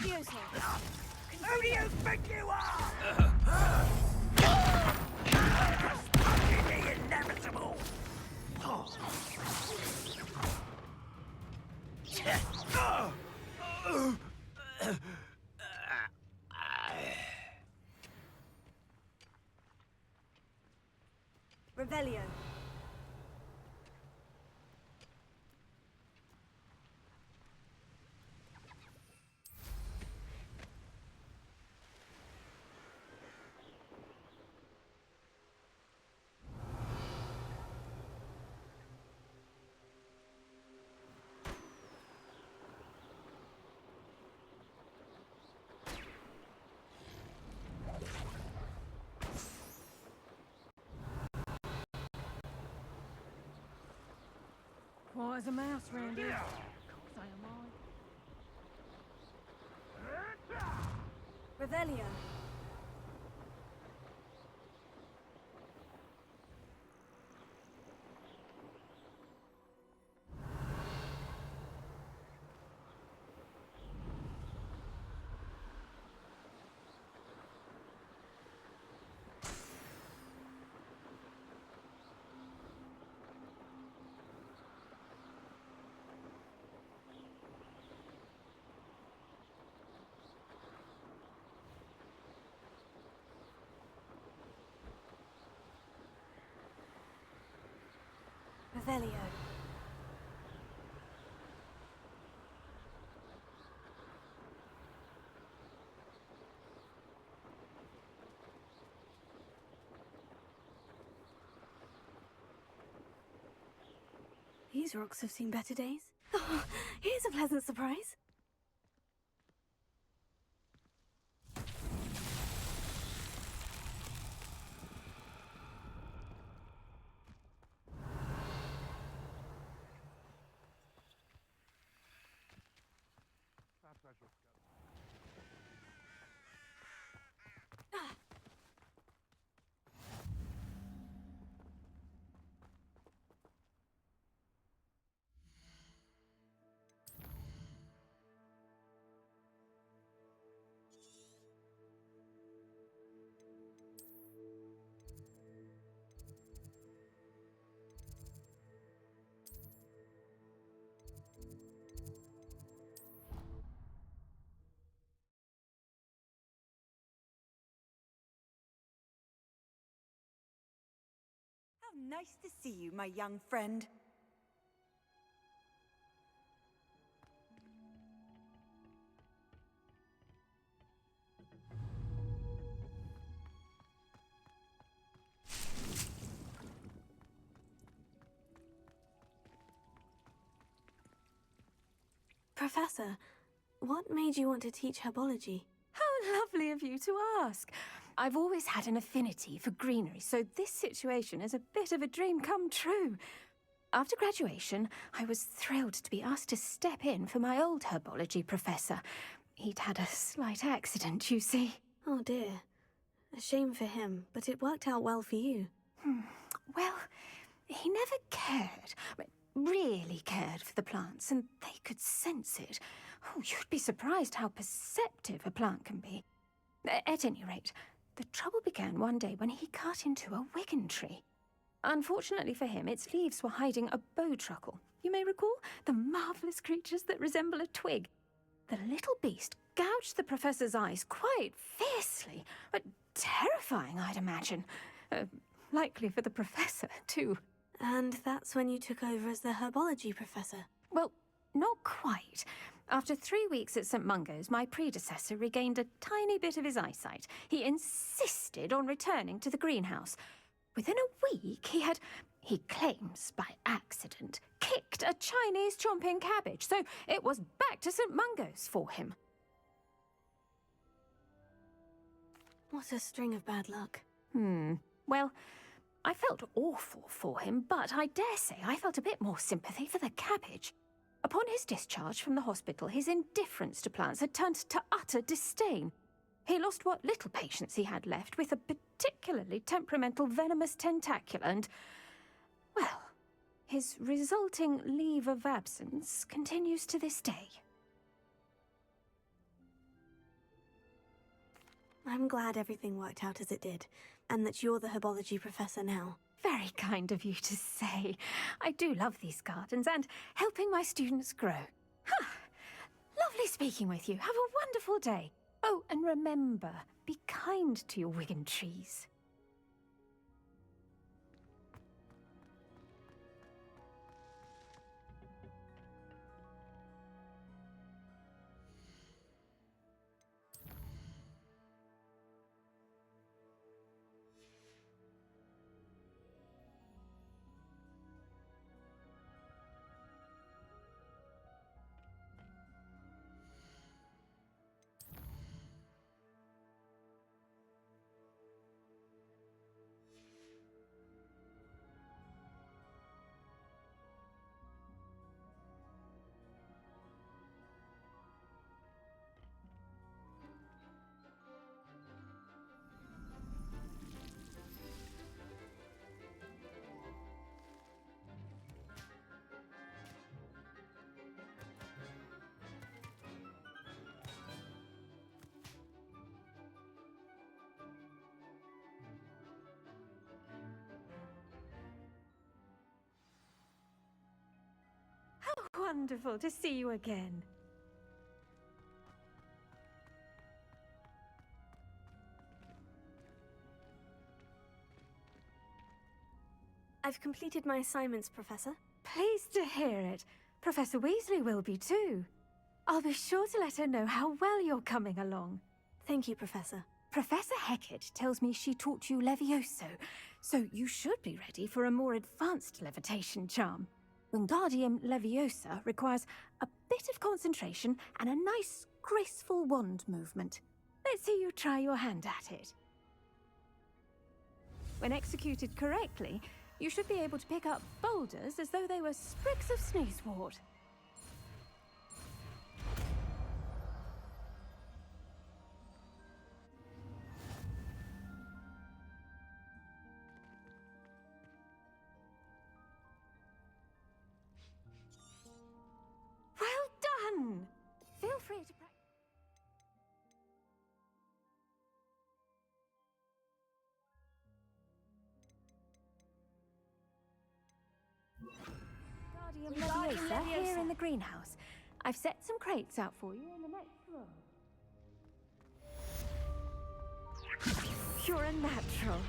Levioso! Who do you think you are? The inevitable! Revelio. Quiet as a mouse round here. Of course I am, Revelio. Revelio. These rocks have seen better days. Oh, here's a pleasant surprise. Nice to see you, my young friend. Professor, what made you want to teach herbology? How lovely of you to ask. I've always had an affinity for greenery, so this situation is a bit of a dream come true. After graduation, I was thrilled to be asked to step in for my old herbology professor. He'd had a slight accident, you see. Oh dear. A shame for him, but it worked out well for you. Well, he never cared, really cared for the plants, and they could sense it. Oh, you'd be surprised how perceptive a plant can be. At any rate, the trouble began one day when he cut into a wigan tree. Unfortunately for him, its leaves were hiding a bowtruckle. You may recall the marvellous creatures that resemble a twig. The little beast gouged the professor's eyes quite fiercely, but terrifying, I'd imagine. Likely for the professor, too. And that's when you took over as the herbology professor? Well, not quite. After 3 weeks at St. Mungo's, my predecessor regained a tiny bit of his eyesight. He insisted on returning to the greenhouse. Within a week, he claims by accident, kicked a Chinese chomping cabbage, so it was back to St. Mungo's for him. What a string of bad luck. Well, I felt awful for him, but I dare say I felt a bit more sympathy for the cabbage. Upon his discharge from the hospital, his indifference to plants had turned to utter disdain. He lost what little patience he had left with a particularly temperamental venomous tentacula and, well, his resulting leave of absence continues to this day. I'm glad everything worked out as it did, and that you're the herbology professor now. Very kind of you to say. I do love these gardens and helping my students grow. Huh. Lovely speaking with you. Have a wonderful day. Oh, and remember, be kind to your Wigan trees. How wonderful to see you again. I've completed my assignments, Professor. Pleased to hear it. Professor Weasley will be too. I'll be sure to let her know how well you're coming along. Thank you, Professor. Professor Hecat tells me she taught you Levioso, so you should be ready for a more advanced levitation charm. Wingardium Leviosa requires a bit of concentration and a nice, graceful wand movement. Let's see you try your hand at it. When executed correctly, you should be able to pick up boulders as though they were sprigs of sneezewort. Well done! Feel free to practice. Wingardium Leviosa here in the greenhouse. I've set some crates out for you in the next room. You're a natural.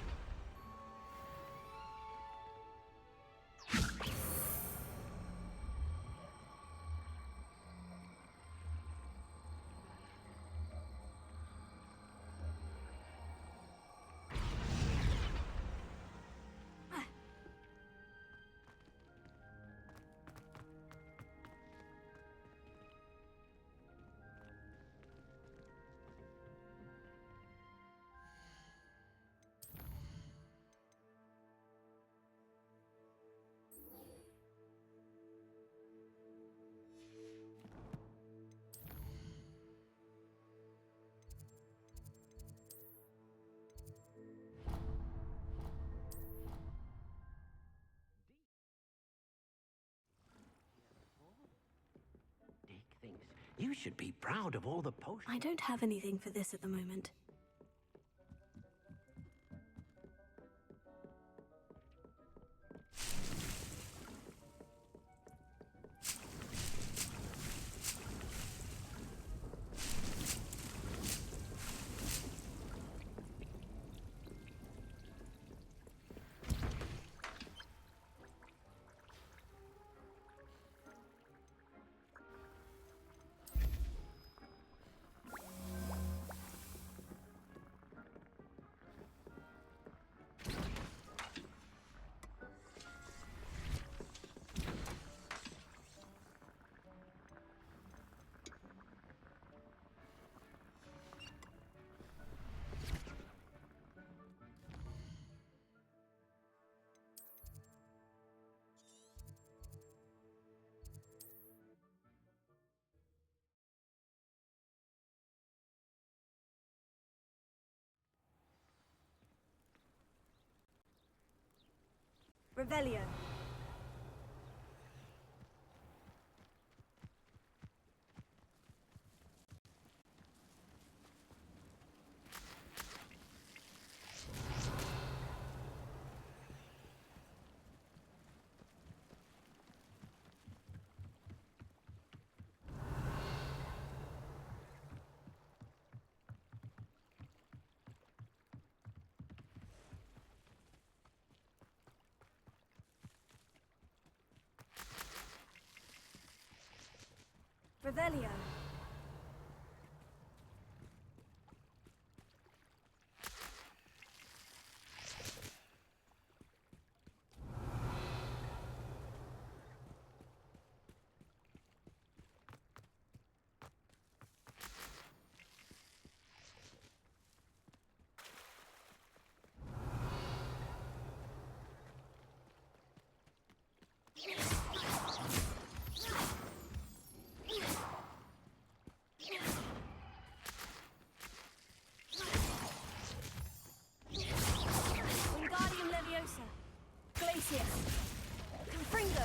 Dick thinks you should be proud of all the potions. I don't have anything for this at the moment. Revelio. Revelio. Wingardium Leviosa. Glacius. Confringo.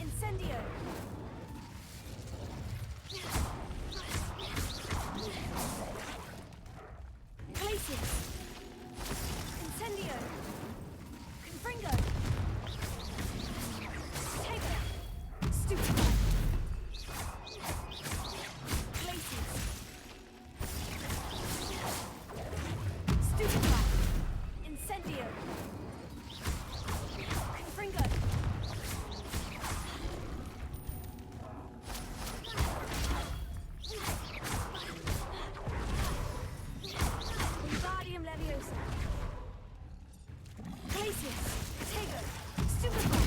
Incendio. Glacius. Incendio. Confringo. Tego. Stupefy. Glacius. Stupefy. Incendio. Confringo. Wingardium Leviosa. Glacius. Tego. Stupefy.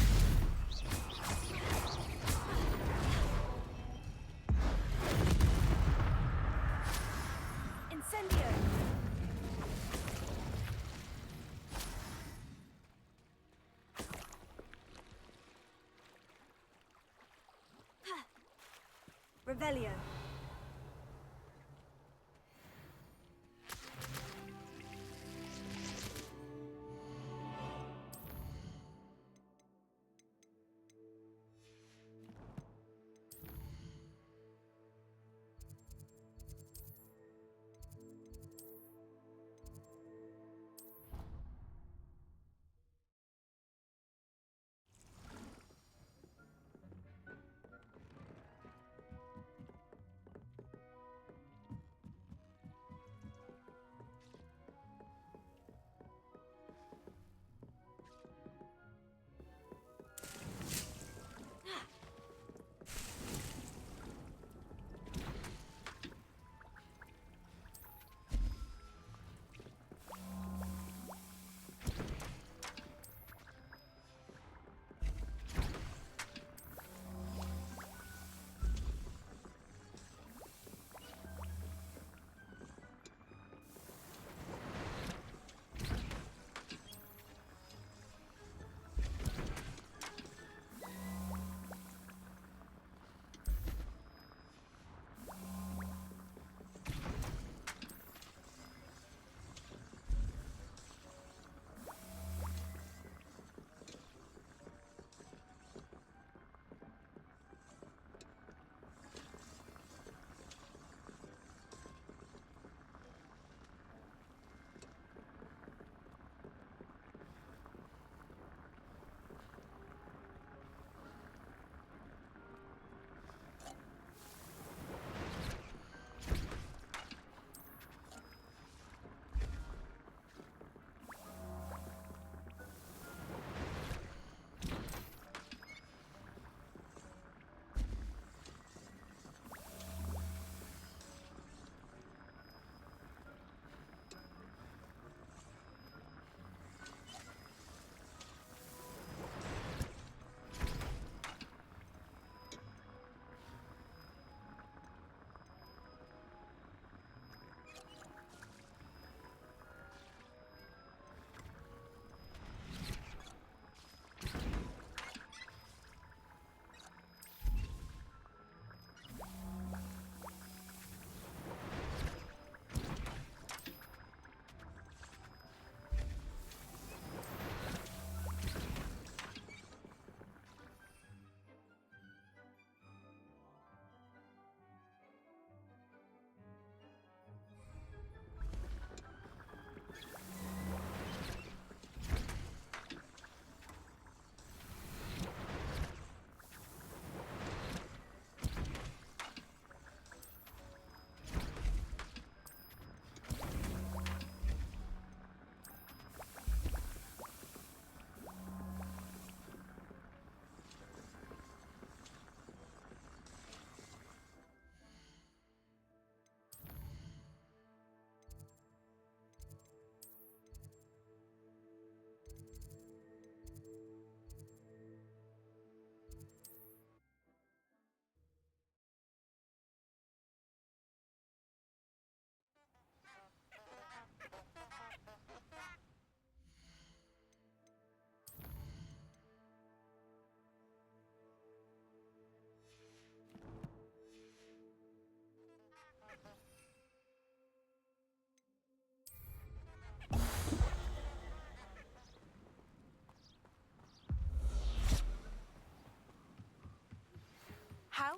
Incendio. Revelio.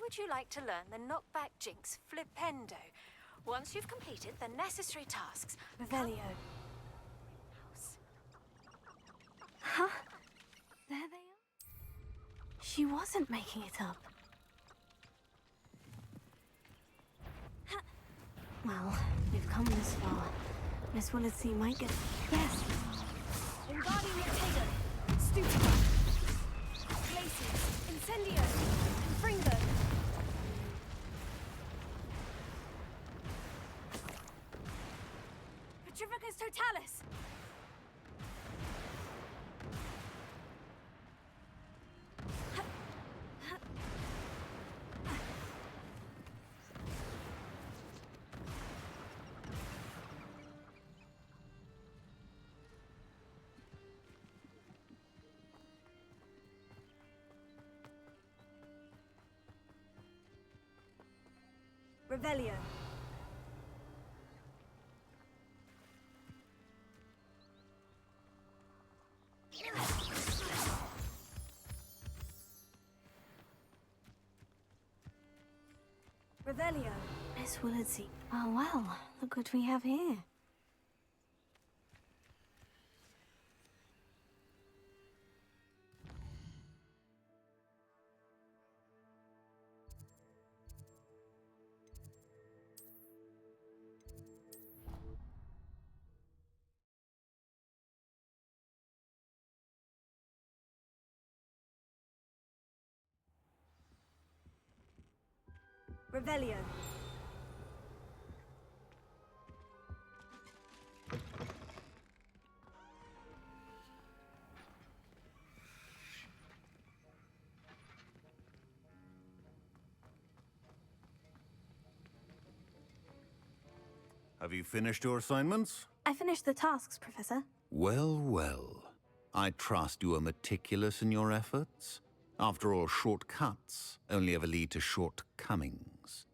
would you like to learn the knockback jinx flipendo? Once you've completed the necessary tasks... Revelio. Huh? There they are. She wasn't making it up. Well, we've come this far. Miss Willardsea might get... Yes. Wingardium Levitator, Stupefy, Glacius, Incendio, Confringo. Petrificus Totalis. Revelio. Revelio. Miss Willardsea. Oh, well, look what we have here. Revelio. Have you finished your assignments? I finished the tasks, Professor. Well, well. I trust you are meticulous in your efforts. After all, shortcuts only ever lead to shortcomings.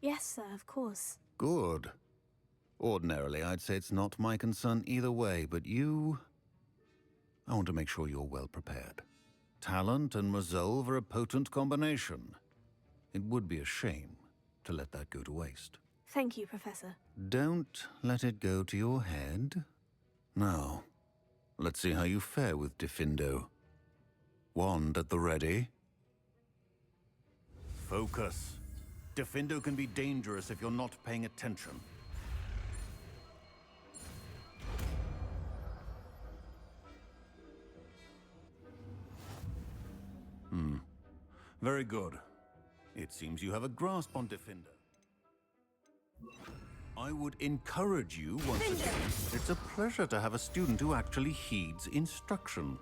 Yes, sir, of course. Good. Ordinarily, I'd say it's not my concern either way, but you... I want to make sure you're well prepared. Talent and resolve are a potent combination. It would be a shame to let that go to waste. Thank you, Professor. Don't let it go to your head. Now, let's see how you fare with Diffindo. Wand at the ready. Focus. Diffindo can be dangerous if you're not paying attention. Very good. It seems you have a grasp on Diffindo. I would encourage you once again. It's a pleasure to have a student who actually heeds instruction.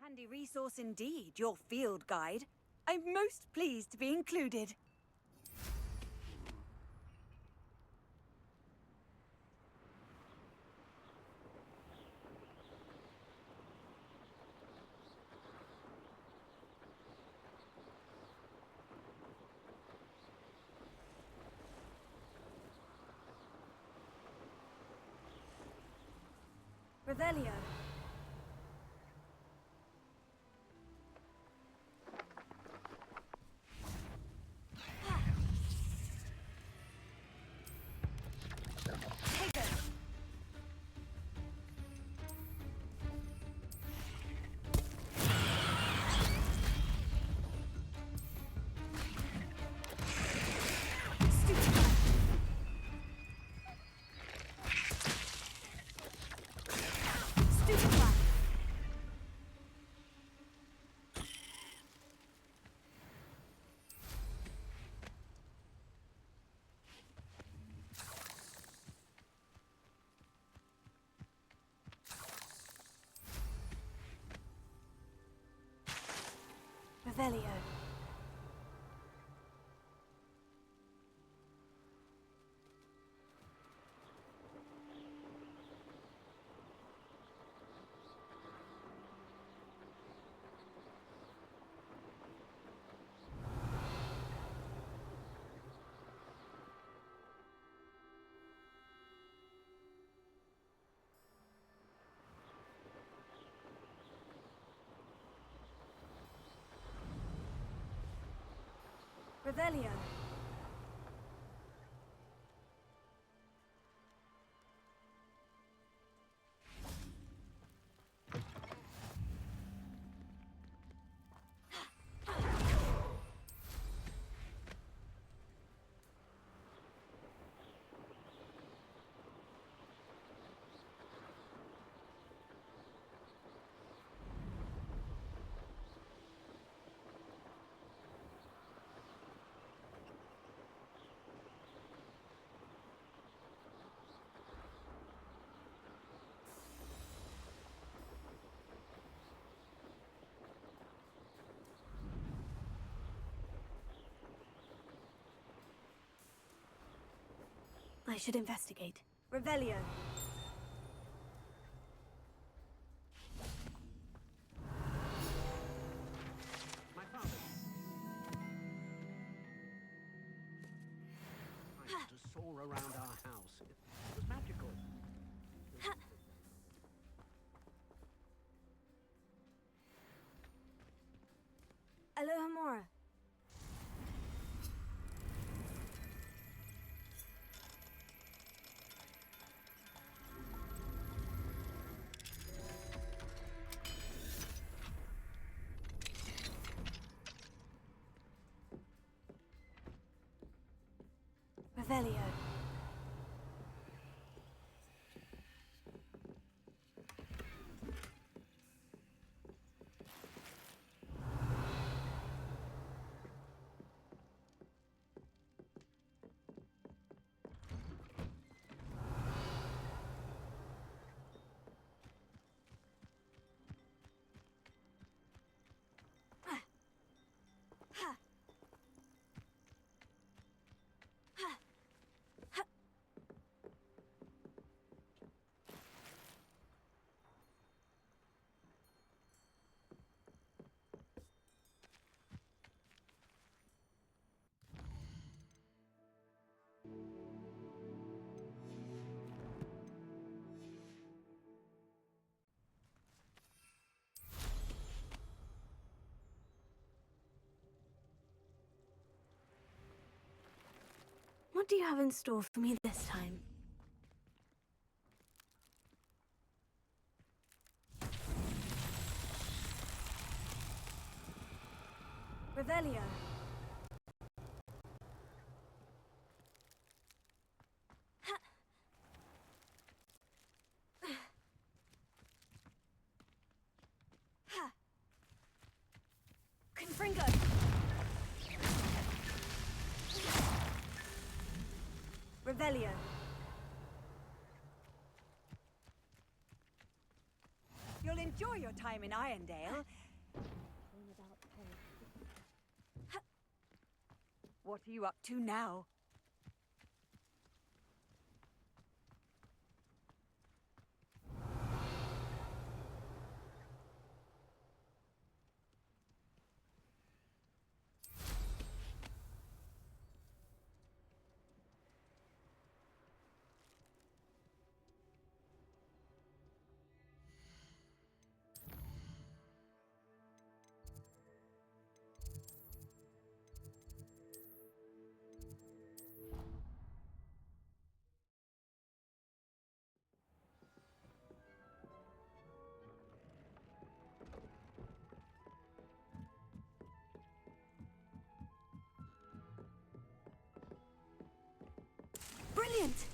Handy resource indeed, your field guide. I'm most pleased to be included. Revelio. Revelio. Revelio. I should investigate. Revelio. My father. I used to soar around our house. It was magical. Alohomora. Revelio. What do you have in store for me this time? Revelio. Confringo. Revelio. You'll enjoy your time in Irondale. What are you up to now? Brilliant!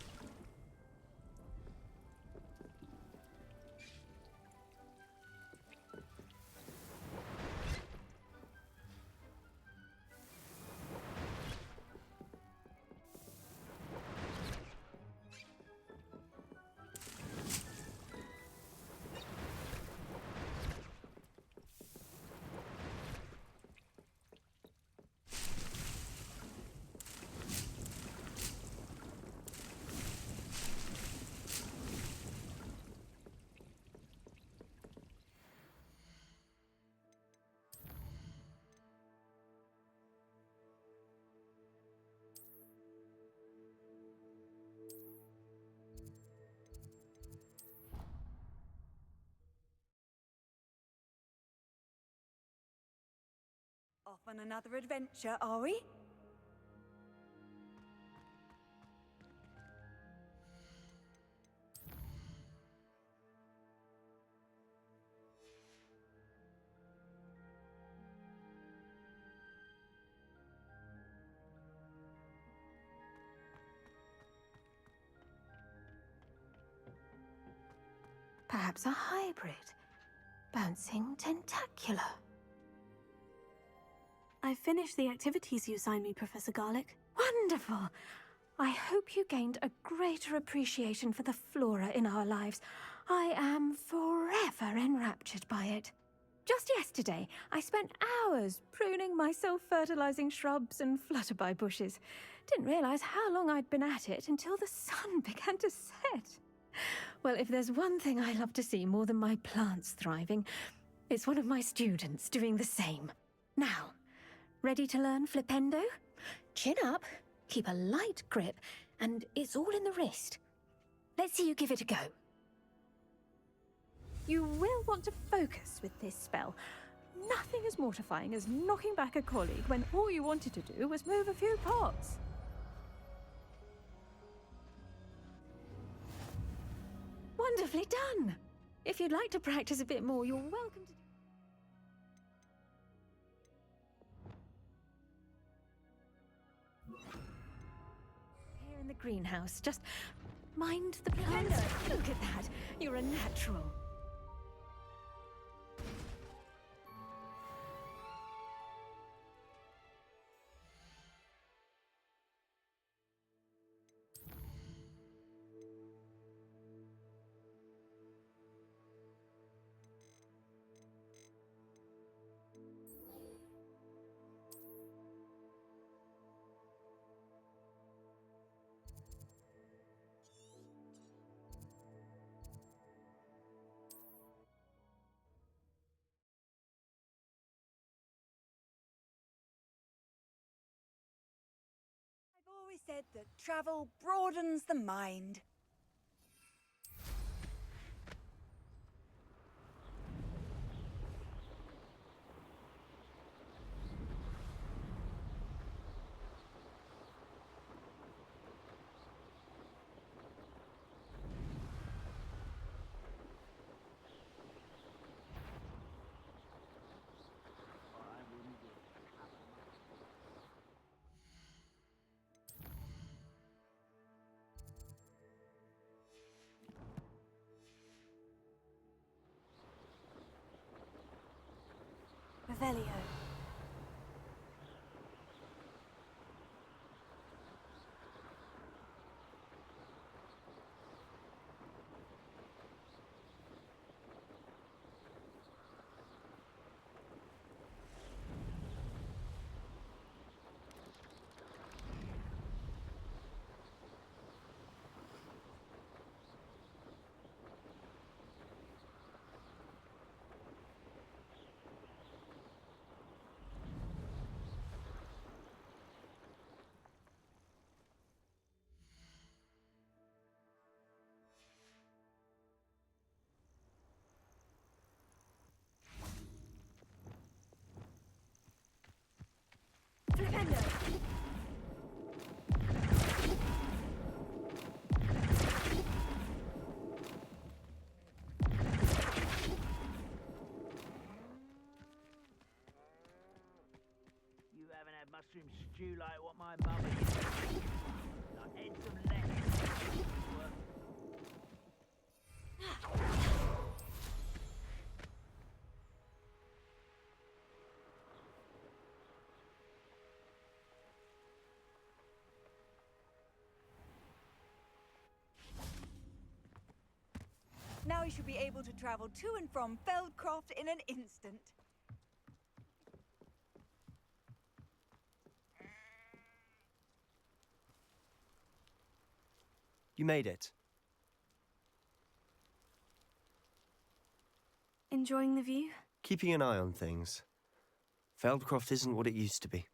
Off on another adventure, are we? Perhaps a hybrid. Bouncing tentacular. I finished the activities you assigned me, Professor Garlick. Wonderful! I hope you gained a greater appreciation for the flora in our lives. I am forever enraptured by it. Just yesterday, I spent hours pruning my self-fertilizing shrubs and flutterby bushes. Didn't realize how long I'd been at it until the sun began to set. Well, if there's one thing I love to see more than my plants thriving, it's one of my students doing the same. Now, ready to learn Flipendo? Chin up, keep a light grip, and it's all in the wrist. Let's see you give it a go. You will want to focus with this spell. Nothing as mortifying as knocking back a colleague when all you wanted to do was move a few pots. Wonderfully done! If you'd like to practice a bit more, you're welcome to... Here in the greenhouse, just mind the plants. Look at that! You're a natural. I've always said that travel broadens the mind. Revelio. Flipendo! You haven't had mushroom stew like what my mother used to make. Like heads of lettuce. Now you should be able to travel to and from Feldcroft in an instant. You made it. Enjoying the view? Keeping an eye on things. Feldcroft isn't what it used to be.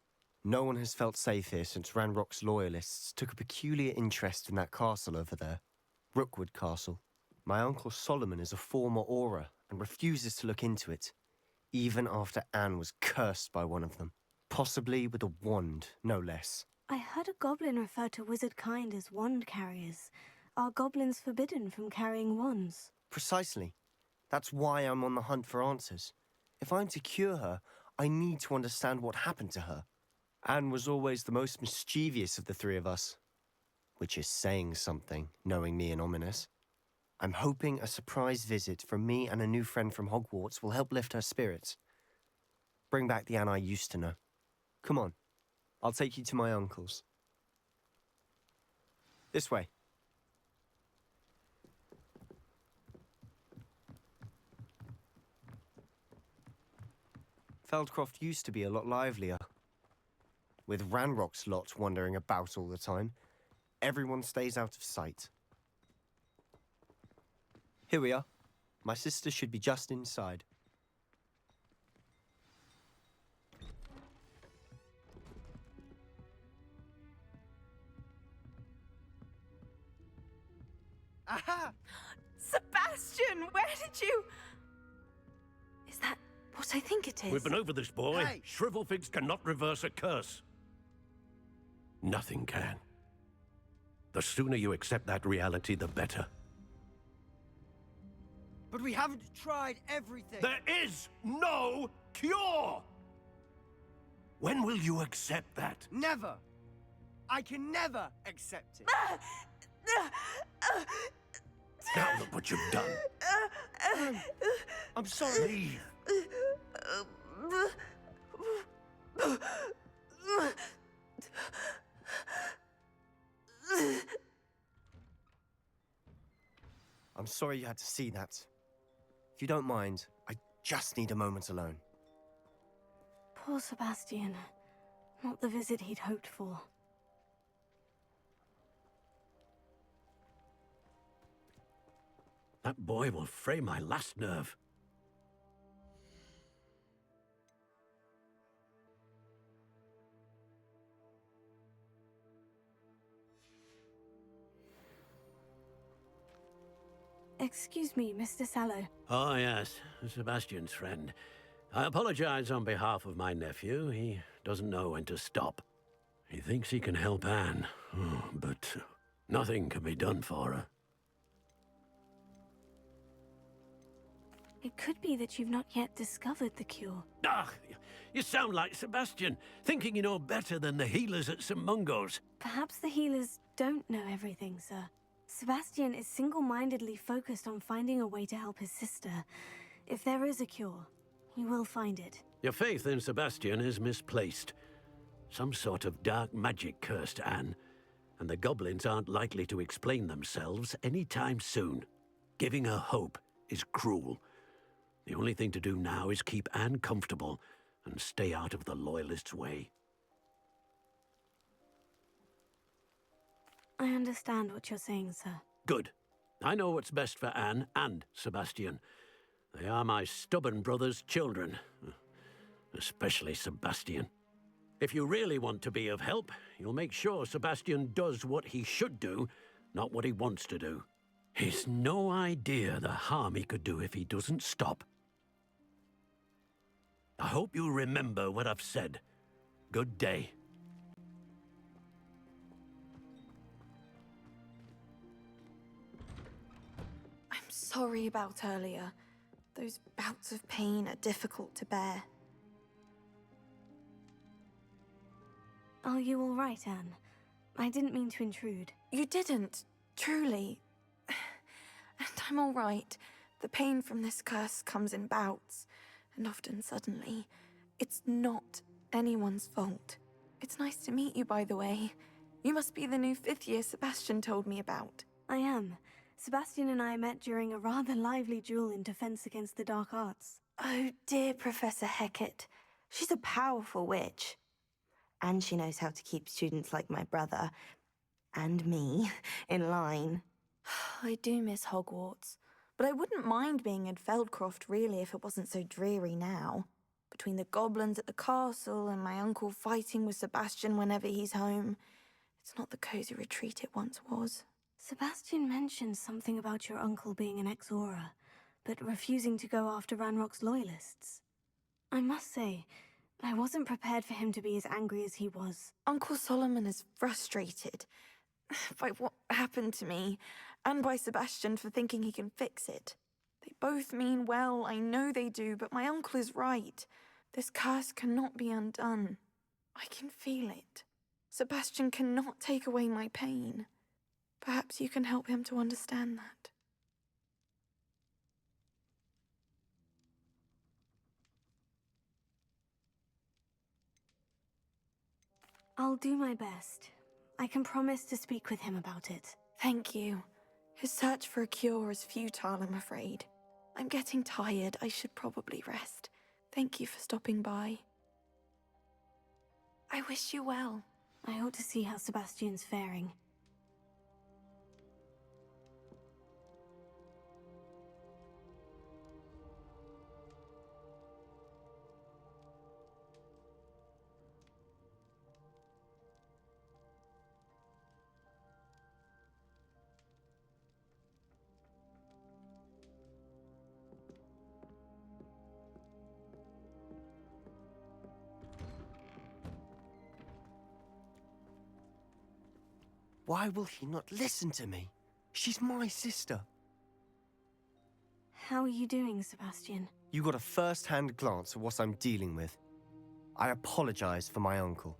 No one has felt safe here since Ranrock's loyalists took a peculiar interest in that castle over there. Rookwood Castle. My uncle Solomon is a former Auror and refuses to look into it, even after Anne was cursed by one of them. Possibly with a wand, no less. I heard a goblin refer to wizard kind as wand carriers. Are goblins forbidden from carrying wands? Precisely. That's why I'm on the hunt for answers. If I'm to cure her, I need to understand what happened to her. Anne was always the most mischievous of the three of us. Which is saying something, knowing me and Ominous. I'm hoping a surprise visit from me and a new friend from Hogwarts will help lift her spirits. Bring back the Anne I used to know. Come on, I'll take you to my uncle's. This way. Feldcroft used to be a lot livelier. With Ranrock's lot wandering about all the time, everyone stays out of sight. Here we are. My sister should be just inside. Aha! Sebastian, where did you... Is that what I think it is? We've been over this, boy. Hey! Shrivelfigs cannot reverse a curse. Nothing can. The sooner you accept that reality, the better. But we haven't tried everything. There is no cure! When will you accept that? Never. I can never accept it. Now look what you've done. I'm sorry. Leave. I'm sorry you had to see that. If you don't mind, I just need a moment alone. Poor Sebastian. Not the visit he'd hoped for. That boy will fray my last nerve. Excuse me, Mr. Sallow. Oh, yes, Sebastian's friend. I apologize on behalf of my nephew. He doesn't know when to stop. He thinks he can help Anne, but nothing can be done for her. It could be that you've not yet discovered the cure. Ah, you sound like Sebastian, thinking you know better than the healers at St. Mungo's. Perhaps the healers don't know everything, sir. Sebastian is single-mindedly focused on finding a way to help his sister. If there is a cure, he will find it. Your faith in Sebastian is misplaced. Some sort of dark magic cursed Anne, and the goblins aren't likely to explain themselves anytime soon. Giving her hope is cruel. The only thing to do now is keep Anne comfortable and stay out of the Loyalists' way. I understand what you're saying, sir. Good. I know what's best for Anne and Sebastian. They are my stubborn brother's children. Especially Sebastian. If you really want to be of help, you'll make sure Sebastian does what he should do, not what he wants to do. He's no idea the harm he could do if he doesn't stop. I hope you remember what I've said. Good day. I'm sorry about earlier. Those bouts of pain are difficult to bear. Are you all right, Anne? I didn't mean to intrude. You didn't, truly. And I'm all right. The pain from this curse comes in bouts, and often suddenly. It's not anyone's fault. It's nice to meet you, by the way. You must be the new 5th year Sebastian told me about. I am. Sebastian and I met during a rather lively duel in defense against the dark arts. Oh, dear Professor Hecat. She's a powerful witch. And she knows how to keep students like my brother, and me, in line. I do miss Hogwarts, but I wouldn't mind being in Feldcroft, really, if it wasn't so dreary now. Between the goblins at the castle and my uncle fighting with Sebastian whenever he's home, it's not the cozy retreat it once was. Sebastian mentioned something about your uncle being an ex-Auror, but refusing to go after Ranrock's loyalists. I must say, I wasn't prepared for him to be as angry as he was. Uncle Solomon is frustrated by what happened to me, and by Sebastian for thinking he can fix it. They both mean well, I know they do, but my uncle is right. This curse cannot be undone. I can feel it. Sebastian cannot take away my pain. Perhaps you can help him to understand that. I'll do my best. I can promise to speak with him about it. Thank you. His search for a cure is futile, I'm afraid. I'm getting tired. I should probably rest. Thank you for stopping by. I wish you well. I ought to see how Sebastian's faring. Why will he not listen to me? She's my sister. How are you doing, Sebastian? You got a first-hand glance at what I'm dealing with. I apologize for my uncle.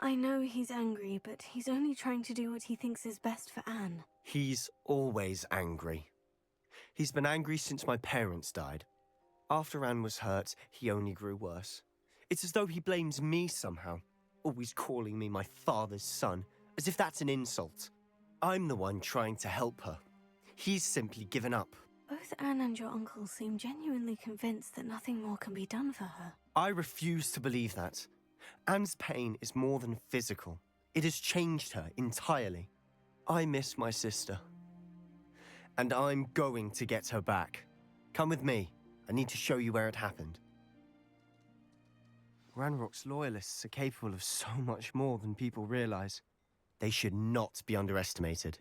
I know he's angry, but he's only trying to do what he thinks is best for Anne. He's always angry. He's been angry since my parents died. After Anne was hurt, he only grew worse. It's as though he blames me somehow, always calling me my father's son, as if that's an insult. I'm the one trying to help her. He's simply given up. Both Anne and your uncle seem genuinely convinced that nothing more can be done for her. I refuse to believe that. Anne's pain is more than physical. It has changed her entirely. I miss my sister. And I'm going to get her back. Come with me. I need to show you where it happened. Ranrock's loyalists are capable of so much more than people realize. They should not be underestimated.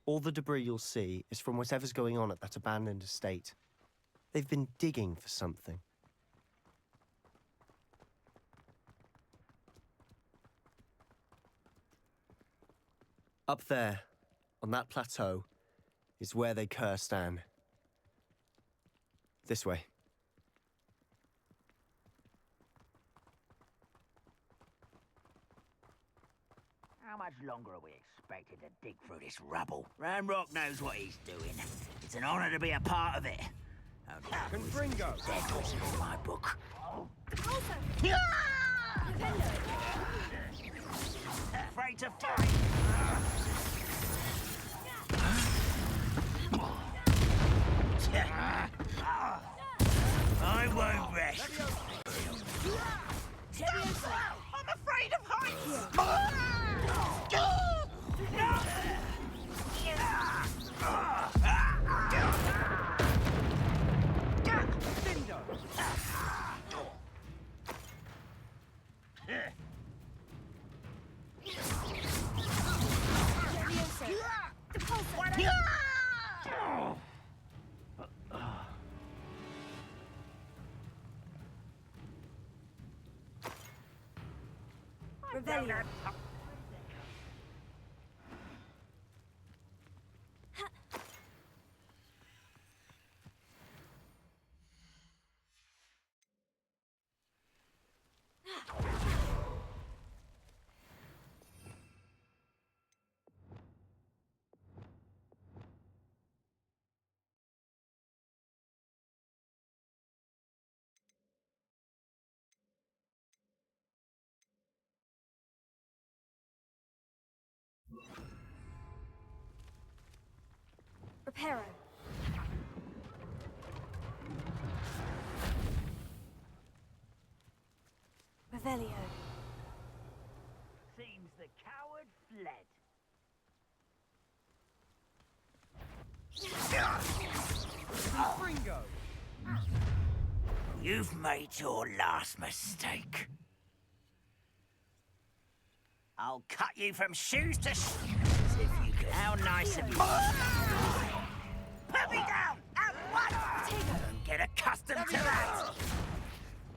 All the debris you'll see is from whatever's going on at that abandoned estate. They've been digging for something. Up there, on that plateau, is where they cursed Anne. This way. How much longer are we expected to dig through this rubble? Ranrock knows what he's doing. It's an honor to be a part of it. Confringo! That's in my book. Afraid to fight? I won't rest. I'm afraid of heights. Revelio. Reparo. Revelio. Seems the coward fled. Fringo! You've made your last mistake. I'll cut you from shoes to shoes if you can. How nice of you. Put me down at once! And get accustomed to that!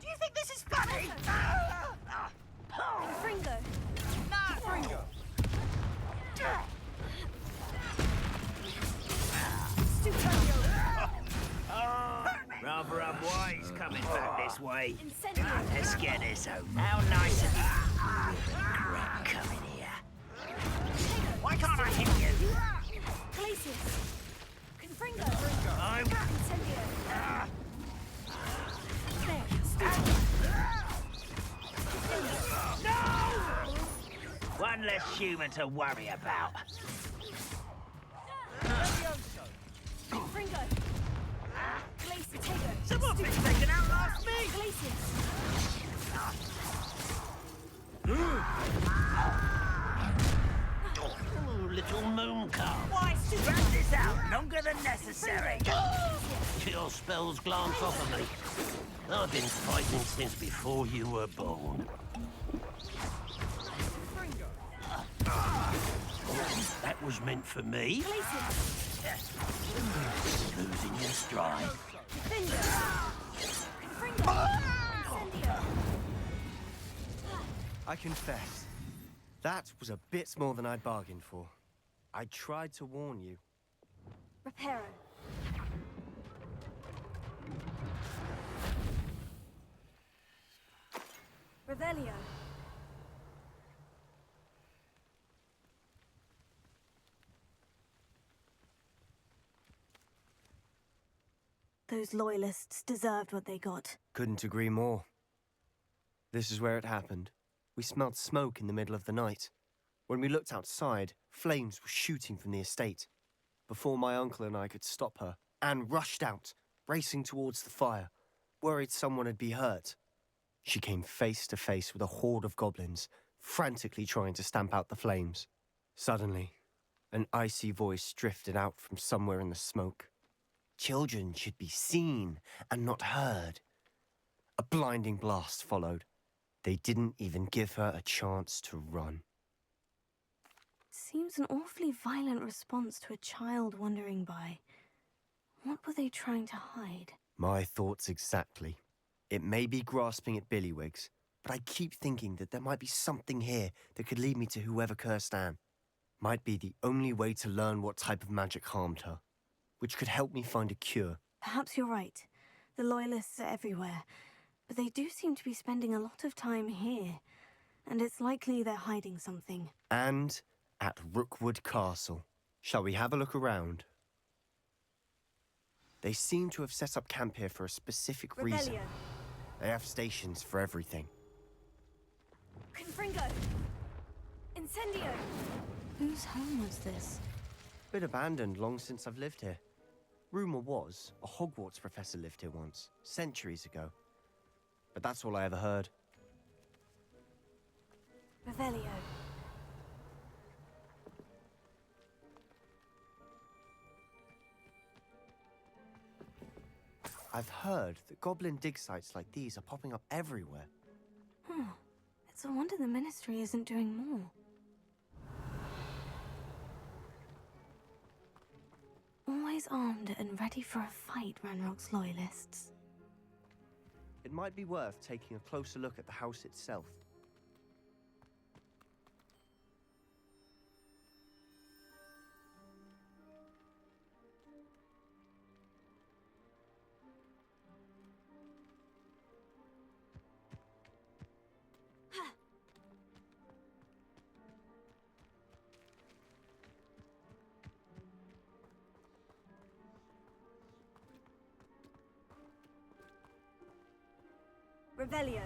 Do you think this is funny? Fringo. Fringo! Rather unwise coming back this way. Incendio. Let's get this over. How nice of you. Regret coming here. Why can't I hit you? Glacius. Confringo. I'm... Incendio. There. One less human to worry about. Fringo. Glacius. Someone thinks they can outlast me! Glacius. Oh, little moon calf. Why, drag this out longer than necessary. Your spells glance off of me. I've been fighting since before you were born. That was meant for me. Losing your stride. I confess, that was a bit more than I'd bargained for. I tried to warn you. Reparo. Revelio. Those loyalists deserved what they got. Couldn't agree more. This is where it happened. We smelled smoke in the middle of the night. When we looked outside, flames were shooting from the estate. Before my uncle and I could stop her, Anne rushed out, racing towards the fire, worried someone had been hurt. She came face to face with a horde of goblins, frantically trying to stamp out the flames. Suddenly, an icy voice drifted out from somewhere in the smoke. Children should be seen and not heard. A blinding blast followed. They didn't even give her a chance to run. Seems an awfully violent response to a child wandering by. What were they trying to hide? My thoughts exactly. It may be grasping at Billywigs, but I keep thinking that there might be something here that could lead me to whoever cursed Anne. Might be the only way to learn what type of magic harmed her, which could help me find a cure. Perhaps you're right. The Loyalists are everywhere, but they do seem to be spending a lot of time here, and it's likely they're hiding something. And at Rookwood Castle. Shall we have a look around? They seem to have set up camp here for a specific reason. Revelio. They have stations for everything. Confringo. Incendio. Whose home was this? Been abandoned long since I've lived here. Rumour was a Hogwarts professor lived here once, centuries ago. But that's all I ever heard. Revelio. I've heard that goblin dig sites like these are popping up everywhere. It's a wonder the Ministry isn't doing more. Always armed and ready for a fight, Ranrock's Loyalists. It might be worth taking a closer look at the house itself. Revelio.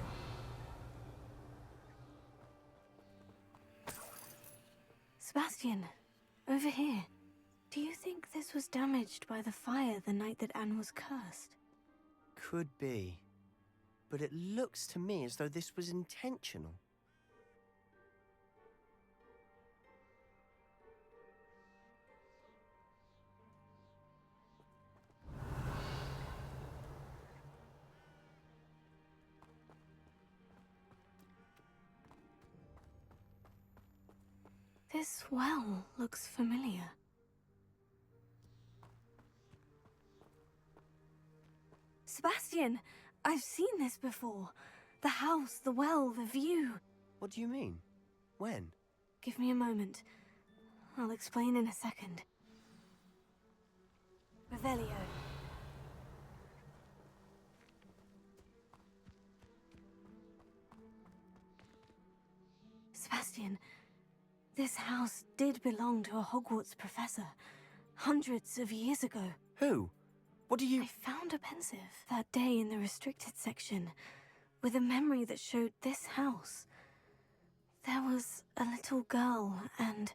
Sebastian, over here. Do you think this was damaged by the fire the night that Anne was cursed? Could be. But it looks to me as though this was intentional. This well looks familiar. Sebastian, I've seen this before. The house, the well, the view. What do you mean? When? Give me a moment. I'll explain in a second. Revelio. Sebastian, this house did belong to a Hogwarts professor, hundreds of years ago. Who? What do you... I found a pensive that day in the restricted section, with a memory that showed this house. There was a little girl and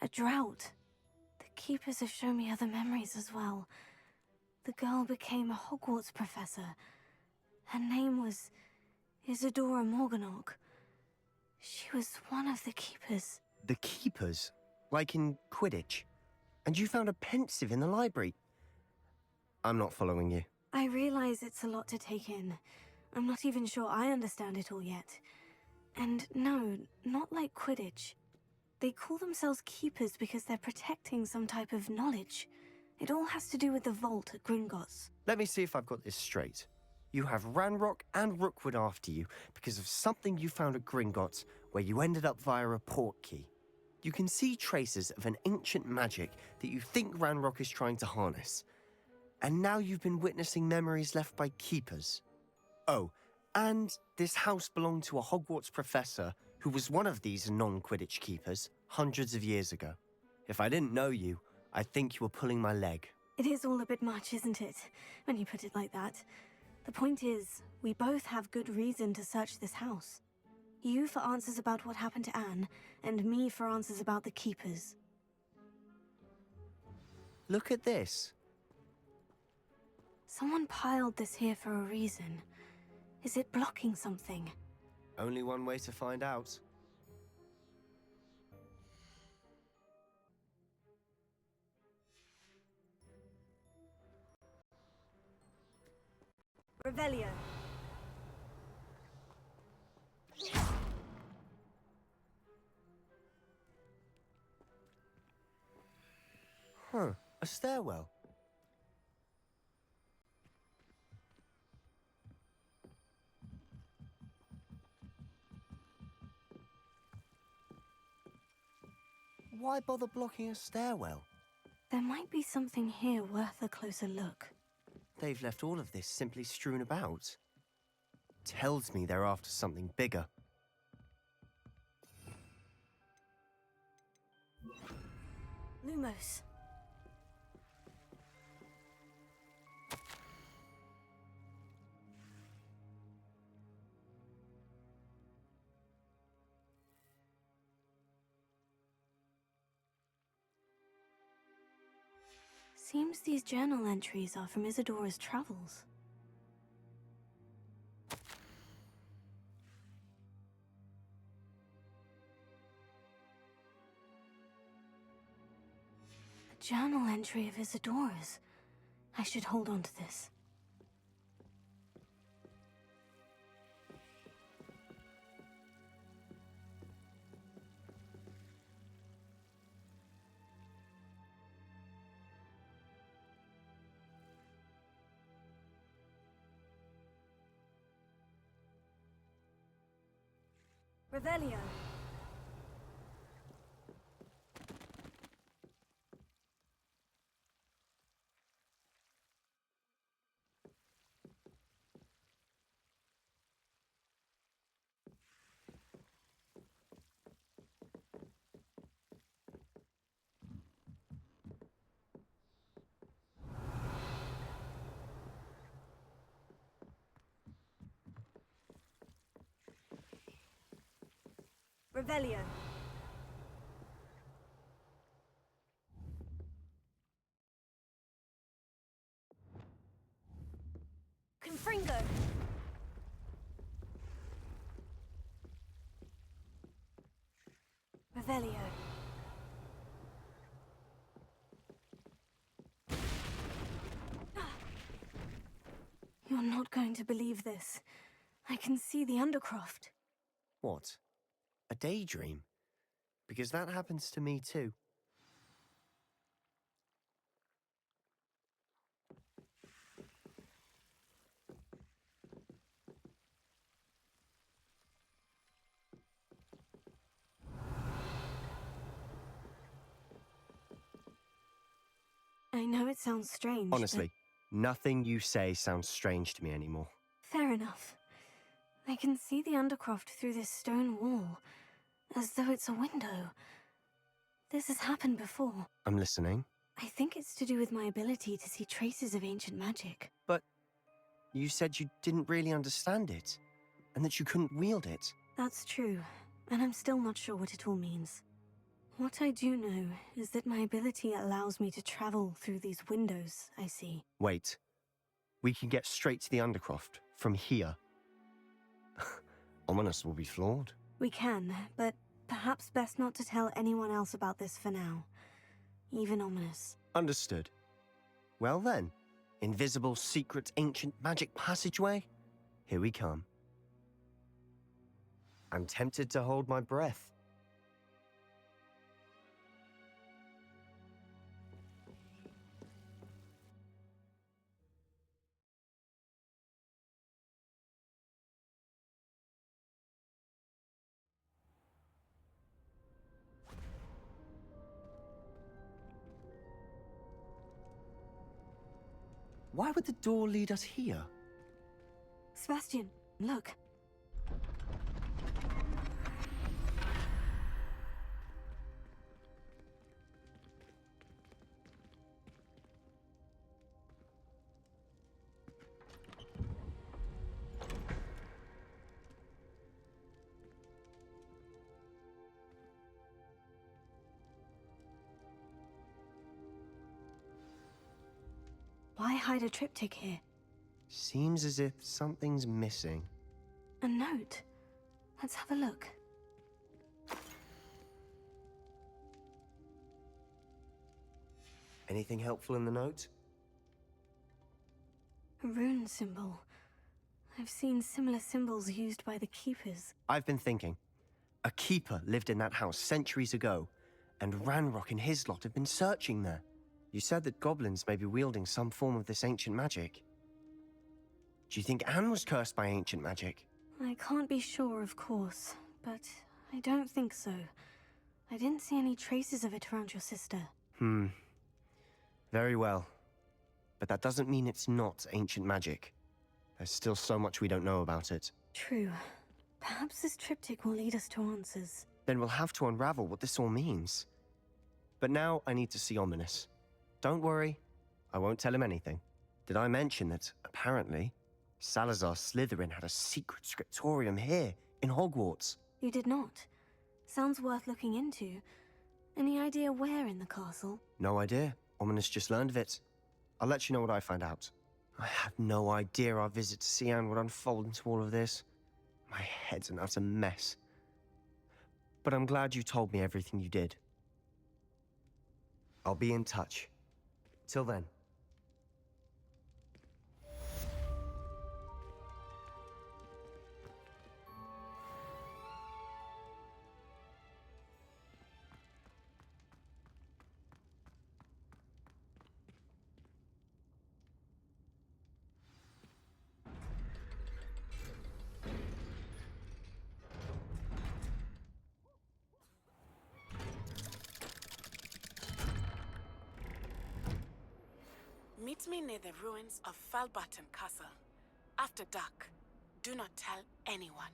a drought. The keepers have shown me other memories as well. The girl became a Hogwarts professor. Her name was Isadora Morganach. She was one of the keepers. The keepers? Like in Quidditch? And you found a pensive in the library? I'm not following you. I realize it's a lot to take in. I'm not even sure I understand it all yet. And no, not like Quidditch. They call themselves keepers because they're protecting some type of knowledge. It all has to do with the vault at Gringotts. Let me see if I've got this straight. You have Ranrock and Rookwood after you because of something you found at Gringotts where you ended up via a port key. You can see traces of an ancient magic that you think Ranrock is trying to harness. And now you've been witnessing memories left by keepers. Oh, and this house belonged to a Hogwarts professor who was one of these non-Quidditch keepers hundreds of years ago. If I didn't know you, I'd think you were pulling my leg. It is all a bit much, isn't it, when you put it like that? The point is, we both have good reason to search this house. You for answers about what happened to Anne, and me for answers about the keepers. Look at this. Someone piled this here for a reason. Is it blocking something? Only one way to find out. Revelio. Huh, a stairwell. Why bother blocking a stairwell? There might be something here worth a closer look. They've left all of this simply strewn about. Tells me they're after something bigger. Lumos. Seems these journal entries are from Isadora's travels. A journal entry of Isadora's. I should hold on to this. Revelio. Revelio. Confringo. Revelio. You're not going to believe this. I can see the Undercroft. What? A daydream? Because that happens to me too. I know it sounds strange. Honestly, nothing you say sounds strange to me anymore. Fair enough. I can see the Undercroft through this stone wall, as though it's a window. This has happened before. I'm listening. I think it's to do with my ability to see traces of ancient magic. But you said you didn't really understand it, and that you couldn't wield it. That's true, and I'm still not sure what it all means. What I do know is that my ability allows me to travel through these windows I see. Wait. We can get straight to the Undercroft from here. Ominous will be floored. We can, but perhaps best not to tell anyone else about this for now. Even Ominous. Understood. Well then, invisible, secret, ancient magic passageway? Here we come. I'm tempted to hold my breath. Why would the door lead us here? Sebastian, look. Why hide a triptych here? Seems as if something's missing. A note. Let's have a look. Anything helpful in the note? A rune symbol. I've seen similar symbols used by the Keepers. I've been thinking. A keeper lived in that house centuries ago, and Ranrock and his lot have been searching there. You said that goblins may be wielding some form of this ancient magic. Do you think Anne was cursed by ancient magic? I can't be sure, of course, but I don't think so. I didn't see any traces of it around your sister. Very well. But that doesn't mean it's not ancient magic. There's still so much we don't know about it. True. Perhaps this triptych will lead us to answers. Then we'll have to unravel what this all means. But now I need to see Ominous. Don't worry, I won't tell him anything. Did I mention that, apparently, Salazar Slytherin had a secret scriptorium here, in Hogwarts? You did not. Sounds worth looking into. Any idea where in the castle? No idea. Ominous just learned of it. I'll let you know what I find out. I had no idea our visit to Cian would unfold into all of this. My head's an utter mess. But I'm glad you told me everything you did. I'll be in touch. Till then. Meet me near the ruins of Falbaton Castle. After dark. Do not tell anyone.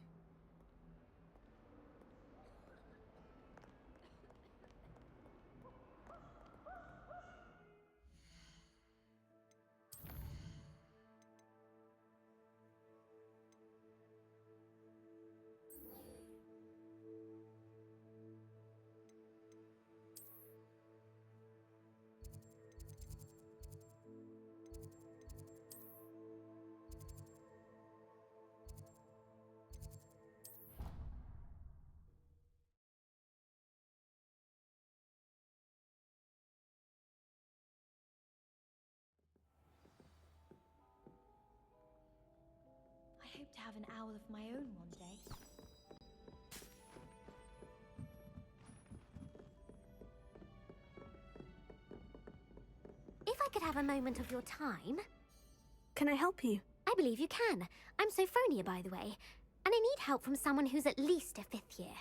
to have an owl of my own one day. If I could have a moment of your time... Can I help you? I believe you can. I'm Sophronia, by the way, and I need help from someone who's at least a 5th year.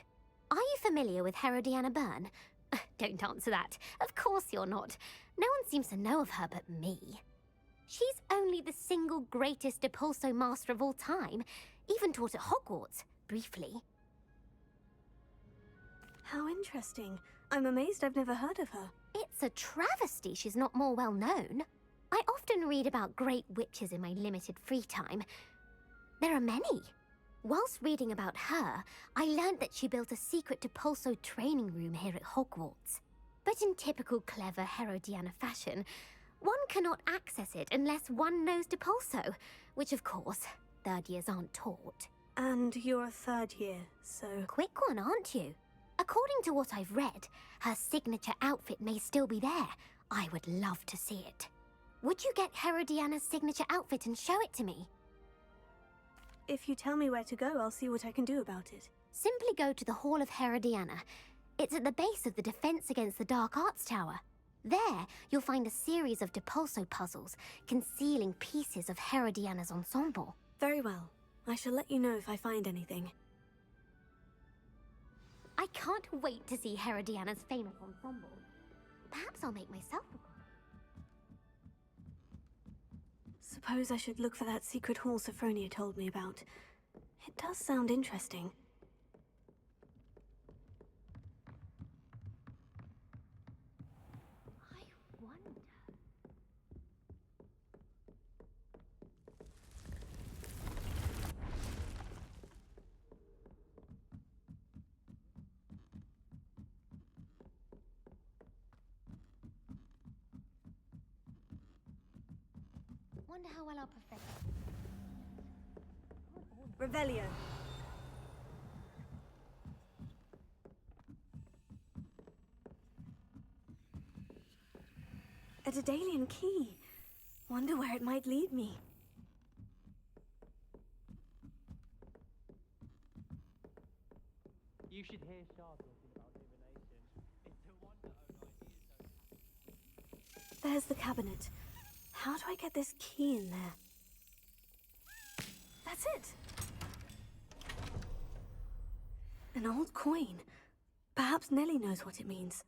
Are you familiar with Herodiana Byrne? Don't answer that. Of course you're not. No one seems to know of her but me. She's only the single greatest Depulso master of all time, even taught at Hogwarts, briefly. How interesting. I'm amazed I've never heard of her. It's a travesty she's not more well known. I often read about great witches in my limited free time. There are many. Whilst reading about her, I learned that she built a secret Depulso training room here at Hogwarts. But in typical clever Herodiana fashion, one cannot access it unless one knows Depulso, which of course, 3rd years aren't taught. And you're a 3rd year, so... Quick one, aren't you? According to what I've read, her signature outfit may still be there. I would love to see it. Would you get Herodiana's signature outfit and show it to me? If you tell me where to go, I'll see what I can do about it. Simply go to the Hall of Herodiana. It's at the base of the Defense Against the Dark Arts Tower. There, you'll find a series of Depulso puzzles concealing pieces of Herodiana's ensemble. Very well. I shall let you know if I find anything. I can't wait to see Herodiana's famous ensemble. Perhaps I'll make myself a copy. Suppose I should look for that secret hall Sophronia told me about. It does sound interesting. I wonder... Wonder how well our professor... Revelio. A Daedalian key. Wonder where it might lead me. You should hear Shah talking about divination. It's a wonder own ideas don't... There's the cabinet. How do I get this key in there? That's it! An old coin. Perhaps Nellie knows what it means.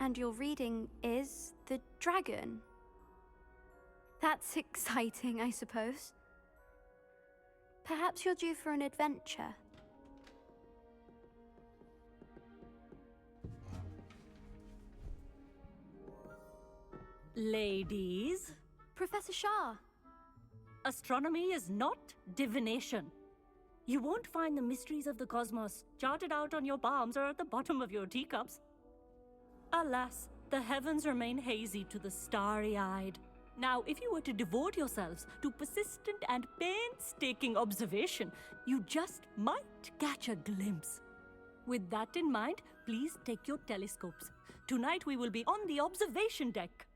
And your reading is the dragon. That's exciting, I suppose. Perhaps you're due for an adventure. Ladies, Professor Shah. astronomy is not divination. You won't find the mysteries of the cosmos charted out on your palms or at the bottom of your teacups. Alas, the heavens remain hazy to the starry-eyed. Now, if you were to devote yourselves to persistent and painstaking observation, you just might catch a glimpse. With that in mind, please take your telescopes. Tonight we will be on the observation deck.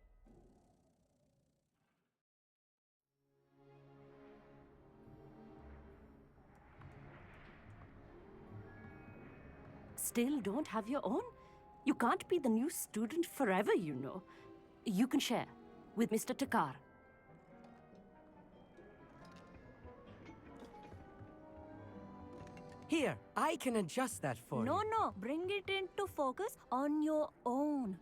Still don't have your own? You can't be the new student forever, you know. You can share with Mr. Takar. Here, I can adjust that for you. No, bring it into focus on your own.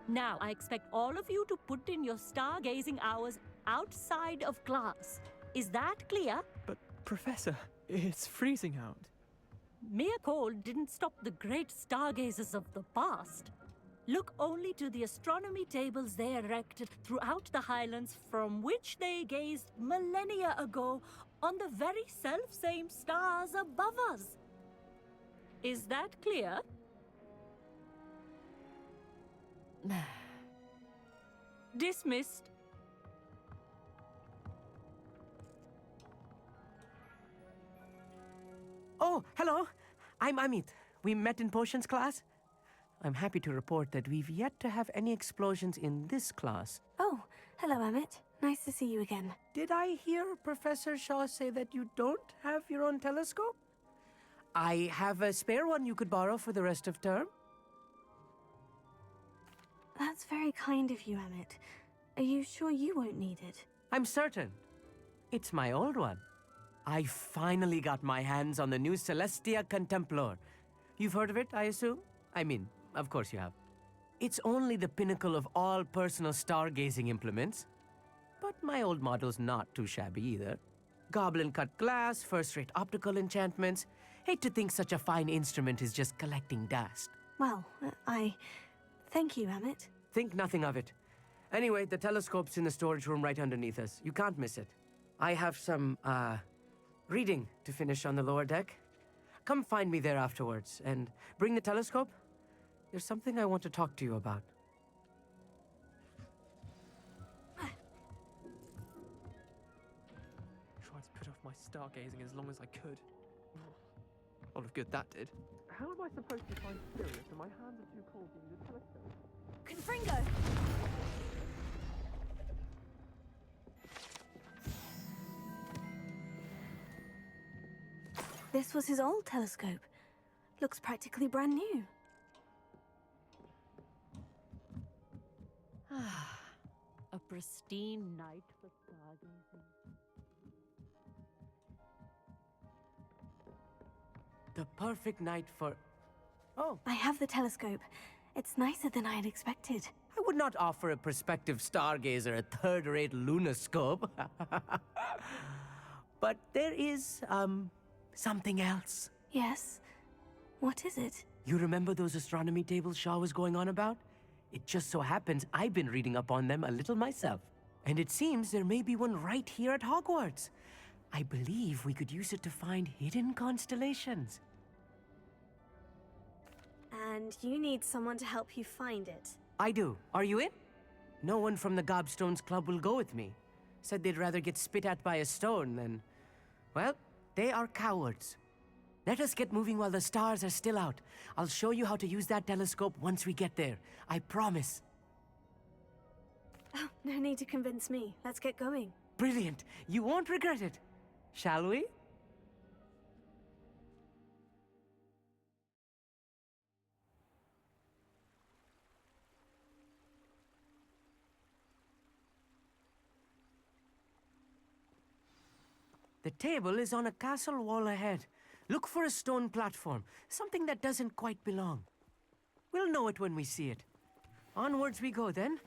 Now, I expect all of you to put in your stargazing hours outside of class. Is that clear? But, Professor, it's freezing out. Mere cold didn't stop the great stargazers of the past. look only to the astronomy tables they erected throughout the Highlands, from which they gazed millennia ago on the very self-same stars above us. Is that clear? Dismissed. Oh, hello. I'm Amit. We met in potions class. I'm happy to report that we've yet to have any explosions in this class. Oh, hello, Emmett. Nice to see you again. Did I hear Professor Shaw say that you don't have your own telescope? I have a spare one you could borrow for the rest of term. That's very kind of you, Emmett. Are you sure you won't need it? I'm certain. It's my old one. I finally got my hands on the new Celestia Contemplar. You've heard of it, I assume? I mean, of course you have. It's only the pinnacle of all personal stargazing implements. But my old model's not too shabby either. Goblin-cut glass, first-rate optical enchantments. Hate to think such a fine instrument is just collecting dust. Well, thank you, Emmett. Think nothing of it. Anyway, the telescope's in the storage room right underneath us. You can't miss it. I have some, reading to finish on the lower deck. Come find me there afterwards, and bring the telescope. There's something I want to talk to you about. Tried to put off my stargazing as long as I could. A lot of good that did. How am I supposed to find Sirius when my hands are too cold to use a telescope? Confringo! This was his old telescope. Looks practically brand new. A pristine night for stargazing. The perfect night for... Oh. I have the telescope. It's nicer than I had expected. I would not offer a prospective stargazer a third-rate lunoscope. But there is, something else. Yes? What is it? You remember those astronomy tables Shaw was going on about? It just so happens I've been reading up on them a little myself. And it seems there may be one right here at Hogwarts. I believe we could use it to find hidden constellations. And you need someone to help you find it. I do. Are you in? No one from the Gobstones Club will go with me. Said they'd rather get spit at by a stone than... Well, they are cowards. Let us get moving while the stars are still out. I'll show you how to use that telescope once we get there. I promise. Oh, no need to convince me. Let's get going. Brilliant. You won't regret it. Shall we? The table is on a castle wall ahead. Look for a stone platform, something that doesn't quite belong. We'll know it when we see it. Onwards we go then.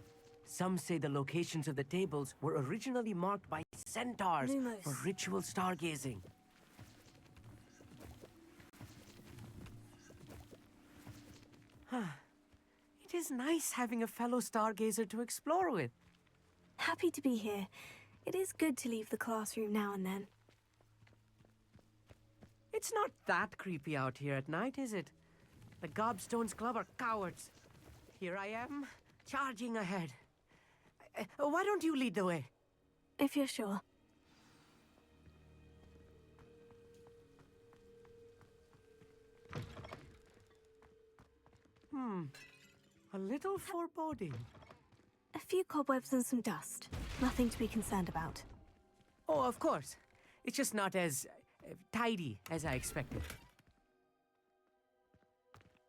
Some say the locations of the tables were originally marked by centaurs for ritual stargazing. It is nice having a fellow stargazer to explore with. Happy to be here. It is good to leave the classroom now and then. It's not that creepy out here at night, is it? The Gobstones Club are cowards. Here I am, charging ahead. Why don't you lead the way? If you're sure. A little foreboding. A few cobwebs and some dust. Nothing to be concerned about. Oh, of course. It's just not as tidy as I expected.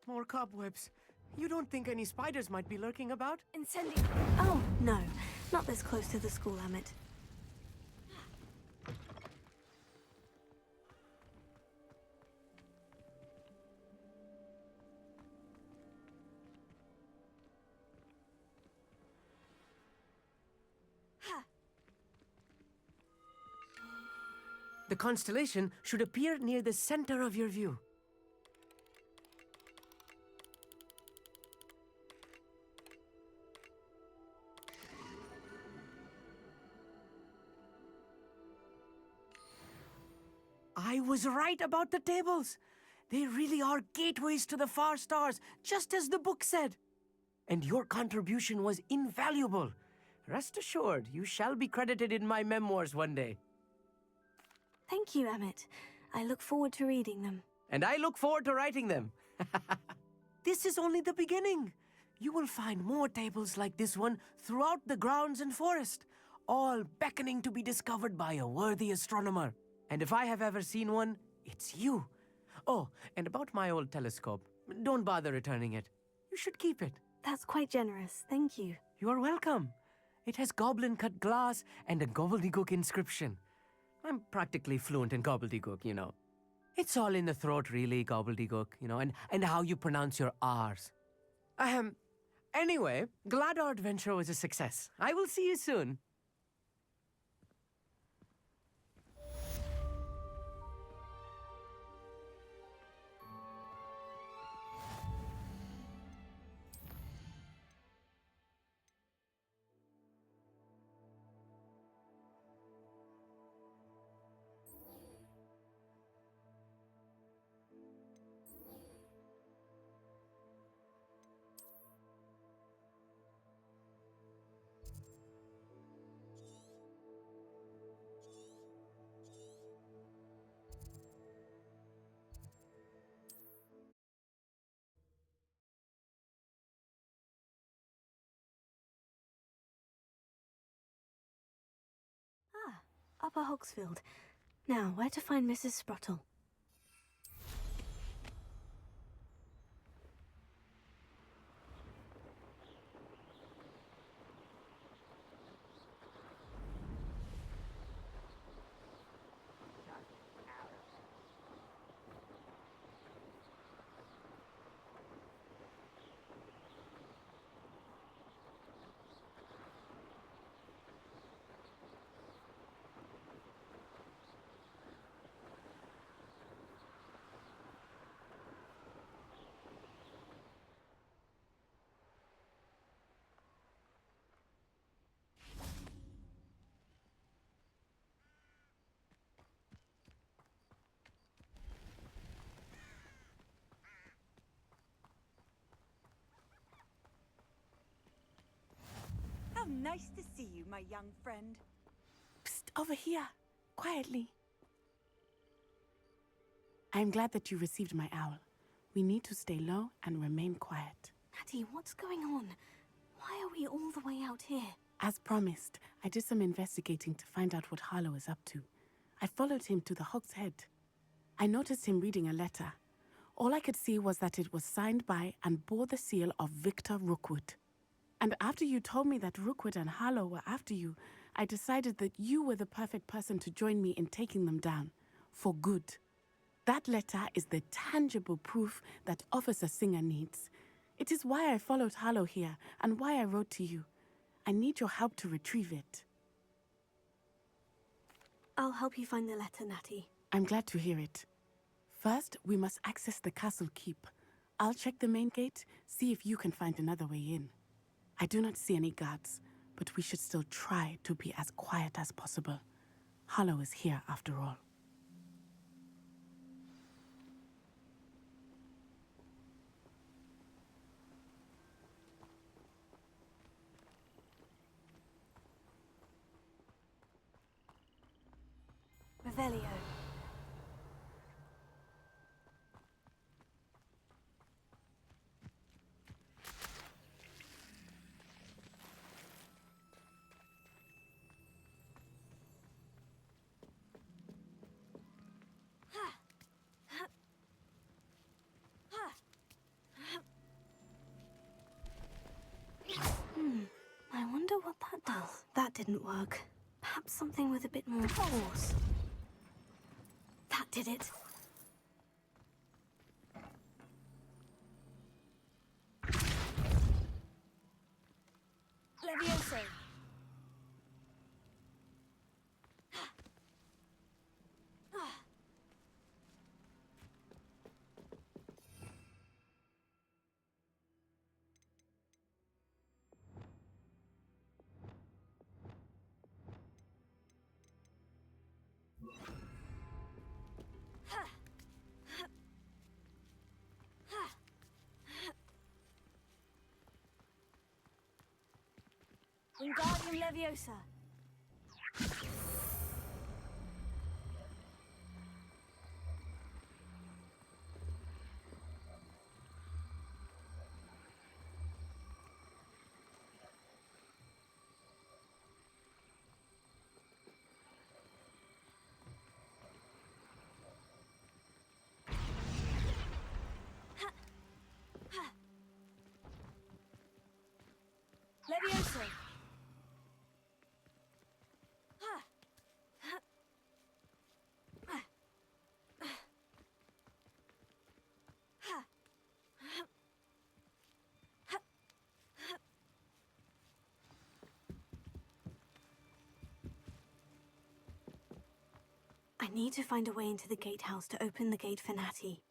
More cobwebs. You don't think any spiders might be lurking about? Incendio! Oh, no. Not this close to the school, Emmett. The constellation should appear near the center of your view. I was right about the tables. They really are gateways to the far stars, just as the book said. And your contribution was invaluable. Rest assured, you shall be credited in my memoirs one day. Thank you, Emmett. I look forward to reading them. And I look forward to writing them. This is only the beginning. You will find more tables like this one throughout the grounds and forest, all beckoning to be discovered by a worthy astronomer. And if I have ever seen one, it's you. Oh, and about my old telescope, don't bother returning it. You should keep it. That's quite generous, thank you. You're welcome. It has goblin-cut glass and a gobbledygook inscription. I'm practically fluent in gobbledygook, you know. It's all in the throat, really, gobbledygook, you know, and how you pronounce your R's. Anyway, glad our adventure was a success. I will see you soon. Upper Hogsfield. Now, where to find Mrs. Sprottle? How nice to see you, my young friend. Psst, over here. Quietly. I'm glad that you received my owl. We need to stay low and remain quiet. Natty, what's going on? Why are we all the way out here? As promised, I did some investigating to find out what Harlow is up to. I followed him to the Hog's Head. I noticed him reading a letter. All I could see was that it was signed by and bore the seal of Victor Rookwood. And after you told me that Rookwood and Harlow were after you, I decided that you were the perfect person to join me in taking them down. For good. That letter is the tangible proof that Officer Singer needs. It is why I followed Harlow here, and why I wrote to you. I need your help to retrieve it. I'll help you find the letter, Natty. I'm glad to hear it. First, we must access the castle keep. I'll check the main gate, see if you can find another way in. I do not see any guards, but we should still try to be as quiet as possible. Harlow is here after all. Revelio. I wonder what that does. That didn't work. Perhaps something with a bit more force. That did it. Levioso. Wingardium Leviosa. Leviosa. I need to find a way into the gatehouse to open the gate for Natty.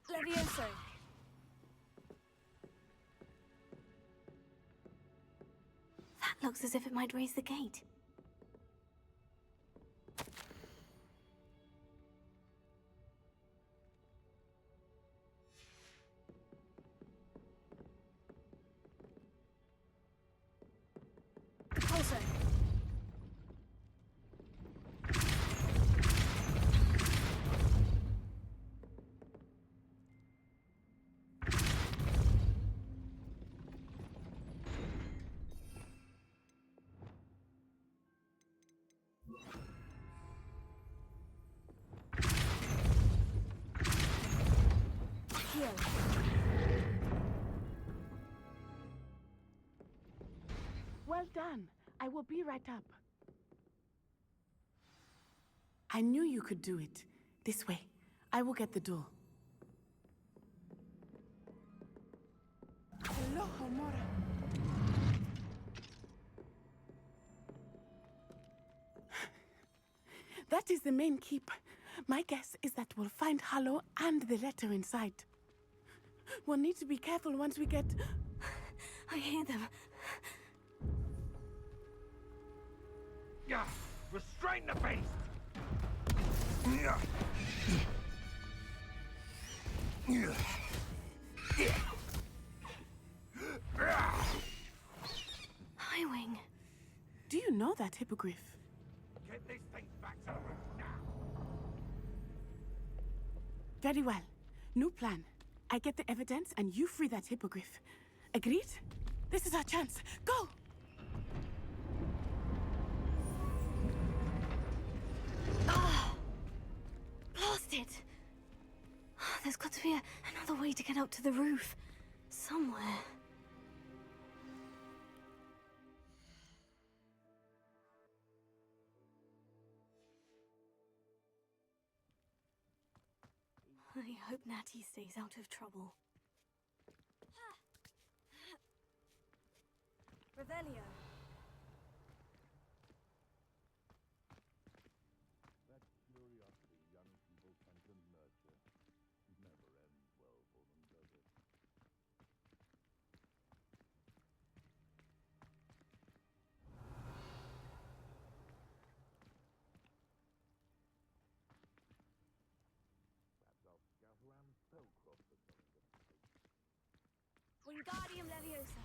Levioso. That looks as if it might raise the gate. Also. Here. Well done. I will be right up. I knew you could do it. This way. I will get the door. Hello, Homora. That is the main keep. My guess is that we'll find Hallow and the letter inside. We'll need to be careful once we get... I hear them. Yeah, restrain the beast! Highwing. Do you know that hippogriff? Get this thing back to the roof now! Very well. New plan. I get the evidence and you free that hippogriff. Agreed? This is our chance. Go! Ah! Blasted! There's got to be another way to get up to the roof. Somewhere. I hope Natty stays out of trouble. Revelio. That curiosity young people tend to nurture never ends well for them, does it? Perhaps I'll scout around Spellcroft for something to fight. Wingardium Leviosa.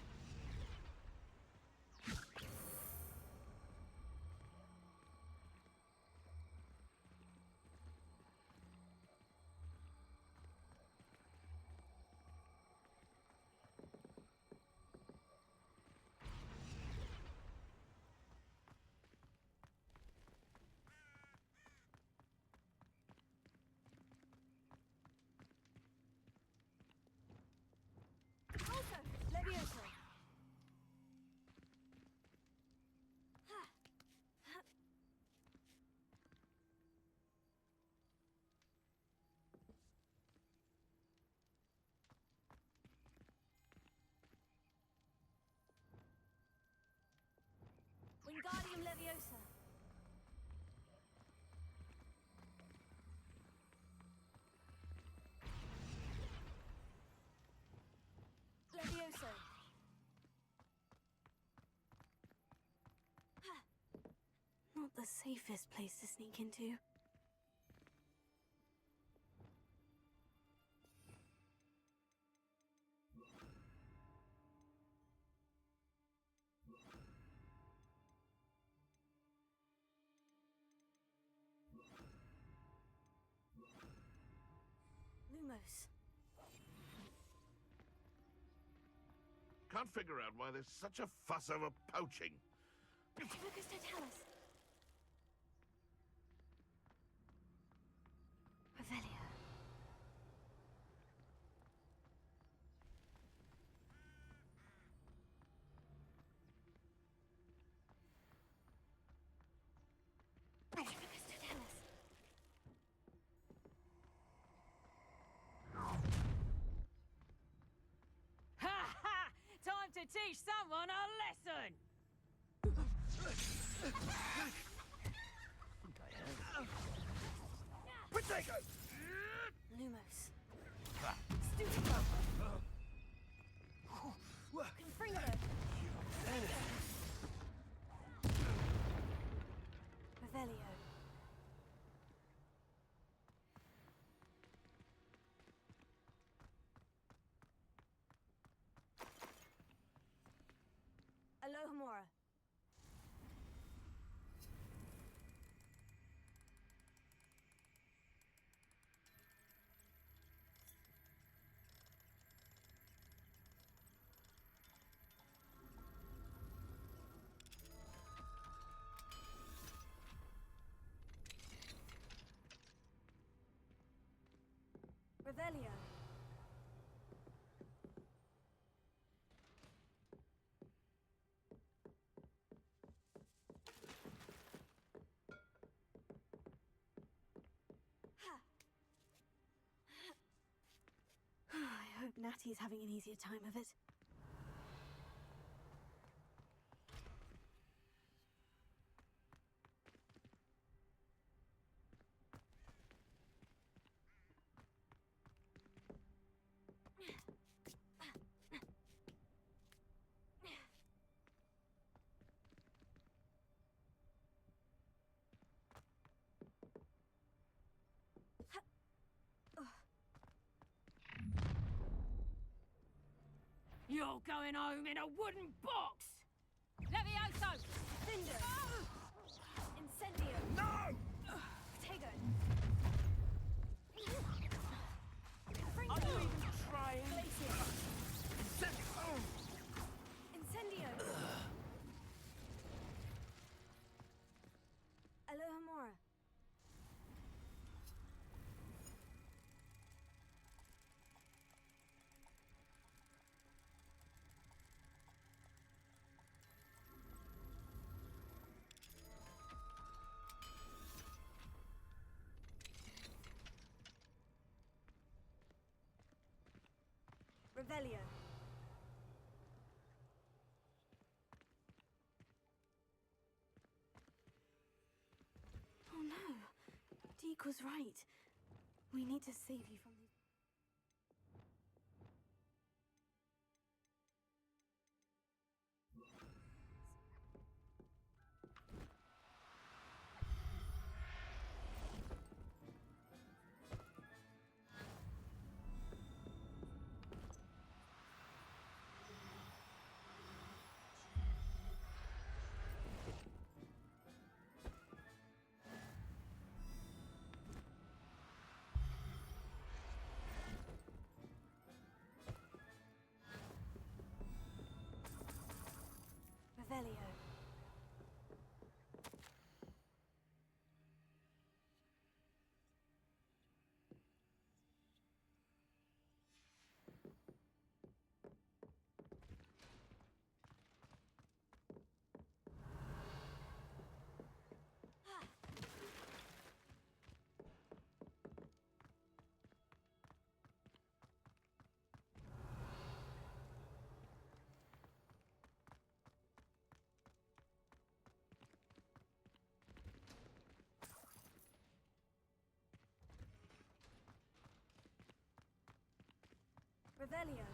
Also, Leviosa. the safest place to sneak into. Lumos. Can't figure out why there's such a fuss over poaching. Lucas Totalis. Revelio. Lucas Totalis. Ha ha! Time to teach someone a lesson! Potato! Lumos. Stupido! Confringo. Revelio. Alohomora. Revelio. I hope Natty's having an easier time of it. You're going home in a wooden box! Levioso! Cinder! Incendio! No! Potato! Are you even trying? Glacier! Incendio! Alohomora. Revelio. Oh no. Deke was right. We need to save you from these. Revelio. Revelio.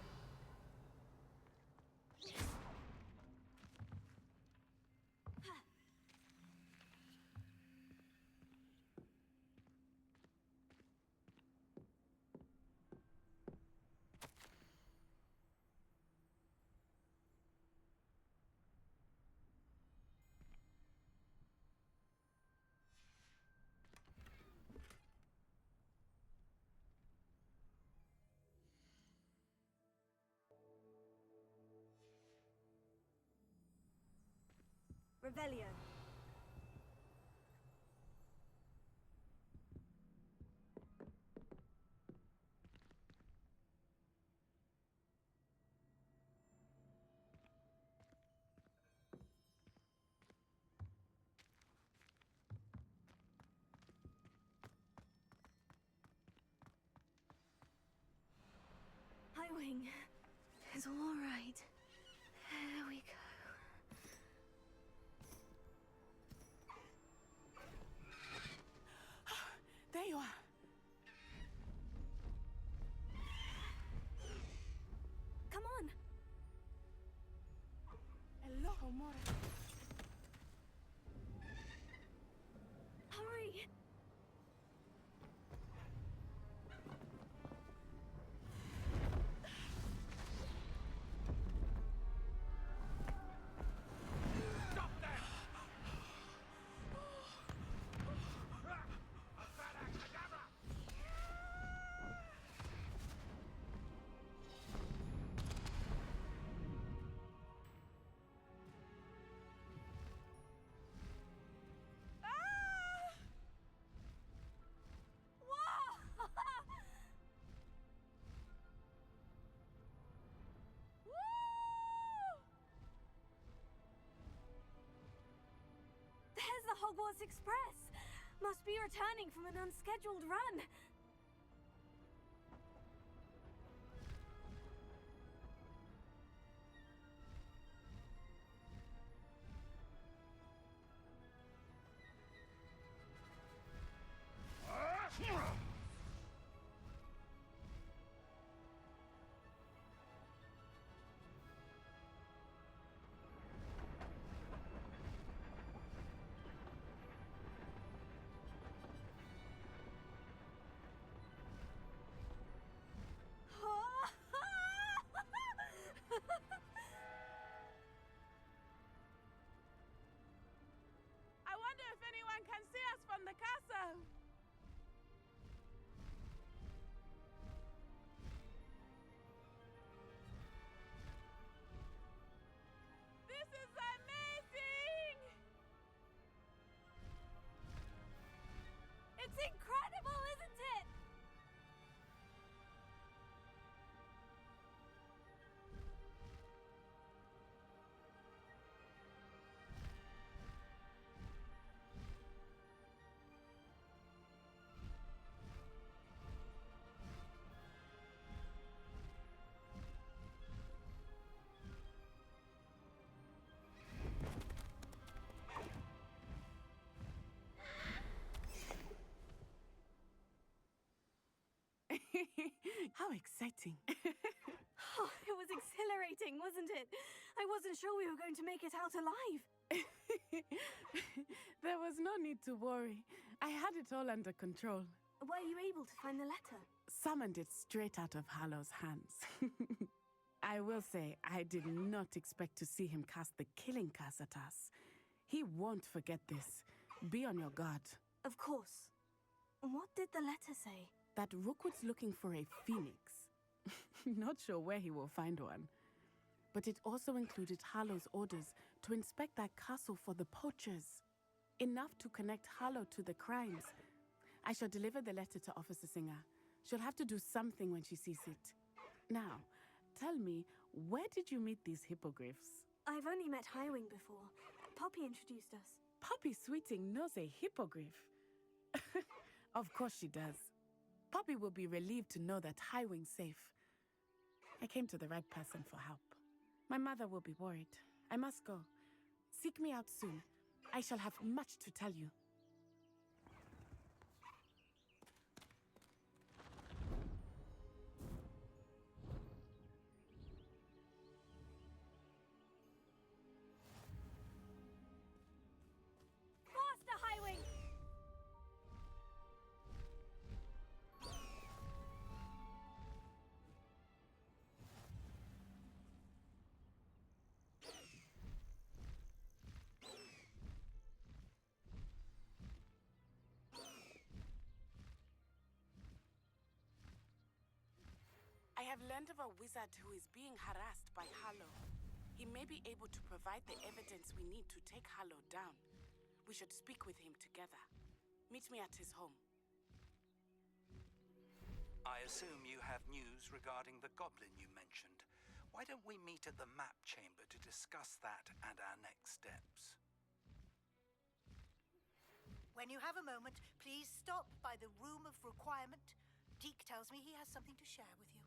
Revelio. Highwing. It's all right. There we go. There you are. Come on. Hello, Mora. Hurry. There's the Hogwarts Express! Must be returning from an unscheduled run. I wonder if anyone can see us from the castle. This is amazing! It's incredible, isn't it? How exciting. Oh, it was exhilarating, wasn't it? I wasn't sure we were going to make it out alive. There was no need to worry. I had it all under control. Were you able to find the letter? Summoned it straight out of Hallow's hands. I will say, I did not expect to see him cast the killing curse at us. He won't forget this. Be on your guard. Of course. What did the letter say? That Rookwood's looking for a phoenix. Not sure where he will find one. But it also included Harlow's orders to inspect that castle for the poachers. Enough to connect Harlow to the crimes. I shall deliver the letter to Officer Singer. She'll have to do something when she sees it. Now, tell me, where did you meet these hippogriffs? I've only met Highwing before. Poppy introduced us. Poppy Sweeting knows a hippogriff. Of course she does. Poppy will be relieved to know that Highwing's safe. I came to the right person for help. My mother will be worried. I must go. Seek me out soon. I shall have much to tell you. Faster, Highwing! I have learned of a wizard who is being harassed by Harlow. He may be able to provide the evidence we need to take Harlow down. We should speak with him together. Meet me at his home. I assume you have news regarding the goblin you mentioned. Why don't we meet at the map chamber to discuss that and our next steps? When you have a moment, please stop by the Room of Requirement. Deke tells me he has something to share with you.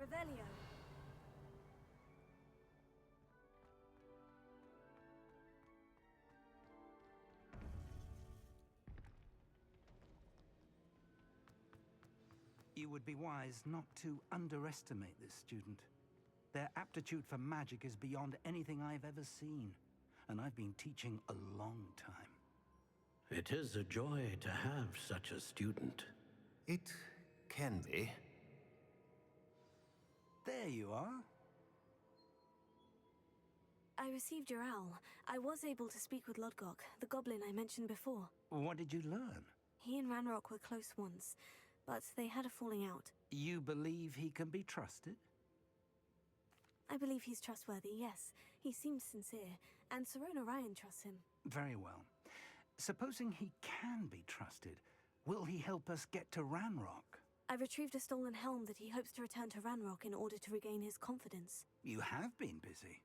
Revelio. You would be wise not to underestimate this student. Their aptitude for magic is beyond anything I've ever seen, and I've been teaching a long time. It is a joy to have such a student. It can be. There you are. I received your owl. I was able to speak with Lodgok, the goblin I mentioned before. What did you learn? He and Ranrock were close once, but they had a falling out. You believe he can be trusted? I believe he's trustworthy, yes. He seems sincere, and Serona Ryan trusts him. Very well. Supposing he can be trusted, will he help us get to Ranrock? I retrieved a stolen helm that he hopes to return to Ranrock in order to regain his confidence. You have been busy.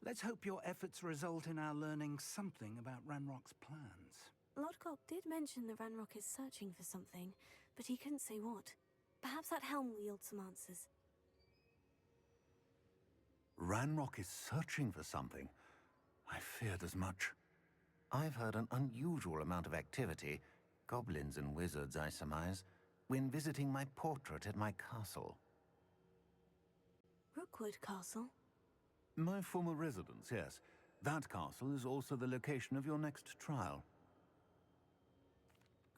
Let's hope your efforts result in our learning something about Ranrock's plans. Lodgok did mention that Ranrock is searching for something, but he couldn't say what. Perhaps that helm will yield some answers. Ranrock is searching for something. I feared as much. I've heard an unusual amount of activity, goblins and wizards, I surmise, when visiting my portrait at my castle. Rookwood Castle? My former residence, yes. That castle is also the location of your next trial.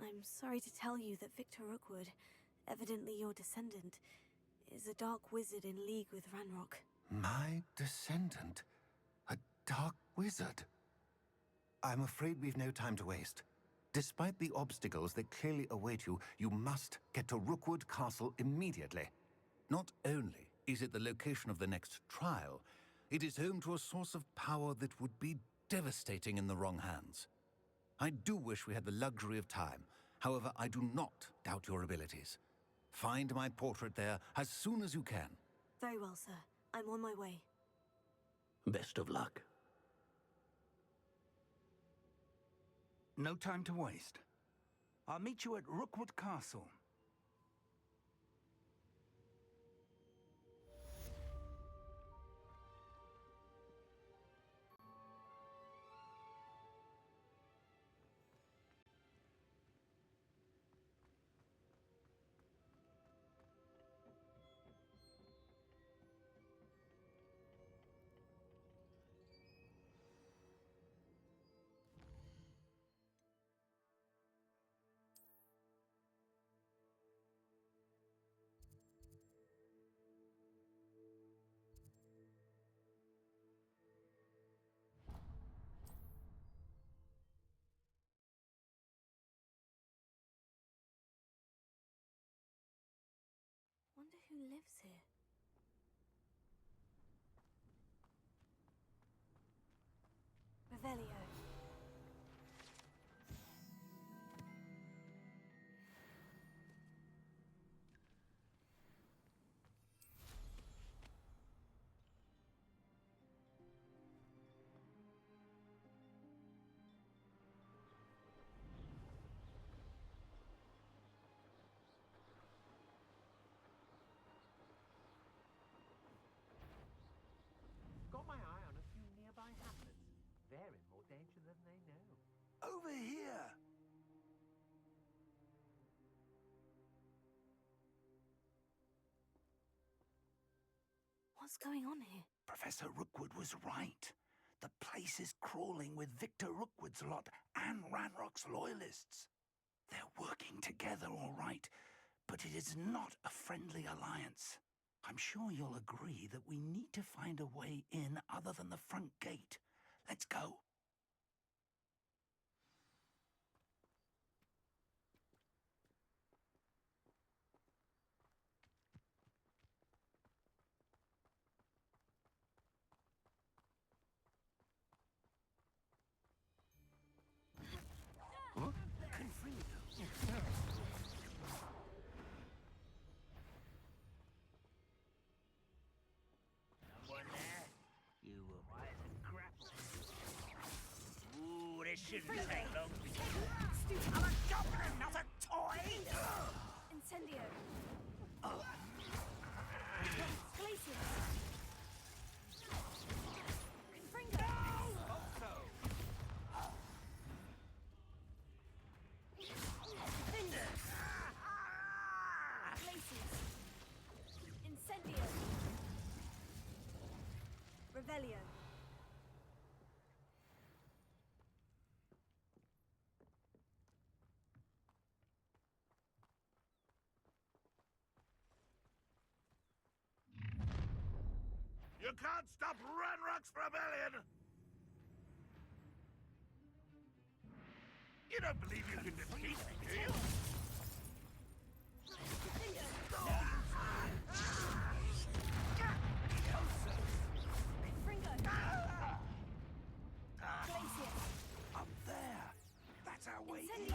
I'm sorry to tell you that Victor Rookwood, evidently your descendant, is a dark wizard in league with Ranrock. My descendant? A dark wizard? I'm afraid we've no time to waste. Despite the obstacles that clearly await you, you must get to Rookwood Castle immediately. Not only is it the location of the next trial, it is home to a source of power that would be devastating in the wrong hands. I do wish we had the luxury of time. However, I do not doubt your abilities. Find my portrait there as soon as you can. Very well, sir. I'm on my way. Best of luck. No time to waste. I'll meet you at Rookwood Castle. who lives here? Revelio. Got my eye on a few nearby hamlets. They're in more danger than they know. Over here! What's going on here? Professor Rookwood was right. The place is crawling with Victor Rookwood's lot and Ranrock's loyalists. They're working together, all right, but it is not a friendly alliance. I'm sure you'll agree that we need to find a way in other than the front gate. Let's go. Huh? Someone there? You were wise and grapple. Ooh, this shouldn't take long to get. I'm a goblin, not a toy! Incendio. Glacius! Confringo. Defender. Glacius. Incendio. Revelio. You can't stop Ranrock's rebellion! You don't believe you can defeat me, do you? Up there! That's our way in!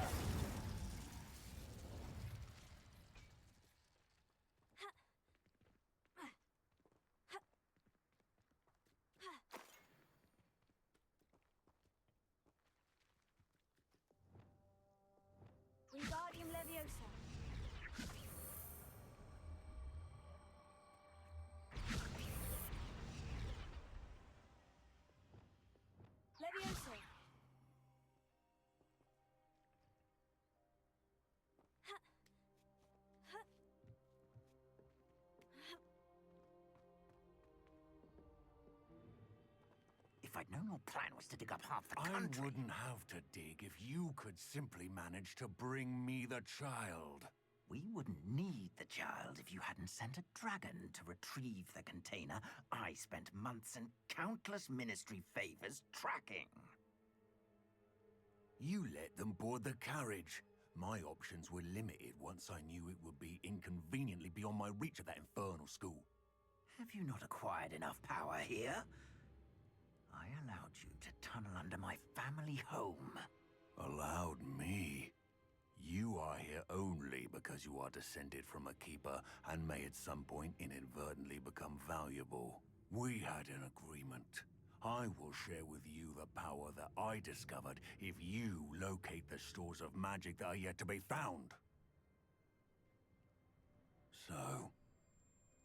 Wingardium Leviosa. Leviosa. If I'd known your plan was to dig up half the country... I wouldn't have to dig if you could simply manage to bring me the child. We wouldn't need the child if you hadn't sent a dragon to retrieve the container I spent months and countless ministry favors tracking. You let them board the carriage. My options were limited once I knew it would be inconveniently beyond my reach at that infernal school. Have you not acquired enough power here? I allowed you to tunnel under my family home. Allowed me? You are here only because you are descended from a keeper and may at some point inadvertently become valuable. We had an agreement. I will share with you the power that I discovered if you locate the stores of magic that are yet to be found. So,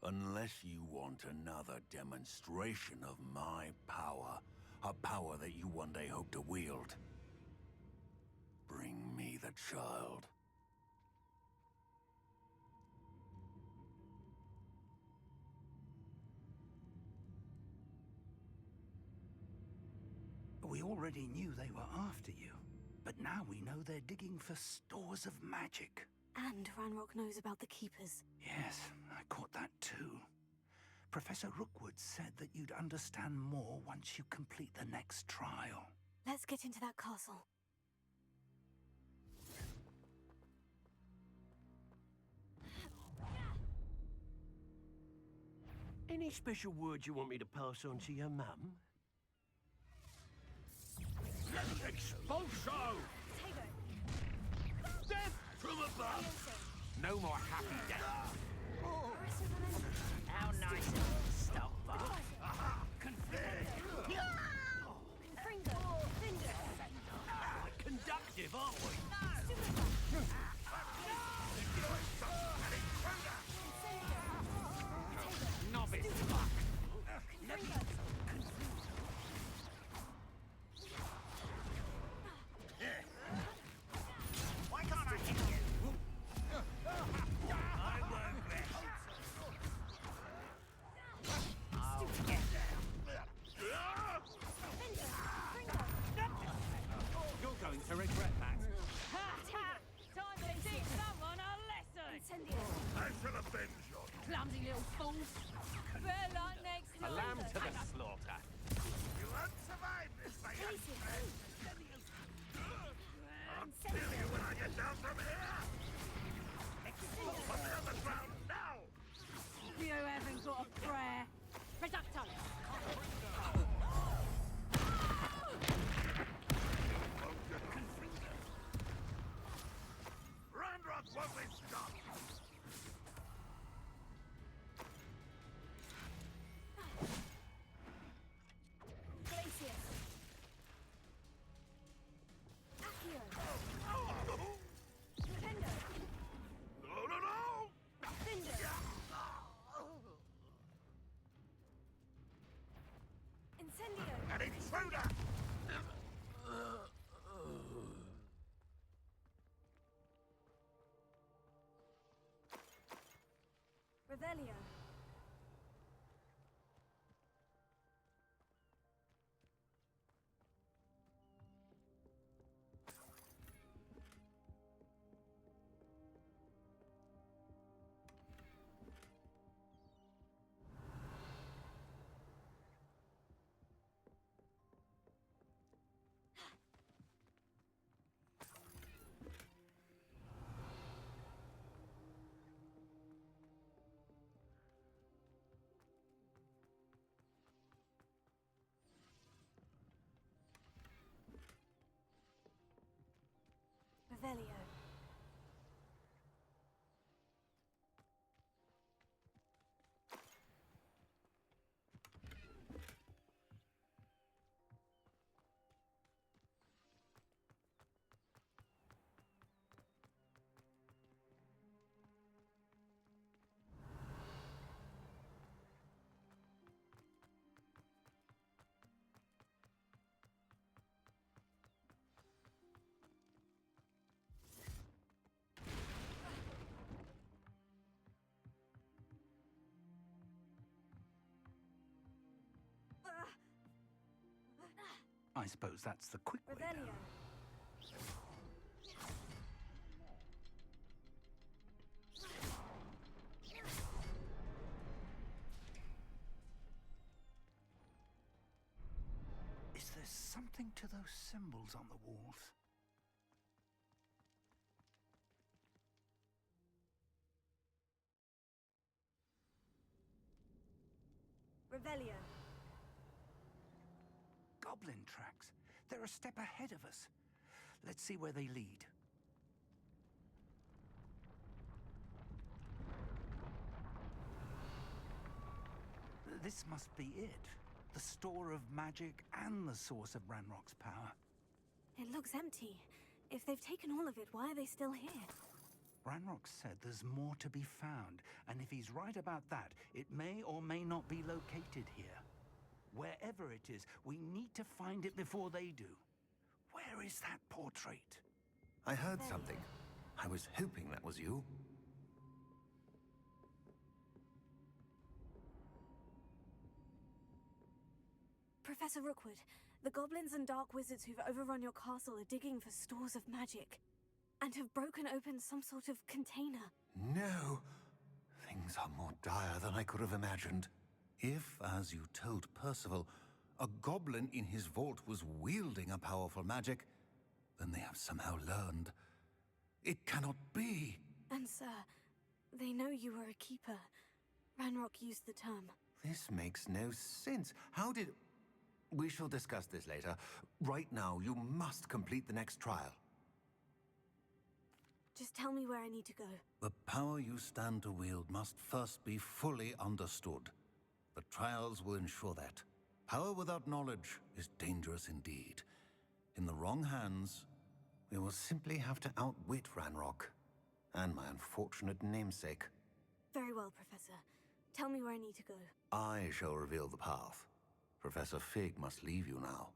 unless you want another demonstration of my power, a power that you one day hope to wield, bring me the child. We already knew they were after you, but now we know they're digging for stores of magic. And Ranrock knows about the Keepers. Yes, I caught that too. Professor Rookwood said that you'd understand more once you complete the next trial. Let's get into that castle. Any special words you want me to pass on to your mum? Expulso! Death from above! No more happy death. How nice of you to stop by. Conductive, aren't we? Novice fuck. Why can't I hit you? I won't rest. I'll get there. You're going to regret that. Time to teach someone a lesson! I shall avenge your Clumsy little fools! Better luck next A time! lamb to the slaughter. You won't survive this, my young friend. I'll kill you when I get down from here. On the other ground now. You haven't got a prayer! Reducto! Ranrock won't be stopped. An intruder! Revelio. Revelio. I suppose that's the quick way down. Revelio. Is there something to those symbols on the walls? Revelio. Goblin tracks. They're a step ahead of us. Let's see where they lead. This must be it. The store of magic and the source of Ranrock's power. It looks empty. If they've taken all of it, why are they still here? Ranrock said there's more to be found, and if he's right about that, it may or may not be located here. Wherever it is, we need to find it before they do. Where is that portrait? I heard something. I was hoping that was you. Professor Rookwood, the goblins and dark wizards who've overrun your castle are digging for stores of magic and have broken open some sort of container. No. Things are more dire than I could have imagined. If, as you told Percival, a goblin in his vault was wielding a powerful magic, then they have somehow learned. It cannot be. And sir, they know you were a keeper. Ranrock used the term. This makes no sense. How did... We shall discuss this later. Right now, you must complete the next trial. Just tell me where I need to go. The power you stand to wield must first be fully understood. The trials will ensure that. Power without knowledge is dangerous indeed. In the wrong hands, we will simply have to outwit Ranrock and my unfortunate namesake. Very well, Professor. Tell me where I need to go. I shall reveal the path. Professor Fig must leave you now.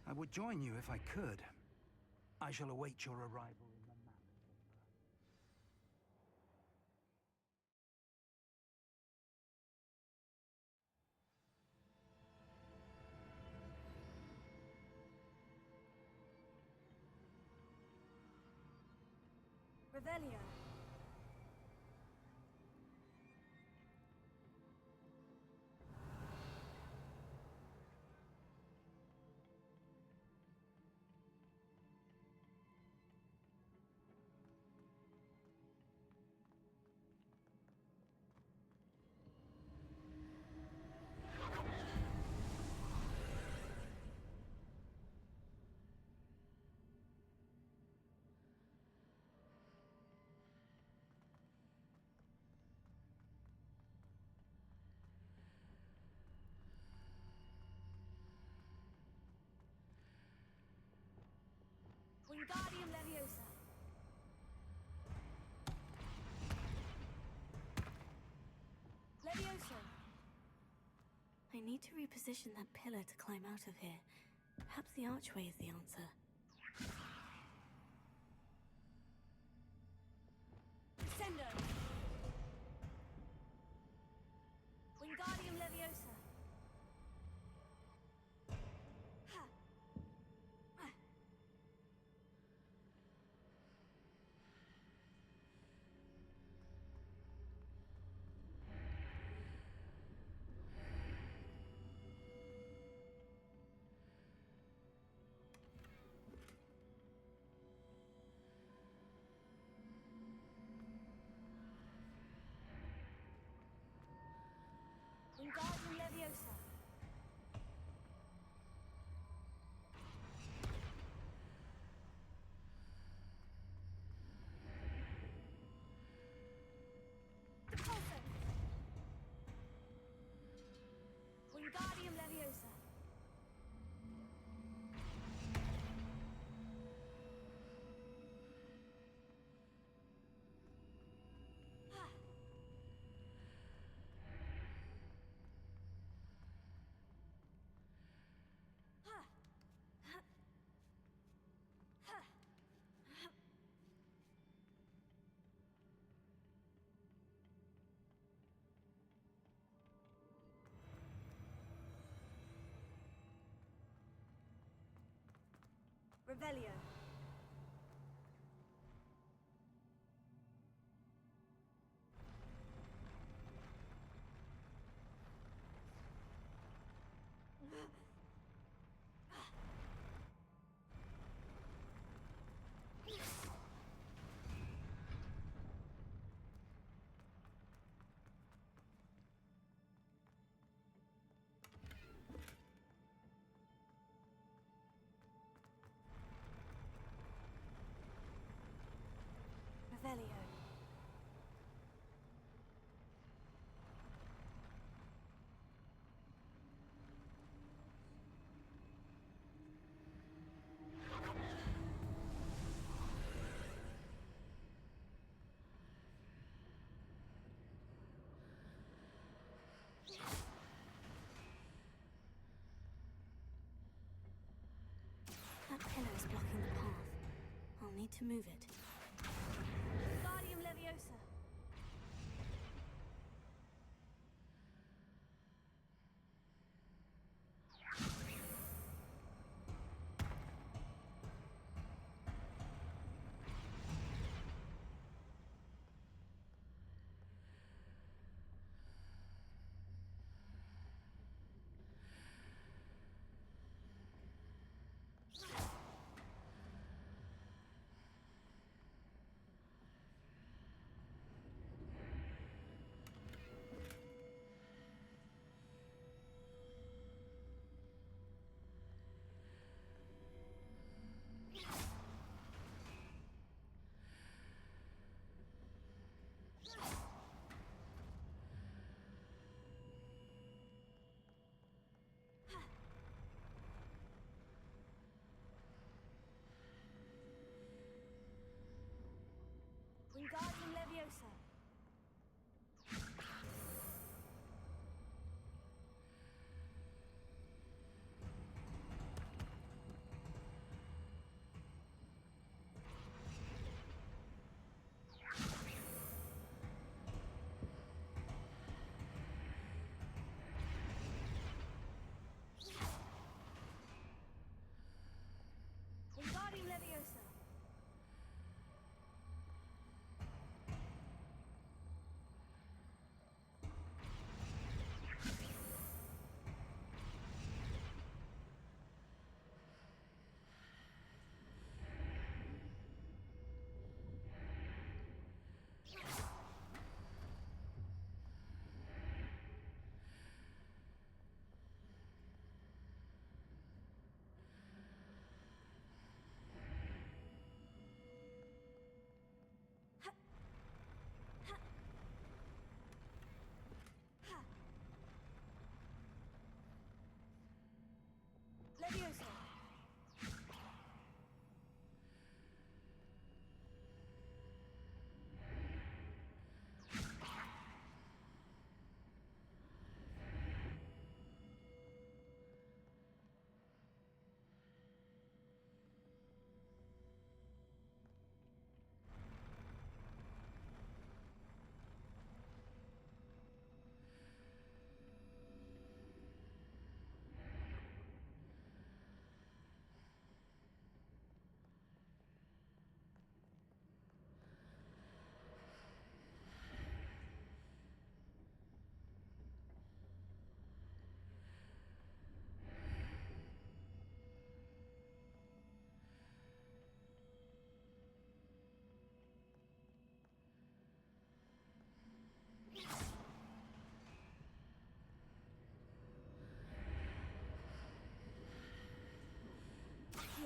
I would join you if I could. I shall await your arrival in the map. Revelio. Wingardium Leviosa. Leviosa. I need to reposition that pillar to climb out of here. Perhaps the archway is the answer. Descendo. Wingardium Leviosa. Wingardium Leviosa. Repulsor. Wingardium Leviosa. Revelio. Revelio. That pillar is blocking the path. I'll need to move it. Wingardium Leviosa.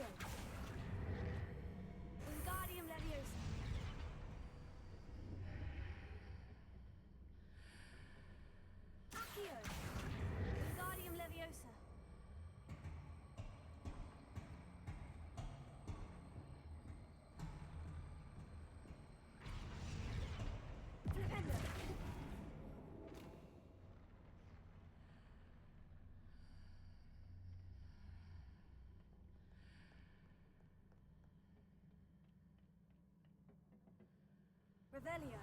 Accio. Wingardium Leviosa. Accio. Wingardium Leviosa. Flipendo. Revelio.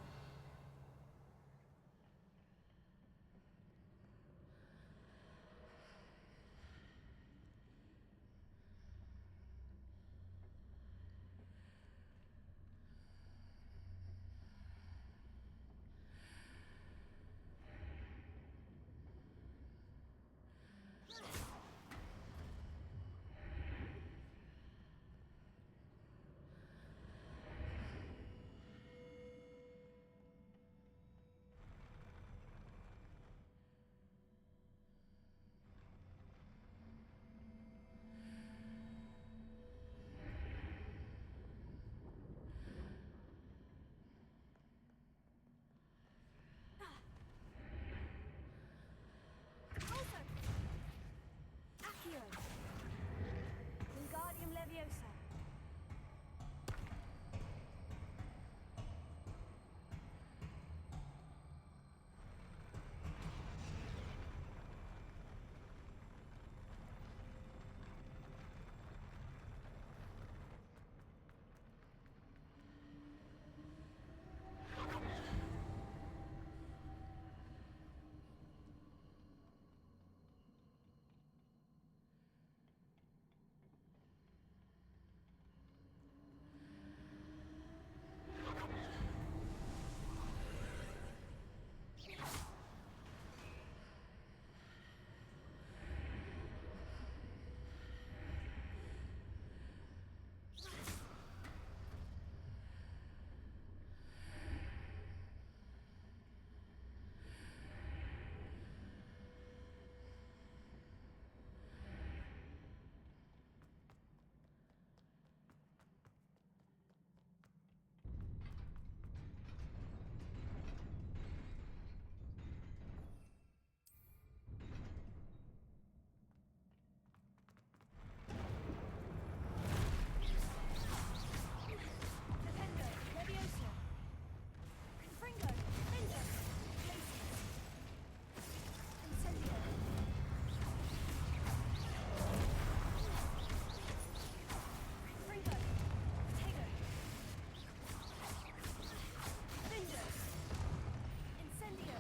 Also. Accio. Wingardium Leviosa. Flipendo. Leviosa. Confringo. Findo. Glacius. Incendio. Confringo. Tego. Findo. Incendio.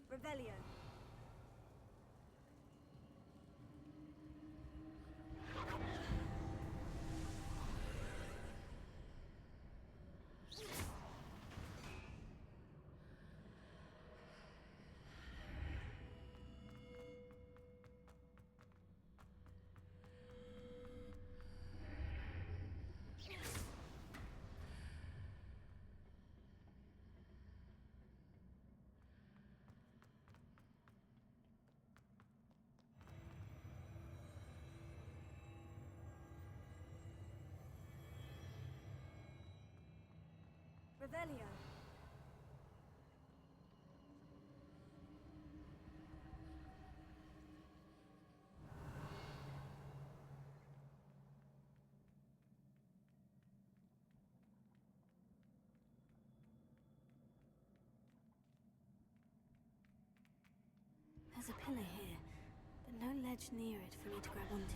Revelio. Revelio. There's a pillar here, but no ledge near it for me to grab onto.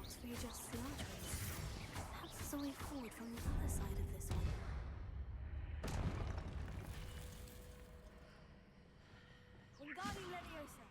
Ranrock's readjusts the archways. Perhaps there's a way forward from the other side of this one. Wingardium Leviosa.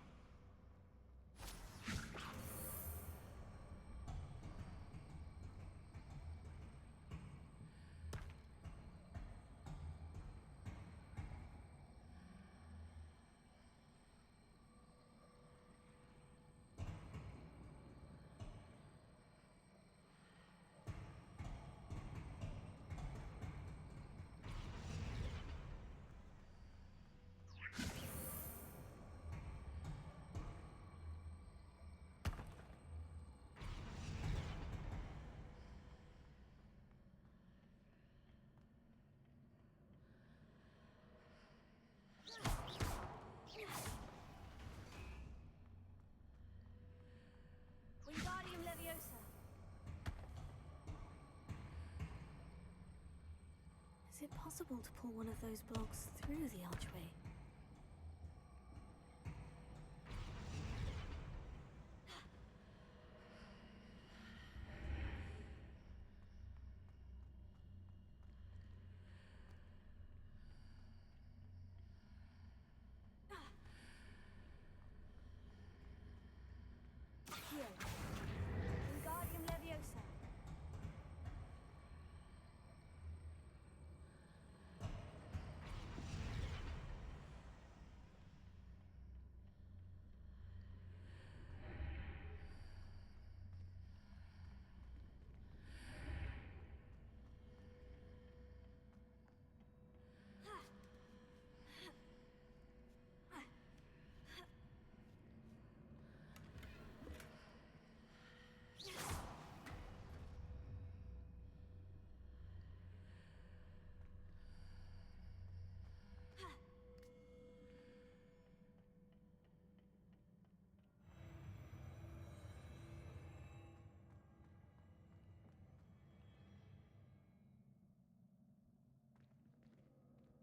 Wingardium Leviosa. Is it possible to pull one of those blocks through the archway? Here. Wingardium Leviosa.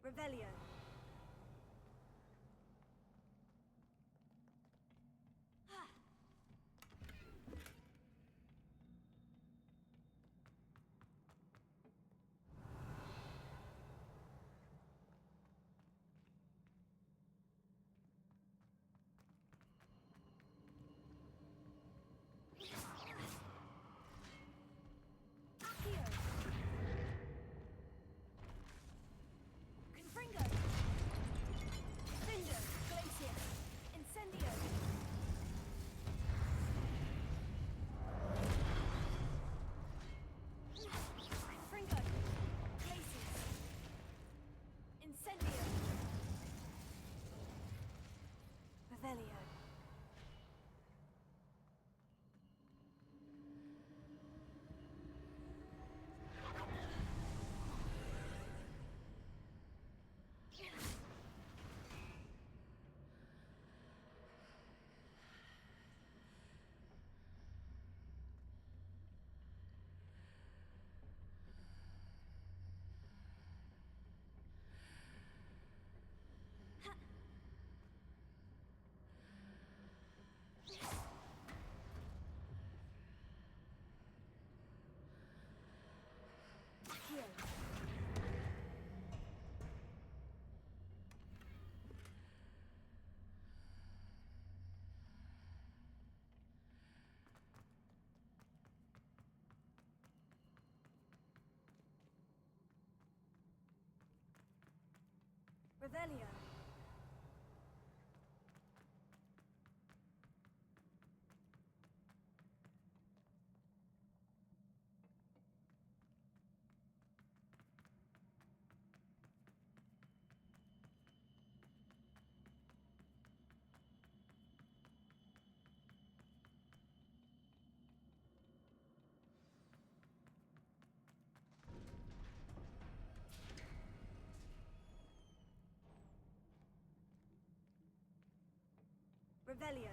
Revelio. Confringo. Defender. Glacier. Incendio. Confringo. Glacier. Incendio. Revelio. Here. Revelio. Revelio.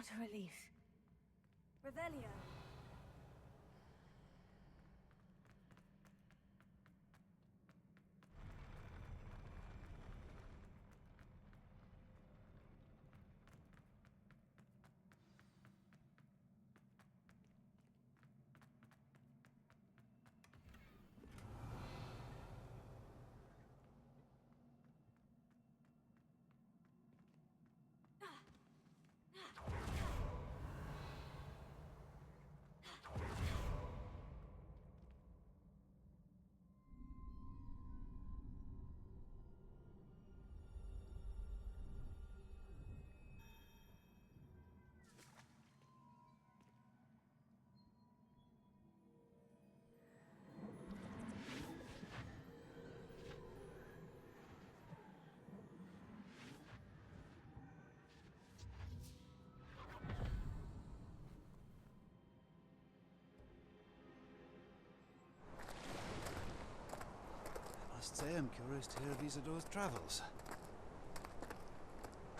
What a relief. Revelio. I must say I'm curious to hear of Isadore's travels.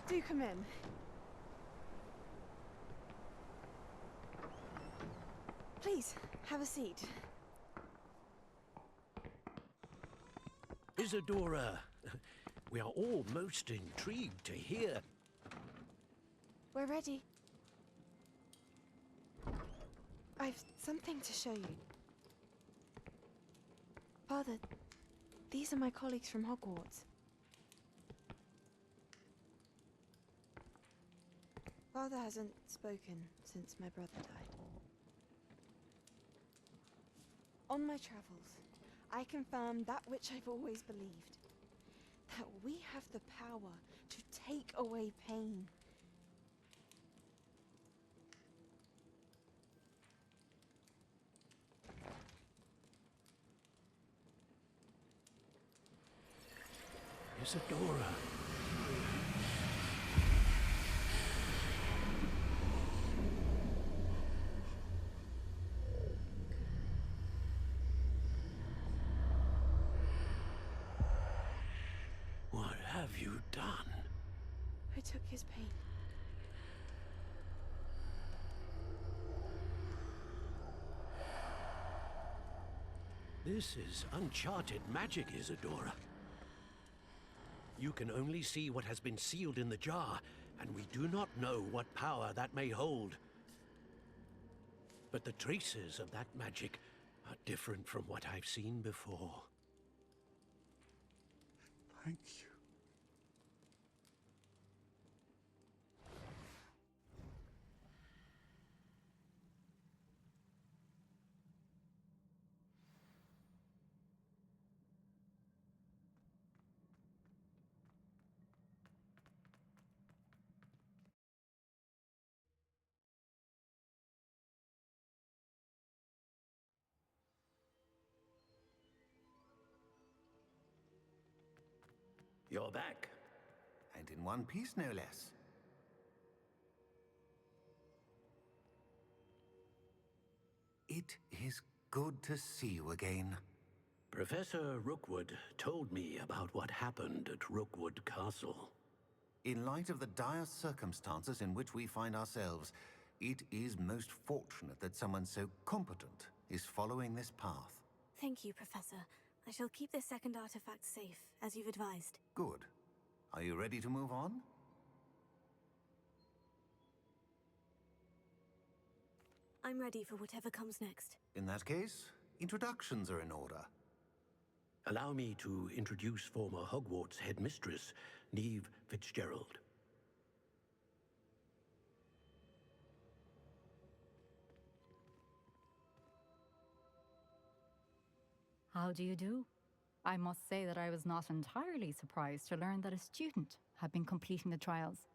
Do come in. Please, have a seat. Isadora, we are all most intrigued to hear. We're ready. I've something to show you. Father, these are my colleagues from Hogwarts. Father hasn't spoken since my brother died. On my travels, I confirmed that which I've always believed. That we have the power to take away pain. Isadora. What have you done? I took his pain. This is uncharted magic, Isadora. You can only see what has been sealed in the jar, and we do not know what power that may hold. But the traces of that magic are different from what I've seen before. Thank you. You're back. And in one piece, no less. It is good to see you again. Professor Rookwood told me about what happened at Rookwood Castle. In light of the dire circumstances in which we find ourselves, it is most fortunate that someone so competent is following this path. Thank you, Professor. I shall keep this second artifact safe, as you've advised. Good. Are you ready to move on? I'm ready for whatever comes next. In that case, introductions are in order. Allow me to introduce former Hogwarts headmistress, Neve Fitzgerald. How do you do? I must say that I was not entirely surprised to learn that a student had been completing the trials.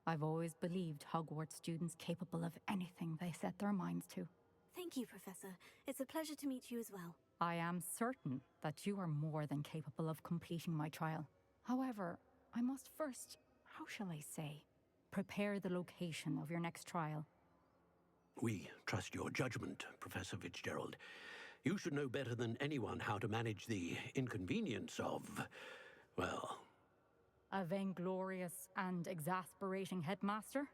I've always believed Hogwarts students capable of anything they set their minds to. Thank you, Professor. It's a pleasure to meet you as well. I am certain that you are more than capable of completing my trial. However, I must first, how shall I say, prepare the location of your next trial. We trust your judgment, Professor Fitzgerald. You should know better than anyone how to manage the inconvenience of, well... A vainglorious and exasperating headmaster?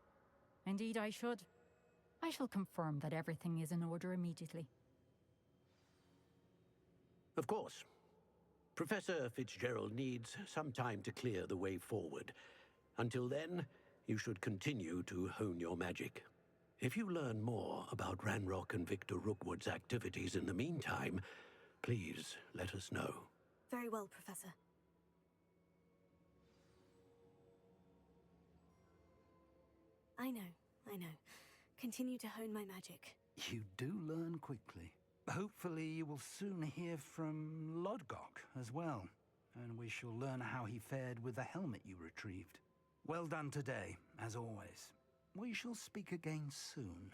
Indeed, I should. I shall confirm that everything is in order immediately. Of course. Professor Fitzgerald needs some time to clear the way forward. Until then, you should continue to hone your magic. If you learn more about Ranrock and Victor Rookwood's activities in the meantime, please let us know. Very well, Professor. I know. Continue to hone my magic. You do learn quickly. Hopefully you will soon hear from Lodgok as well, and we shall learn how he fared with the helmet you retrieved. Well done today, as always. We shall speak again soon.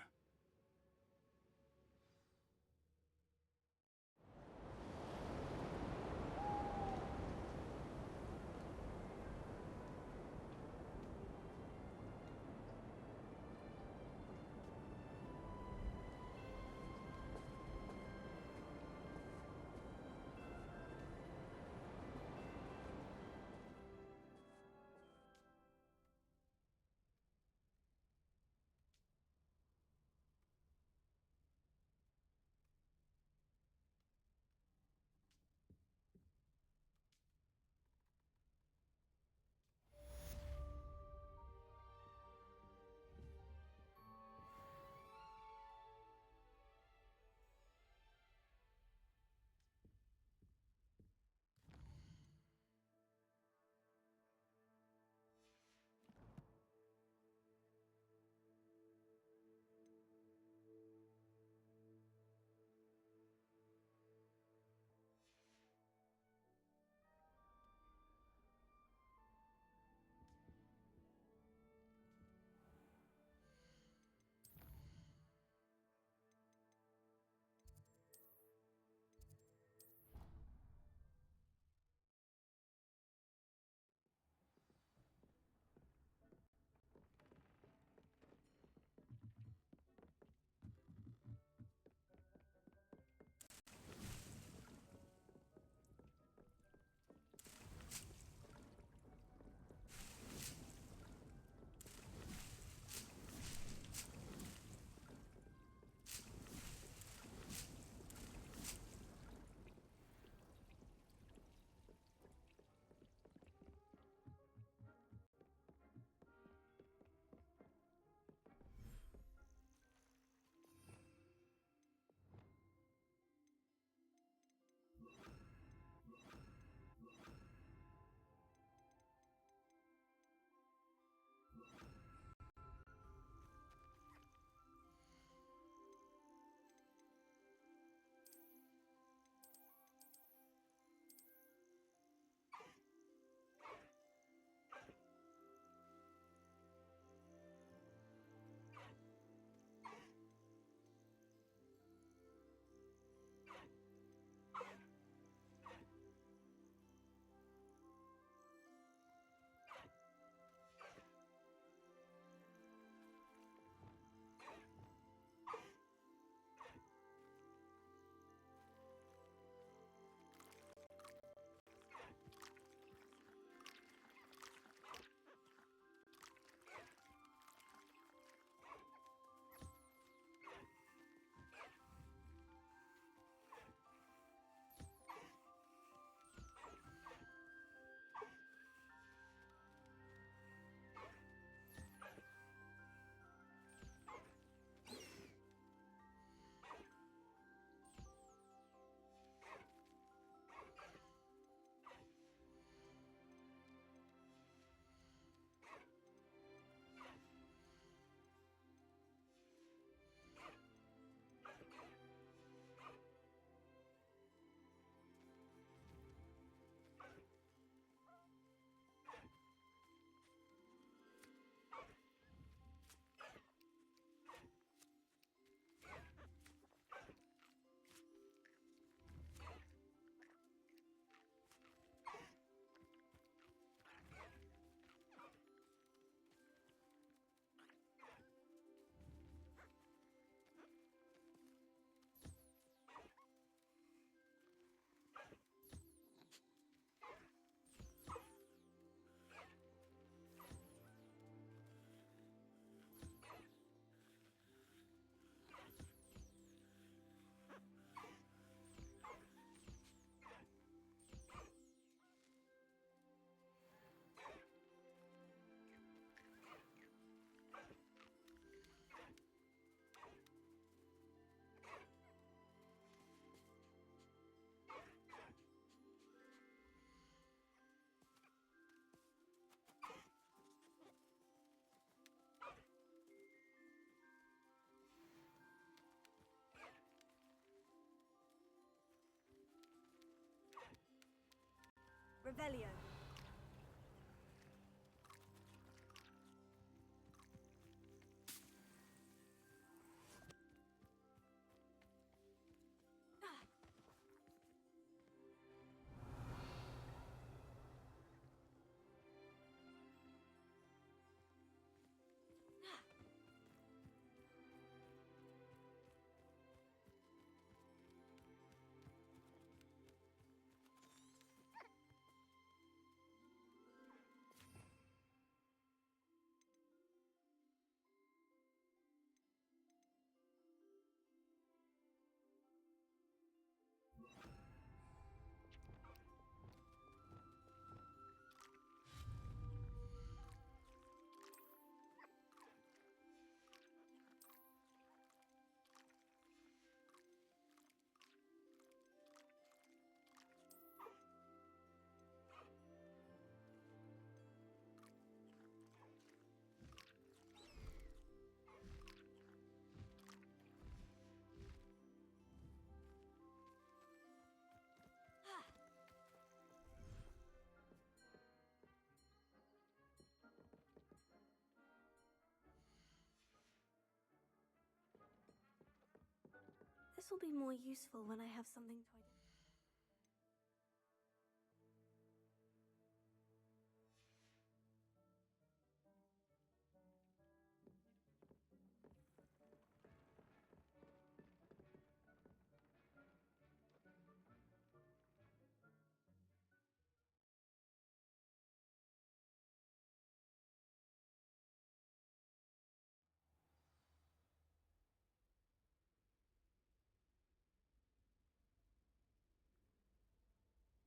Revelio. This will be more useful when I have something to identify.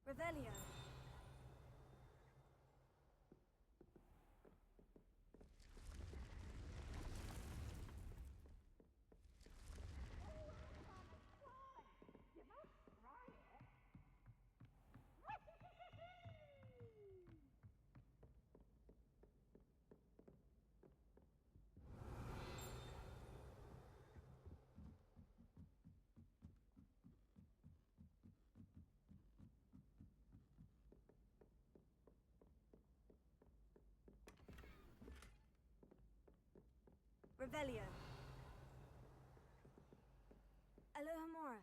Revelio. Revelio. Alohomora.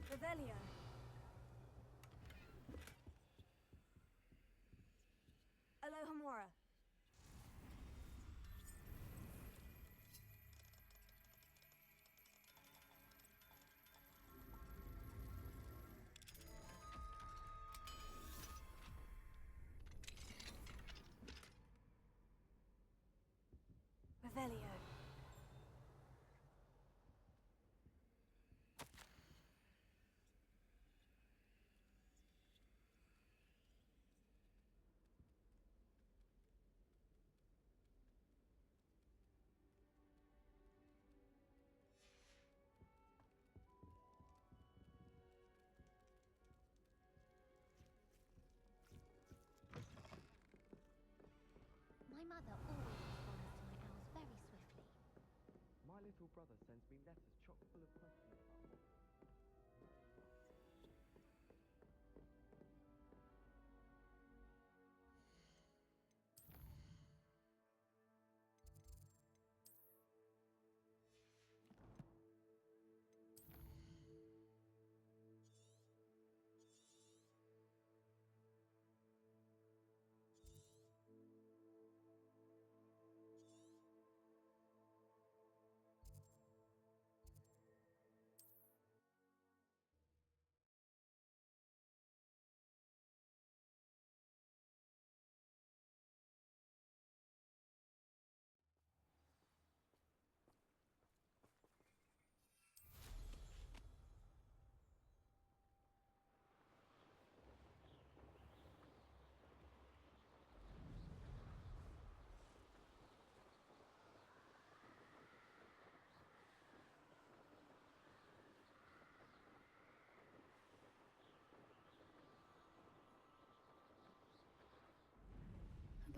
Revelio. Alohomora. Revelio. My mother always responds to my owls very swiftly. My little brother sends me letters chock full of questions about Hogwarts.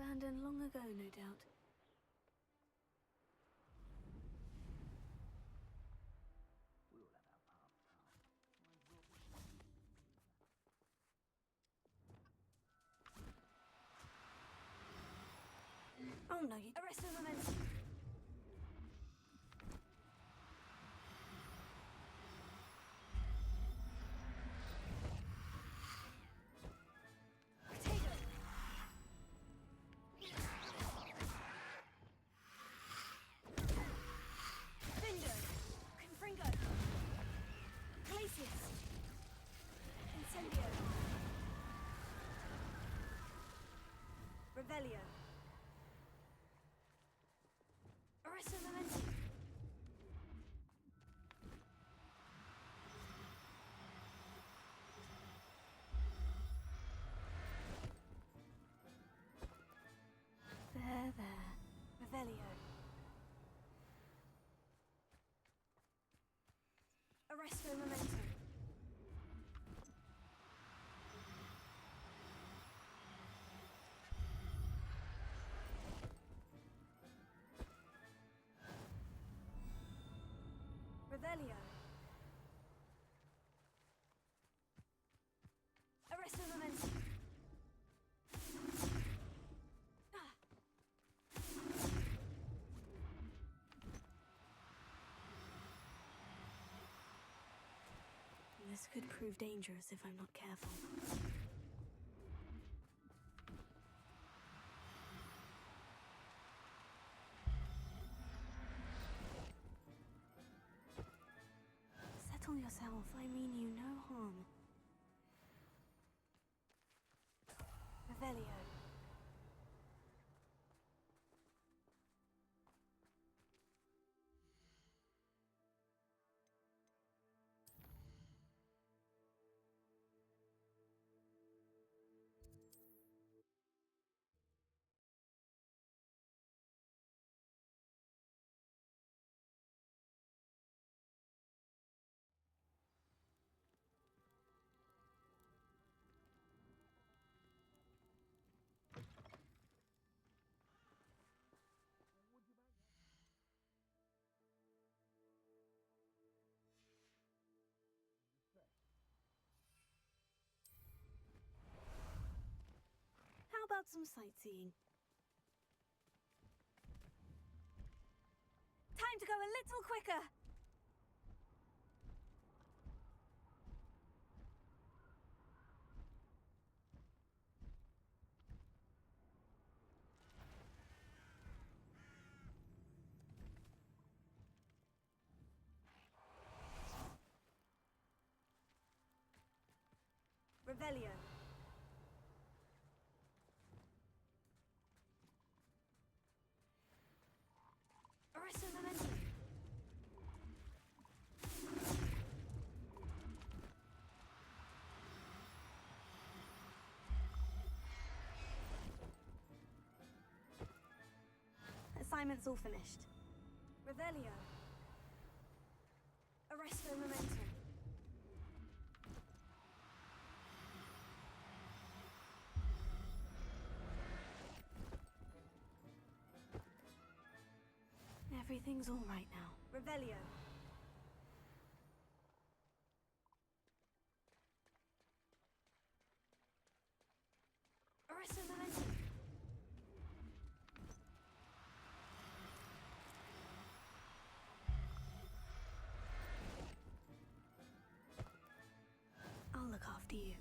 Abandoned long ago, no doubt. Oh no, you arrest the momentum. Potato. Finger. Confringo. Glacius. Incendio. Revelio. Arresto momentum. There. Revelio. Arresto momentum. Revelio. Arresto momentum. This could prove dangerous if I'm not careful. Settle yourself, I mean you no harm. Revelio. How about some sightseeing? Time to go a little quicker! Revelio. Arresto momentum. Assignment's all finished. Revelio. Arresto momentum. Everything's all right now. Revelio. Arresto momentum. I'll look after you.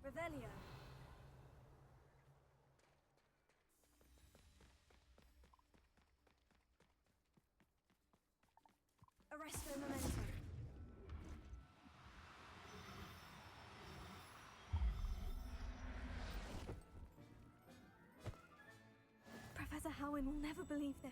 Revelio. Arresto momentum. Professor Howin will never believe this.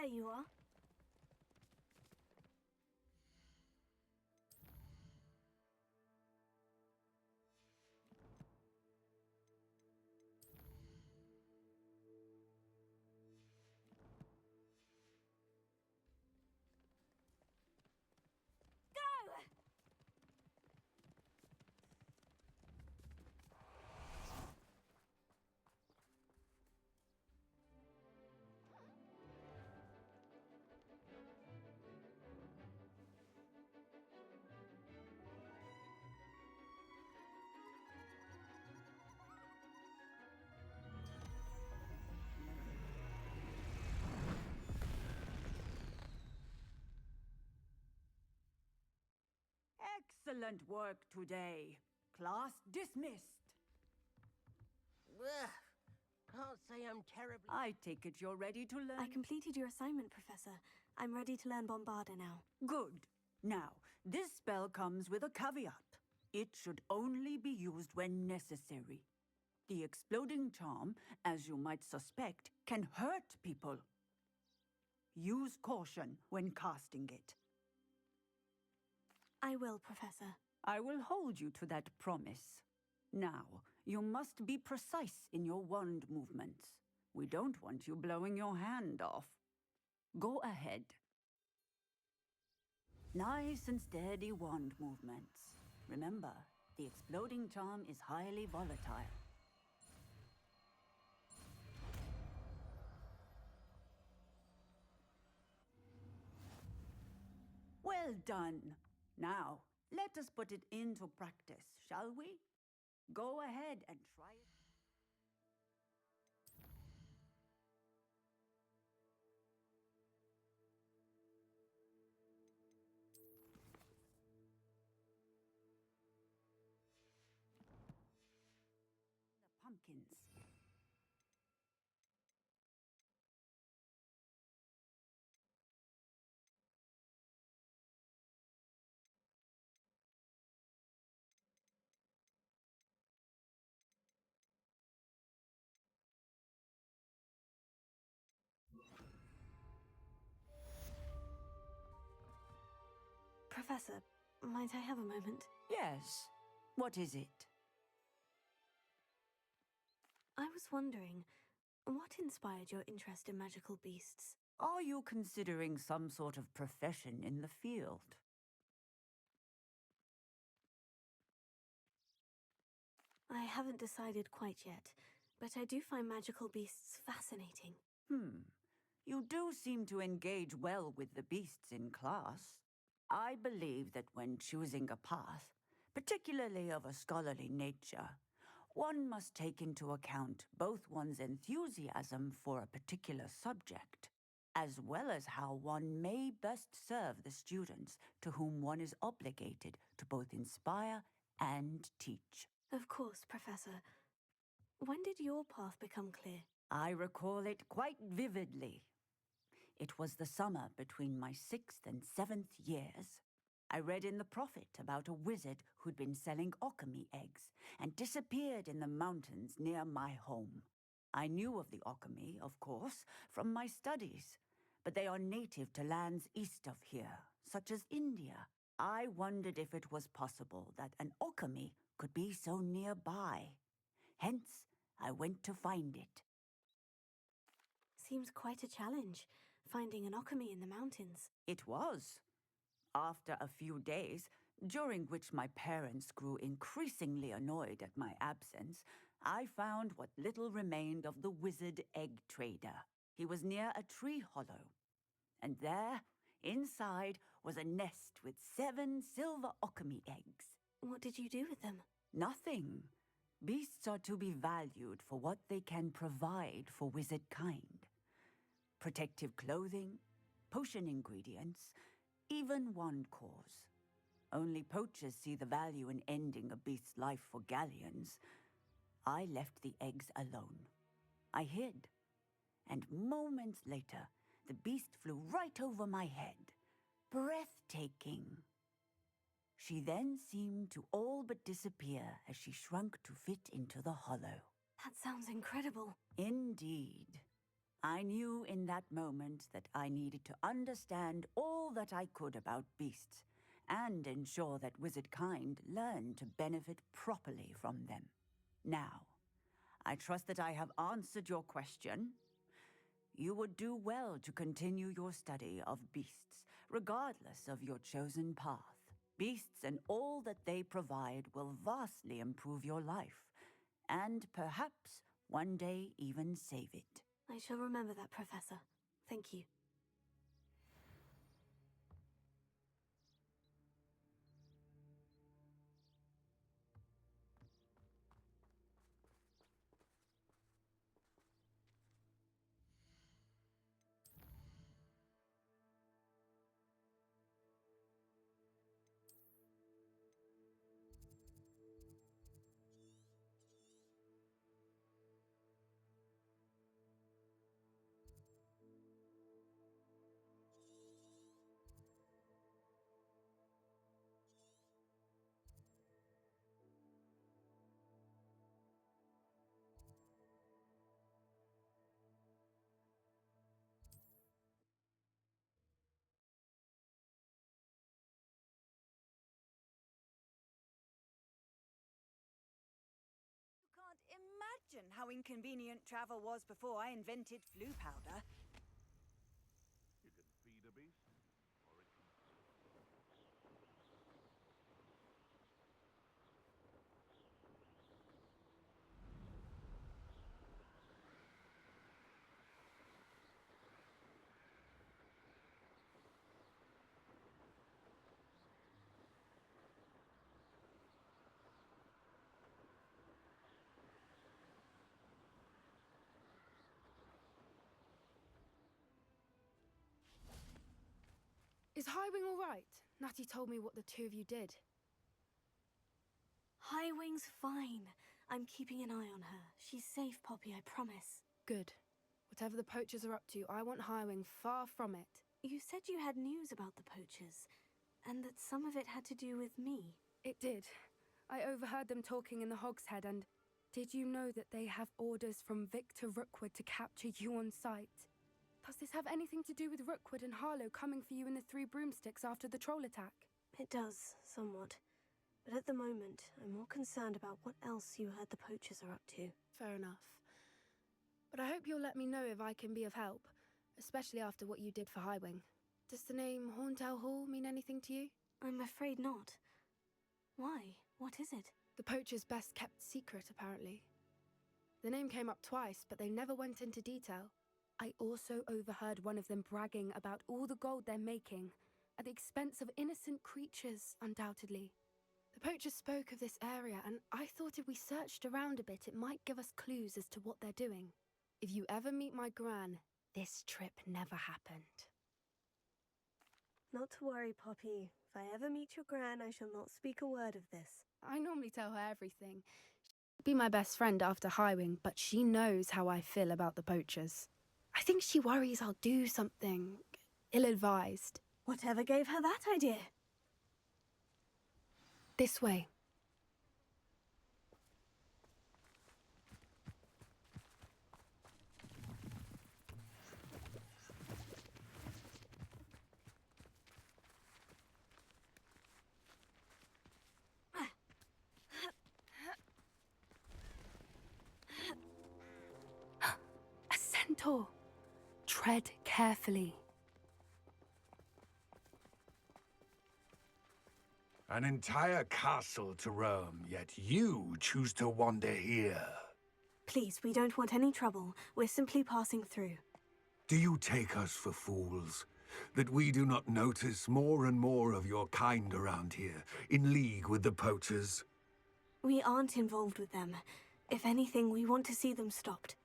There you are. Excellent work today. Class dismissed. Ugh, can't say I'm terribly... I take it you're ready to learn? I completed your assignment, Professor. I'm ready to learn Bombarda now. Good. Now, this spell comes with a caveat. It should only be used when necessary. The exploding charm, as you might suspect, can hurt people. Use caution when casting it. I will, Professor. I will hold you to that promise. Now, you must be precise in your wand movements. We don't want you blowing your hand off. Go ahead. Nice and steady wand movements. Remember, the exploding charm is highly volatile. Well done. Now, let us put it into practice, shall we? Go ahead and try it. The pumpkins. Professor, might I have a moment? Yes. What is it? I was wondering, what inspired your interest in magical beasts? Are you considering some sort of profession in the field? I haven't decided quite yet, but I do find magical beasts fascinating. You do seem to engage well with the beasts in class. I believe that when choosing a path, particularly of a scholarly nature, one must take into account both one's enthusiasm for a particular subject, as well as how one may best serve the students to whom one is obligated to both inspire and teach. Of course, Professor. When did your path become clear? I recall it quite vividly. It was the summer between my 6th and 7th years. I read in the Prophet about a wizard who'd been selling alchemy eggs and disappeared in the mountains near my home. I knew of the alchemy, of course, from my studies, but they are native to lands east of here, such as India. I wondered if it was possible that an alchemy could be so nearby. Hence, I went to find it. Seems quite a challenge, finding an alchemy in the mountains. It was. After a few days, during which my parents grew increasingly annoyed at my absence, I found what little remained of the wizard egg trader. He was near a tree hollow. And there, inside, was a nest with 7 silver alchemy eggs. What did you do with them? Nothing. Beasts are to be valued for what they can provide for wizard kind. Protective clothing, potion ingredients, even wand cores. Only poachers see the value in ending a beast's life for galleons. I left the eggs alone. I hid. And moments later, the beast flew right over my head. Breathtaking. She then seemed to all but disappear as she shrunk to fit into the hollow. That sounds incredible. Indeed. I knew in that moment that I needed to understand all that I could about beasts and ensure that wizard kind learned to benefit properly from them. Now, I trust that I have answered your question. You would do well to continue your study of beasts, regardless of your chosen path. Beasts and all that they provide will vastly improve your life, and perhaps one day even save it. I shall remember that, Professor. Thank you. Imagine how inconvenient travel was before I invented flu powder. You can feed a beast, or it can... Is Highwing all right? Natty told me what the two of you did. Highwing's fine. I'm keeping an eye on her. She's safe, Poppy, I promise. Good. Whatever the poachers are up to, I want Highwing far from it. You said you had news about the poachers, and that some of it had to do with me. It did. I overheard them talking in the Hogshead, and did you know that they have orders from Victor Rookwood to capture you on sight? Does this have anything to do with Rookwood and Harlow coming for you in the Three Broomsticks after the troll attack? It does, somewhat. But at the moment, I'm more concerned about what else you heard the poachers are up to. Fair enough. But I hope you'll let me know if I can be of help, especially after what you did for Highwing. Does the name Horntail Hall mean anything to you? I'm afraid not. Why? What is it? The poachers' best kept secret, apparently. The name came up twice, but they never went into detail. I also overheard one of them bragging about all the gold they're making, at the expense of innocent creatures, undoubtedly. The poachers spoke of this area, and I thought if we searched around a bit, it might give us clues as to what they're doing. If you ever meet my gran, this trip never happened. Not to worry, Poppy. If I ever meet your gran, I shall not speak a word of this. I normally tell her everything. She'd be my best friend after Highwing, but she knows how I feel about the poachers. I think she worries I'll do something ill-advised. Whatever gave her that idea? This way. A centaur. Tread carefully. An entire castle to roam, yet you choose to wander here. Please, we don't want any trouble. We're simply passing through. Do you take us for fools? That we do not notice more and more of your kind around here, in league with the poachers? We aren't involved with them. If anything, we want to see them stopped.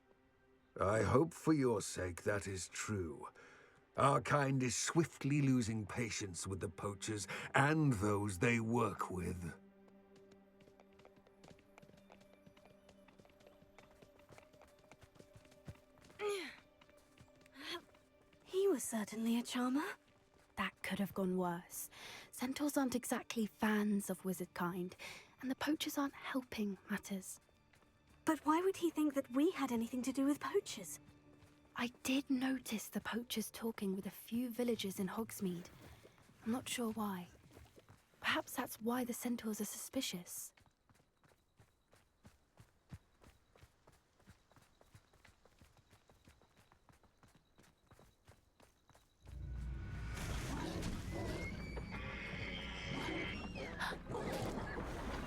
I hope for your sake that is true. Our kind is swiftly losing patience with the poachers and those they work with. He was certainly a charmer. That could have gone worse. Centaurs aren't exactly fans of wizard kind, and the poachers aren't helping matters. But why would he think that we had anything to do with poachers? I did notice the poachers talking with a few villagers in Hogsmeade. I'm not sure why. Perhaps that's why the centaurs are suspicious.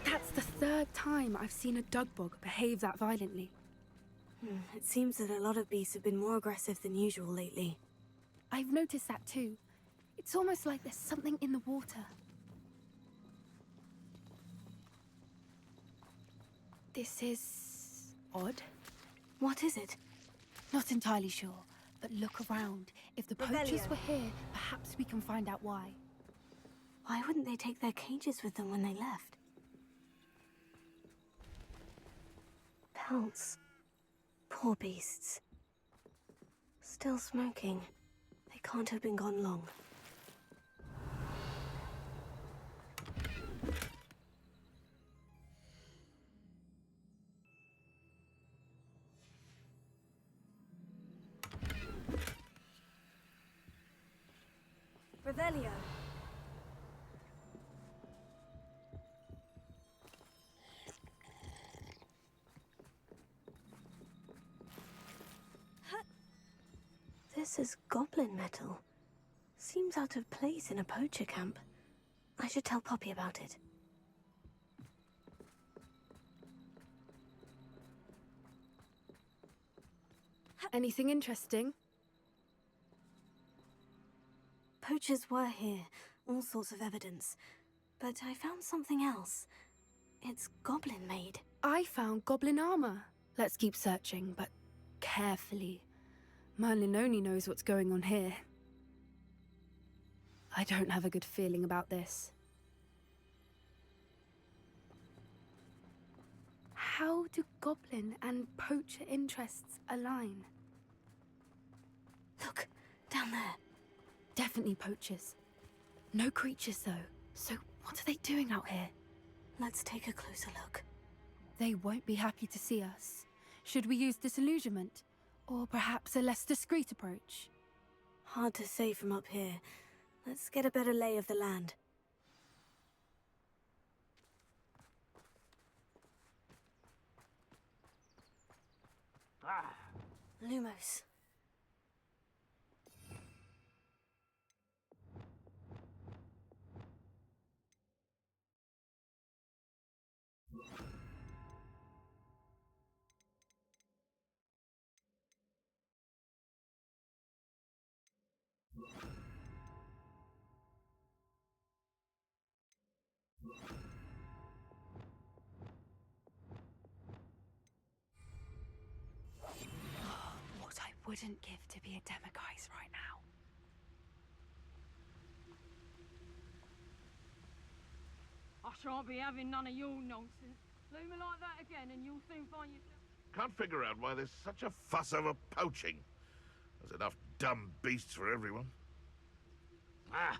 That's the third time I've seen a dugbog behave that violently. It seems that a lot of beasts have been more aggressive than usual lately. I've noticed that too. It's almost like there's something in the water. This is odd. What is it? Not entirely sure, but look around. If the poachers Revelio. were here, perhaps we can find out why. Why wouldn't they take their cages with them when they left? Pelts. Poor beasts. Still smoking. They can't have been gone long. Revelio. This is goblin metal. Seems out of place in a poacher camp. I should tell Poppy about it. Anything interesting? Poachers were here, all sorts of evidence. But I found something else. It's goblin made. I found goblin armor. Let's keep searching, but carefully. Merlin only knows what's going on here. I don't have a good feeling about this. How do goblin and poacher interests align? Look, down there. Definitely poachers. No creatures, though. So what are they doing out here? Let's take a closer look. They won't be happy to see us. Should we use disillusionment? Or perhaps a less discreet approach? Hard to say from up here. Let's get a better lay of the land. Lumos. What I wouldn't give to be a Demiguise right now. I shan't be having none of your nonsense. Leave me like that again and you'll soon find yourself... Can't figure out why there's such a fuss over poaching. There's enough dumb beasts for everyone. Ah!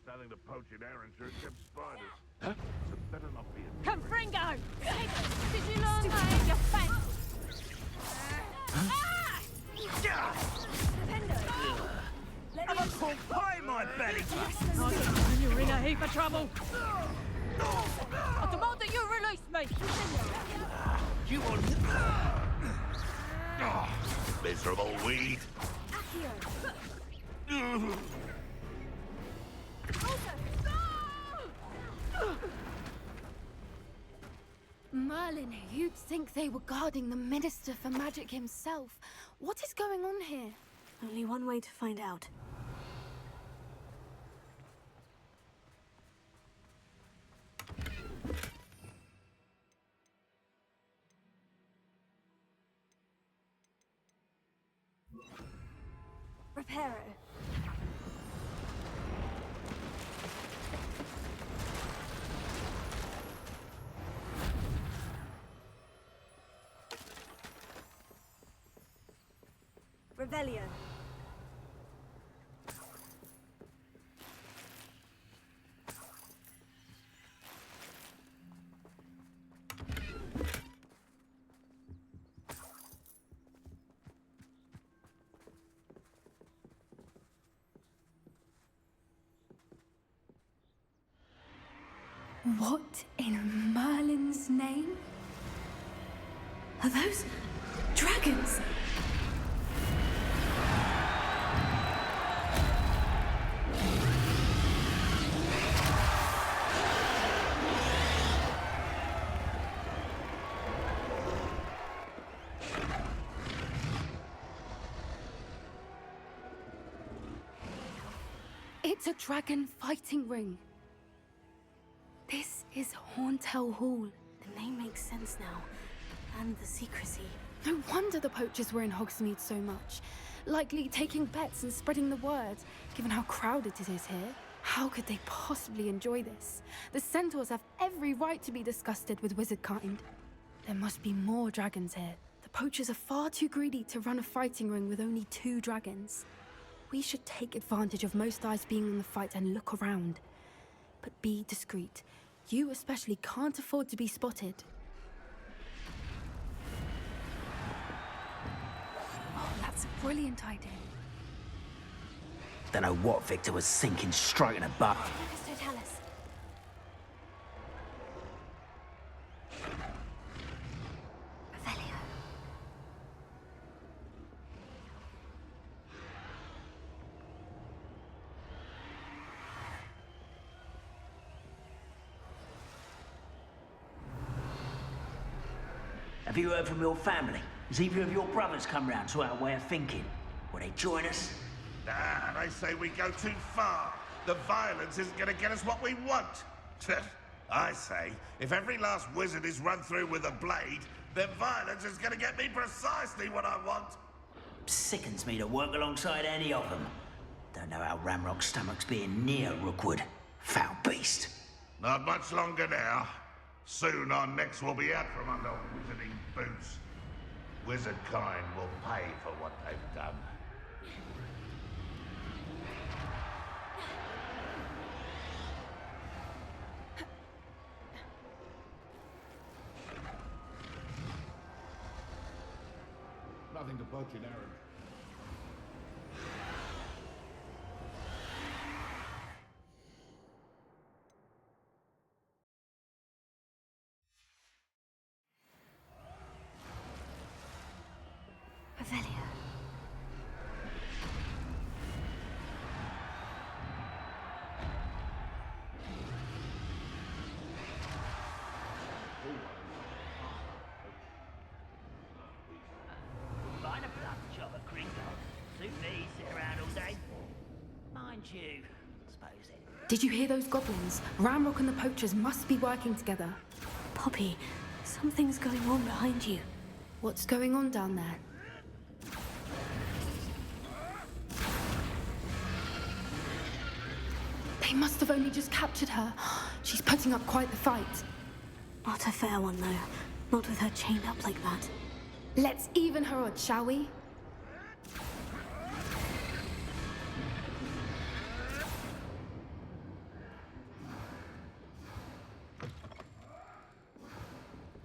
Nothing to poach in Arrynshire except spiders. Huh? So better not be a... Confringo! Did you learn that in your pants? Have a cold pie in my belly! You're in a heap of trouble! I demand that you release me! You want... Miserable weed! Merlin, you'd think they were guarding the Minister for Magic himself. What is going on here? Only one way to find out. Reparo. Revelio. What in Merlin's name? Are those dragons? It's a dragon fighting ring. This is Hauntel Hall. The name makes sense now. And the secrecy. No wonder the poachers were in Hogsmeade so much. Likely taking bets and spreading the word, given how crowded it is here. How could they possibly enjoy this? The centaurs have every right to be disgusted with wizard kind. There must be more dragons here. The poachers are far too greedy to run a fighting ring with only 2 dragons. We should take advantage of most eyes being on the fight and look around. But be discreet. You especially can't afford to be spotted. Oh, that's a brilliant idea. Don't know what Victor was thinking, straight in the butt. So tell us. Revelio. Have you heard from your family? Has either of your brothers come round to our way of thinking? Will they join us? Nah, they say we go too far. The violence isn't gonna get us what we want. I say, if every last wizard is run through with a blade, then violence is gonna get me precisely what I want. Sickens me to work alongside any of them. Don't know how Ramrock's stomach's being near Rookwood. Foul beast. Not much longer now. Soon our necks will be out from under wizarding boots. Wizard kind will pay for what they've done. Nothing to poach in Aaron. Revelio. Find a blunt job at Gringo. Suit me, sit around all day. Mind you, suppose it. Did you hear those goblins? Ramrock and the poachers must be working together. Poppy, something's going on behind you. What's going on down there? They must have only just captured her. She's putting up quite the fight. Not a fair one, though. Not with her chained up like that. Let's even her odds, shall we?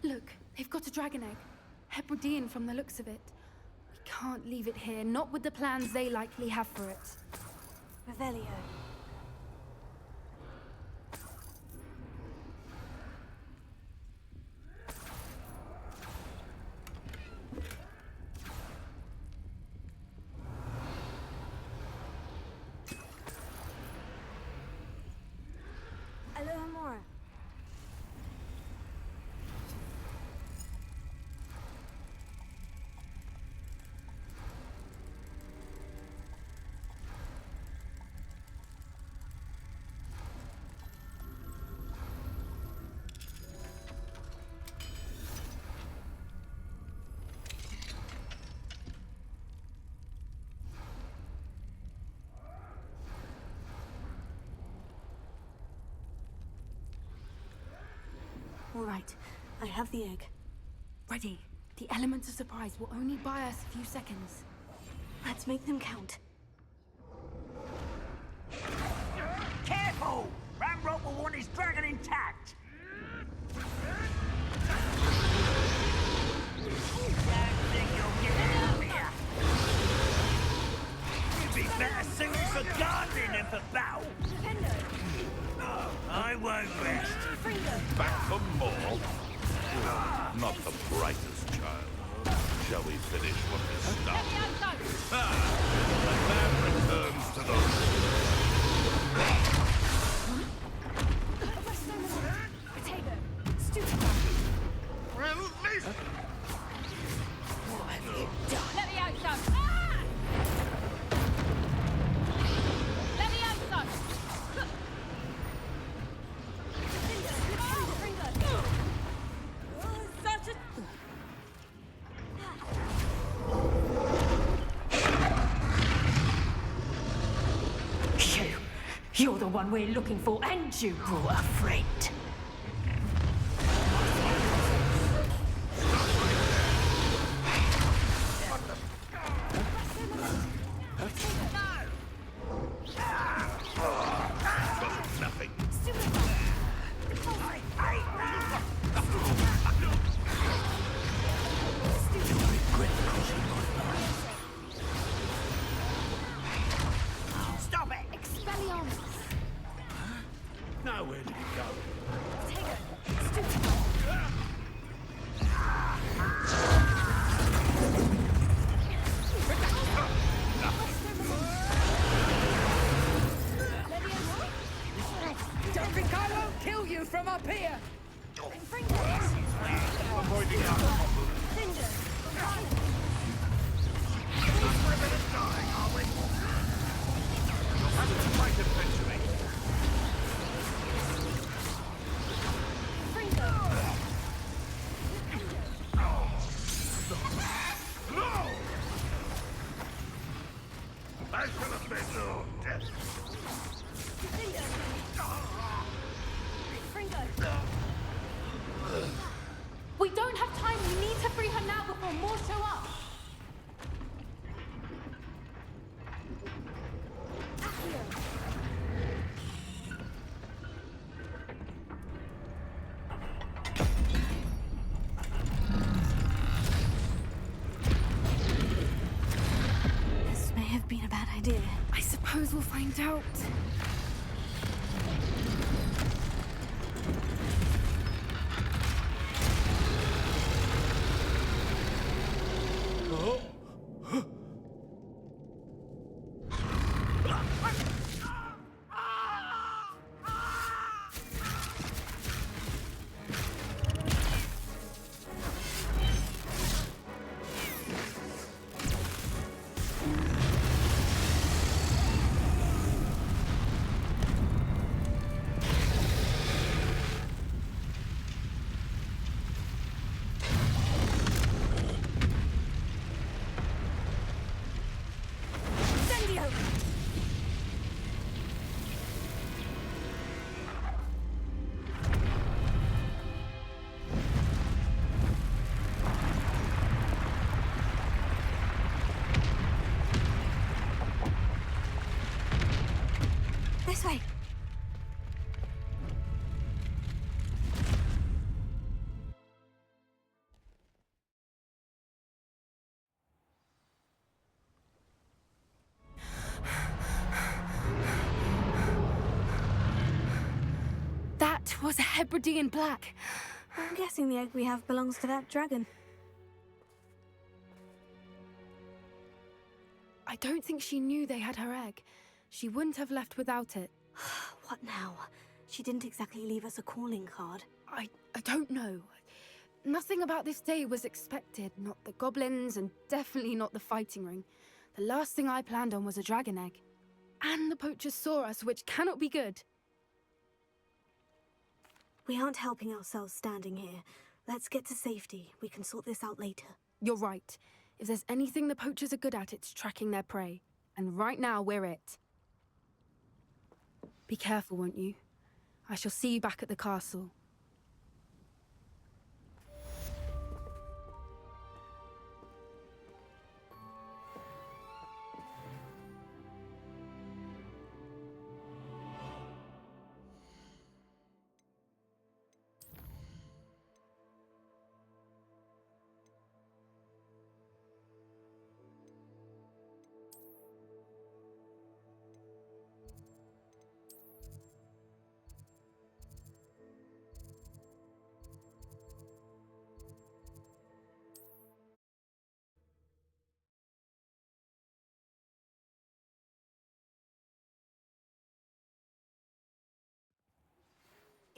Look, they've got a dragon egg. Hebridean from the looks of it. We can't leave it here, not with the plans they likely have for it. Revelio. Alohomora. All right, I have the egg. Ready. The element of surprise will only buy us a few seconds. Let's make them count. Careful! Ramrock will want his dragon intact! Don't think you'll get it out of here! You'd be better suited for gardening than for battle! I won't rest. You're the one we're looking for, and you brought a friend. Nothing. Stop it! Expelliarmus! Now where did it go? Don't think I won't kill you from up here! Avoiding dying, are we? You'll have to fight eventually. No! I shall have been no death. We don't have time. We need to free her now before more show up. This may have been a bad idea. I suppose we'll find out. This way. That was a Hebridean black. I'm guessing the egg we have belongs to that dragon. I don't think she knew they had her egg. She wouldn't have left without it. What now? She didn't exactly leave us a calling card. I don't know. Nothing about this day was expected. Not the goblins, and definitely not the fighting ring. The last thing I planned on was a dragon egg. And the poachers saw us, which cannot be good. We aren't helping ourselves standing here. Let's get to safety. We can sort this out later. You're right. If there's anything the poachers are good at, it's tracking their prey. And right now, we're it. Be careful, won't you? I shall see you back at the castle.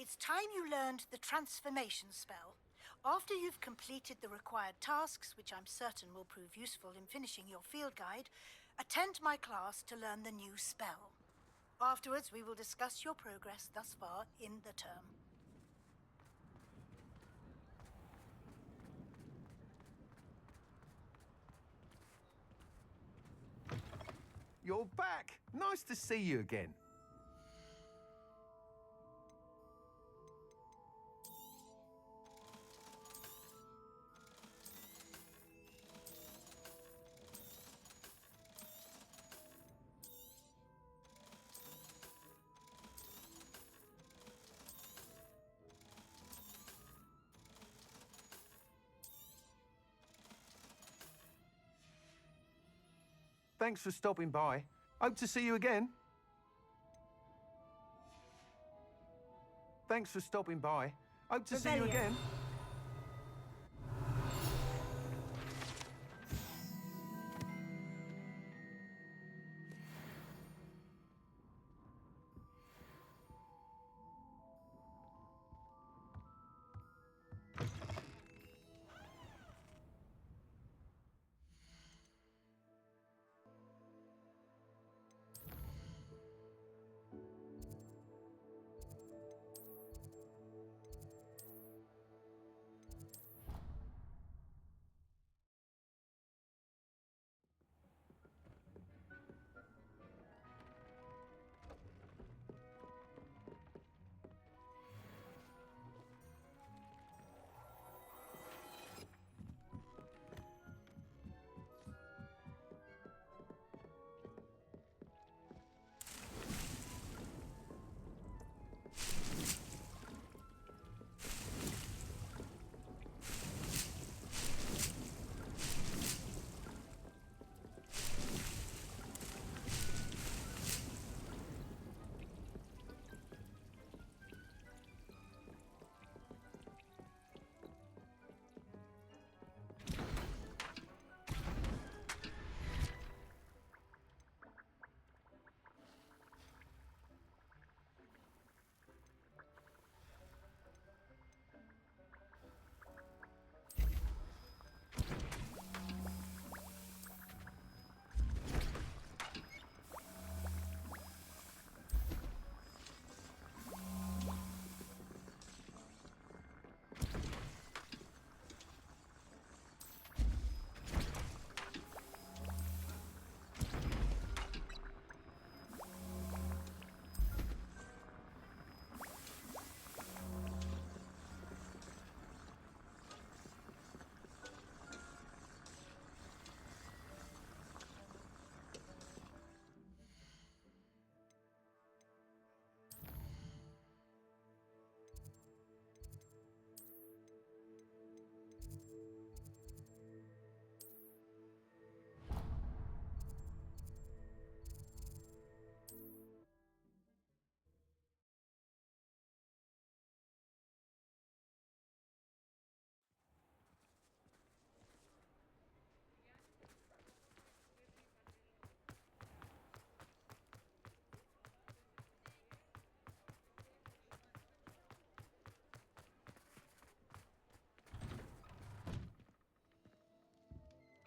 It's time you learned the transformation spell. After you've completed the required tasks, which I'm certain will prove useful in finishing your field guide, attend my class to learn the new spell. Afterwards, we will discuss your progress thus far in the term. You're back. Nice to see you again. Thanks for stopping by. Hope to see you again. Thanks for stopping by. Hope to see you again.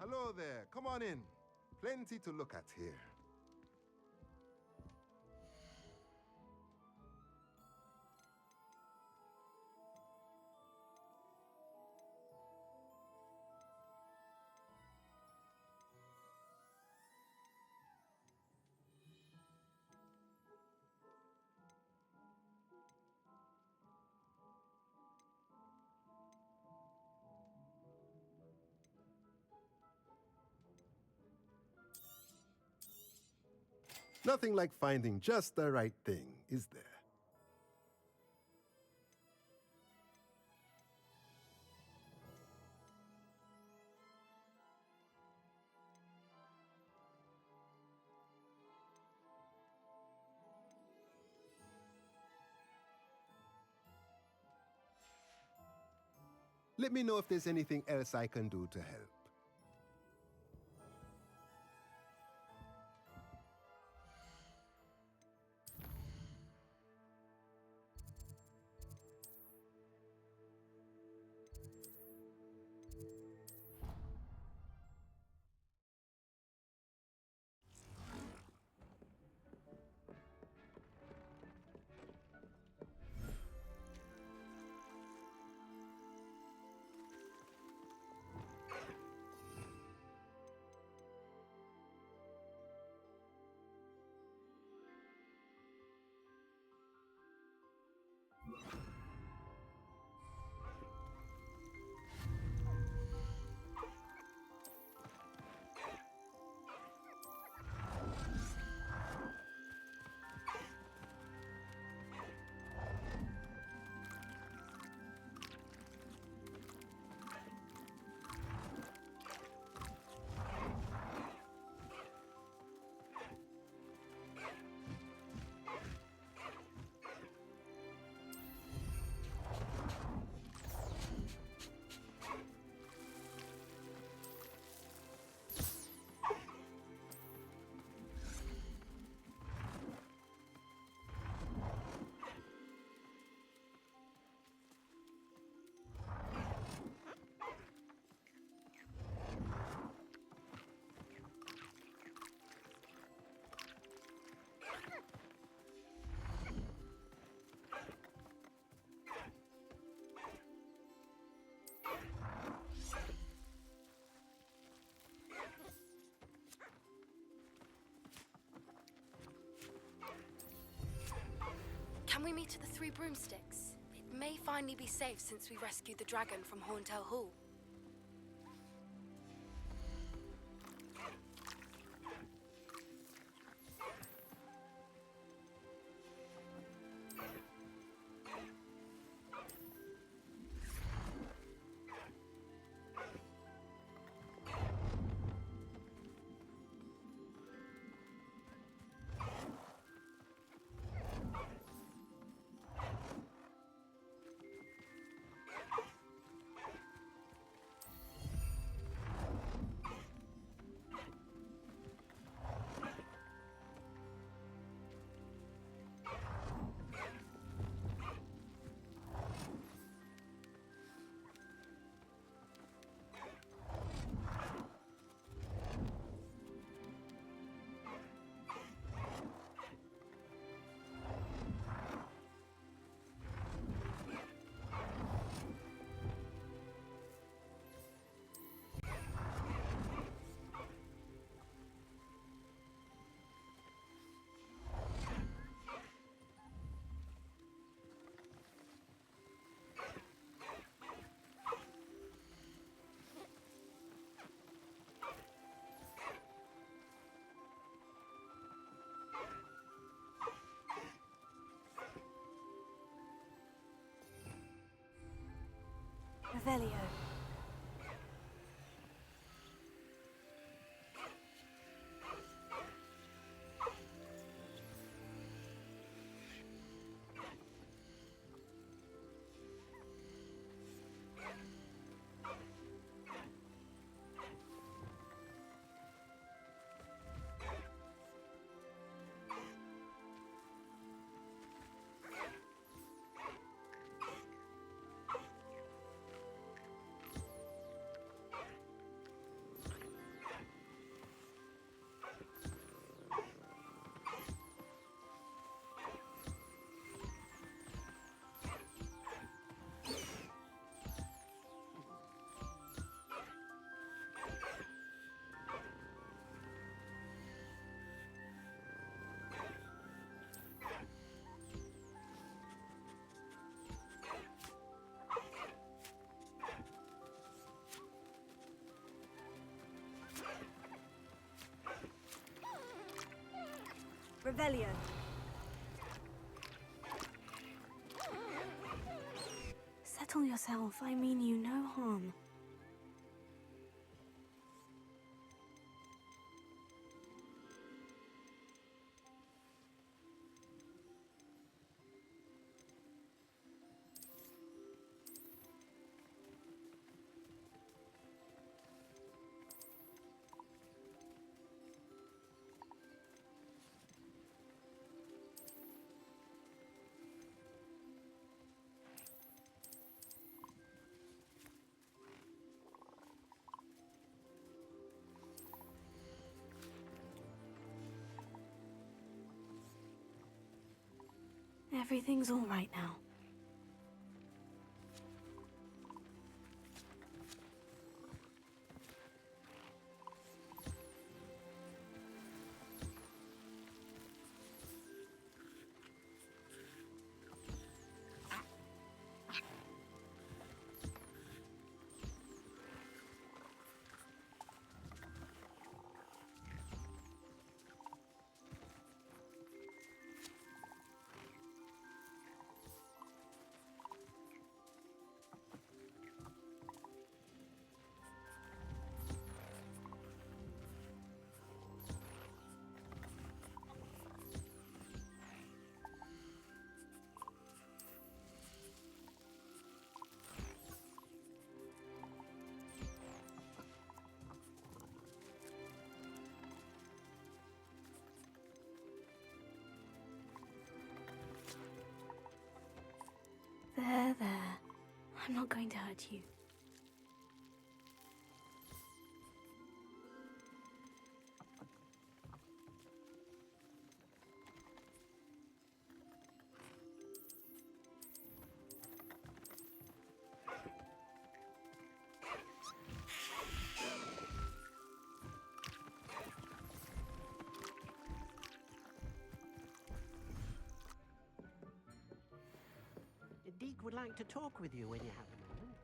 Hello there, come on in. Plenty to look at here. Nothing like finding just the right thing, is there? Let me know if there's anything else I can do to help. to the Three Broomsticks? It may finally be safe since we rescued the dragon from Horntail Hall. Revelio. Revelio. Settle yourself. I mean you no harm. Everything's all right now. There. I'm not going to hurt you. would like to talk with you when you have a moment.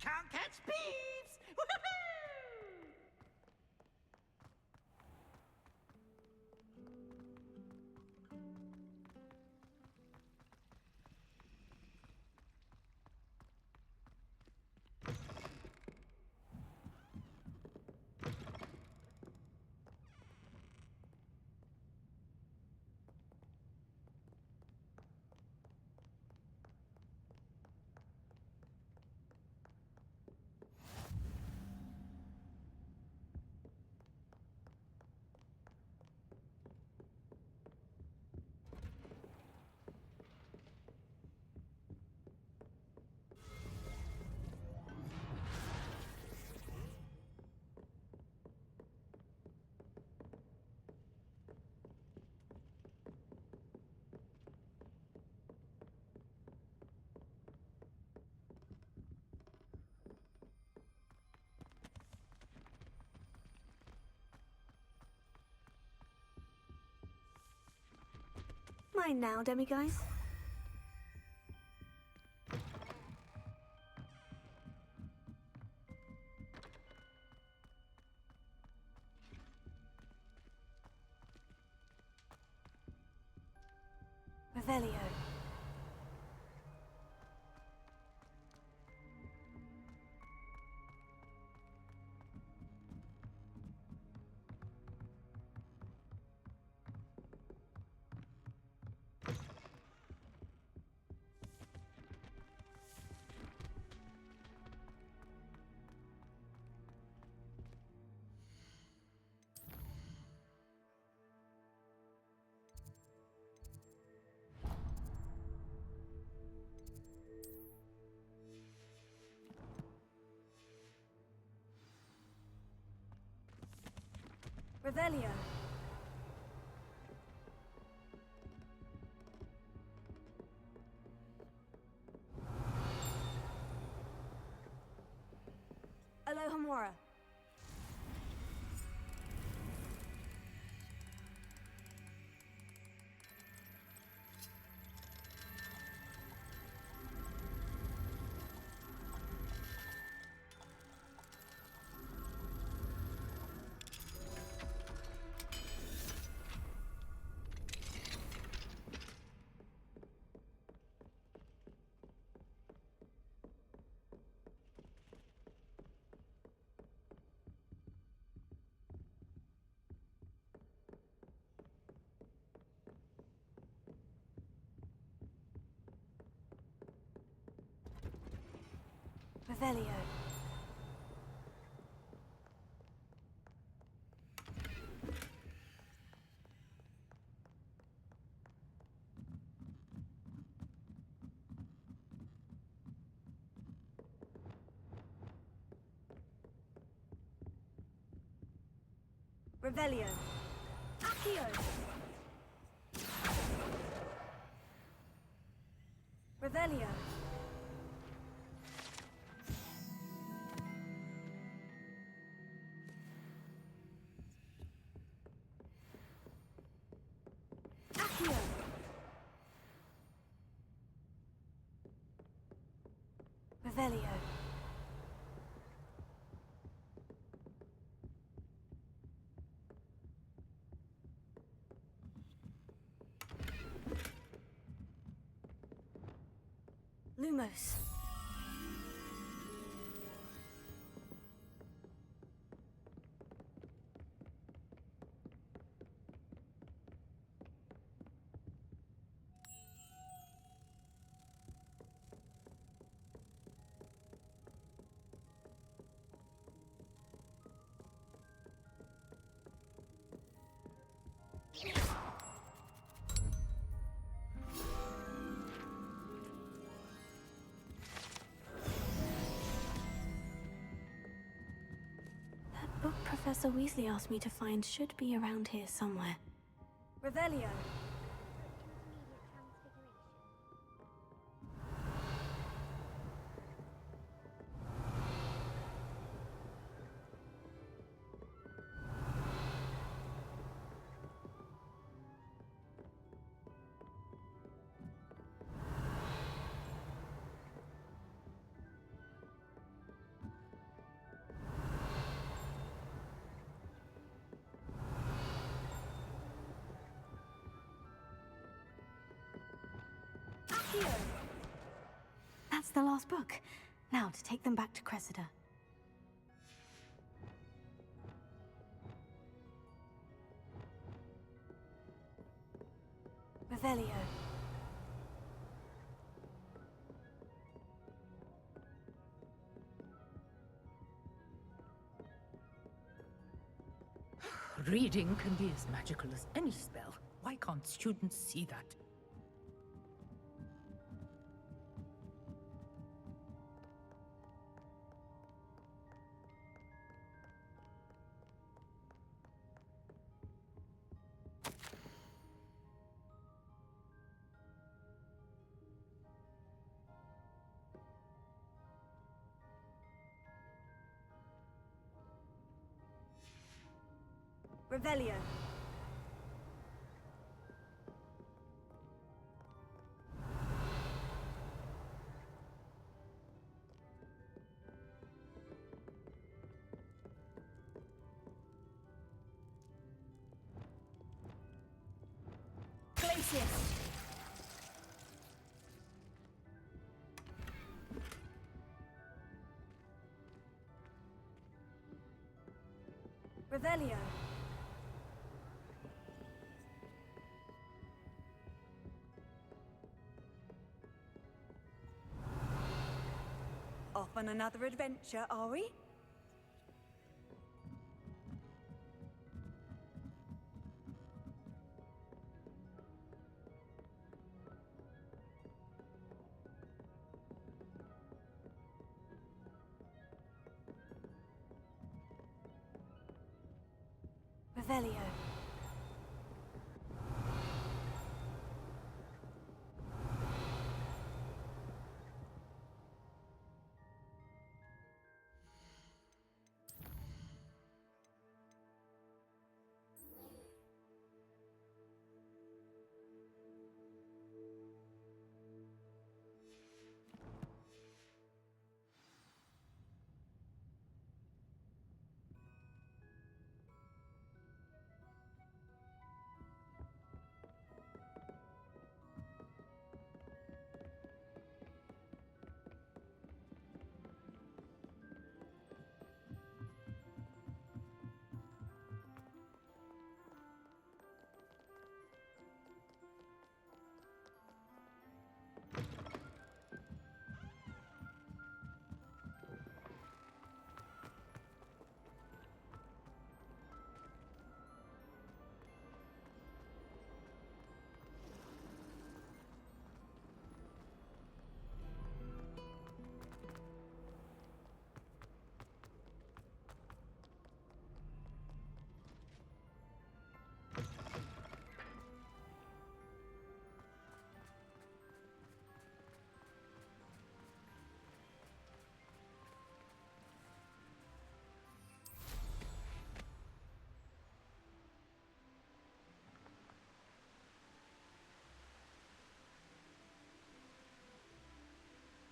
Can't catch thieves! Woohoo! Mine now, demiguise. Revelio. Revelio. Alohomora. Revelio. Revelio. Accio. Revelio. Accio. Revelio. Lumos. That book Professor Weasley asked me to find should be around here somewhere. Revelio. Accio. That's the last book. Now to take them back to Cressida. Revelio. Reading can be as magical as any spell. Why can't students see that? Revelio. Glacius. Revelio. Off on another adventure, are we? Revelio.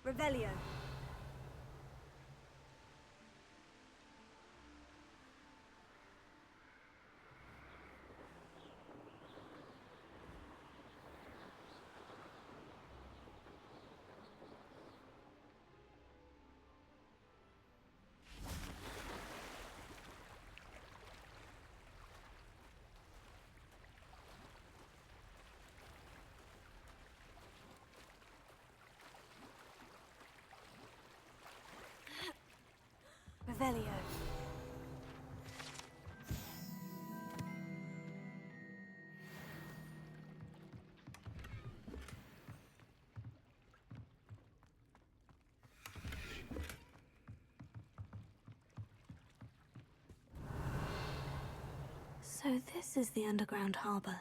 Revelio. Revelio. So this is the underground harbor.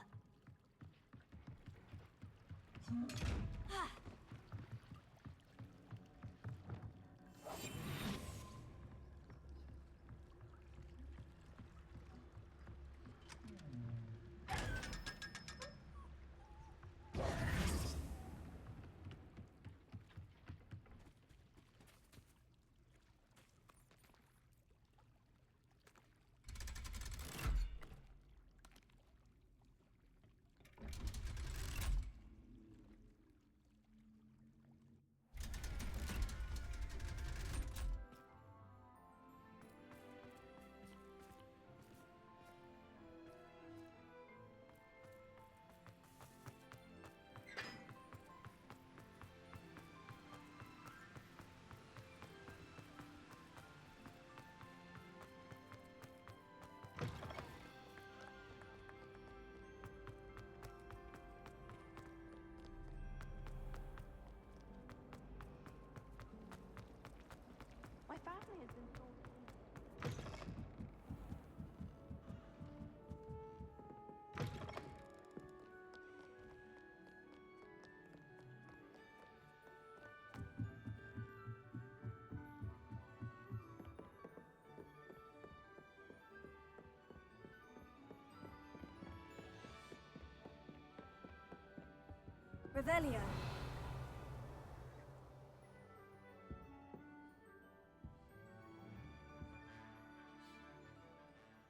My family has been told. Revelio.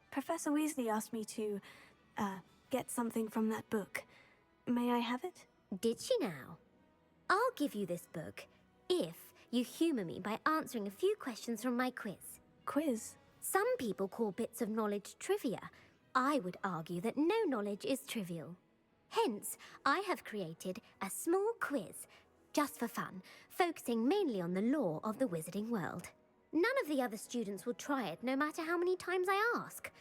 Professor Weasley asked me to, get something from that book. May I have it? Did she now? I'll give you this book if you humour me by answering a few questions from my quiz. Quiz? Some people call bits of knowledge trivia. I would argue that no knowledge is trivial. Hence, I have created a small quiz, just for fun, focusing mainly on the lore of the wizarding world. None of the other students will try it, no matter how many times I ask.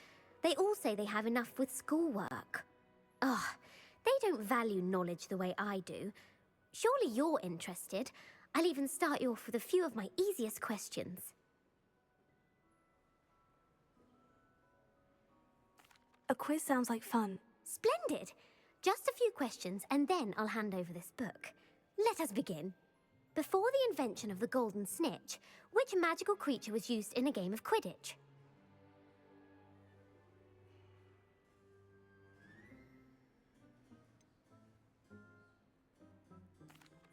They all say they have enough with schoolwork. Ugh, they don't value knowledge the way I do. Surely you're interested. I'll even start you off with a few of my easiest questions. A quiz sounds like fun. Splendid! Just a few questions and then I'll hand over this book. Let us begin. Before the invention of the golden snitch, which magical creature was used in a game of Quidditch?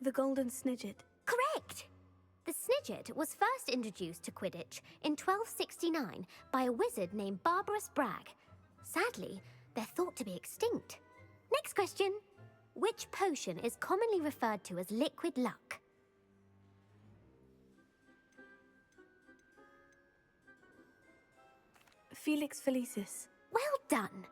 The golden snidget. Correct! The snidget was first introduced to Quidditch in 1269 by a wizard named Barbarous Bragg. Sadly, they're thought to be extinct. Next question. Which potion is commonly referred to as liquid luck? Felix Felicis. Well done!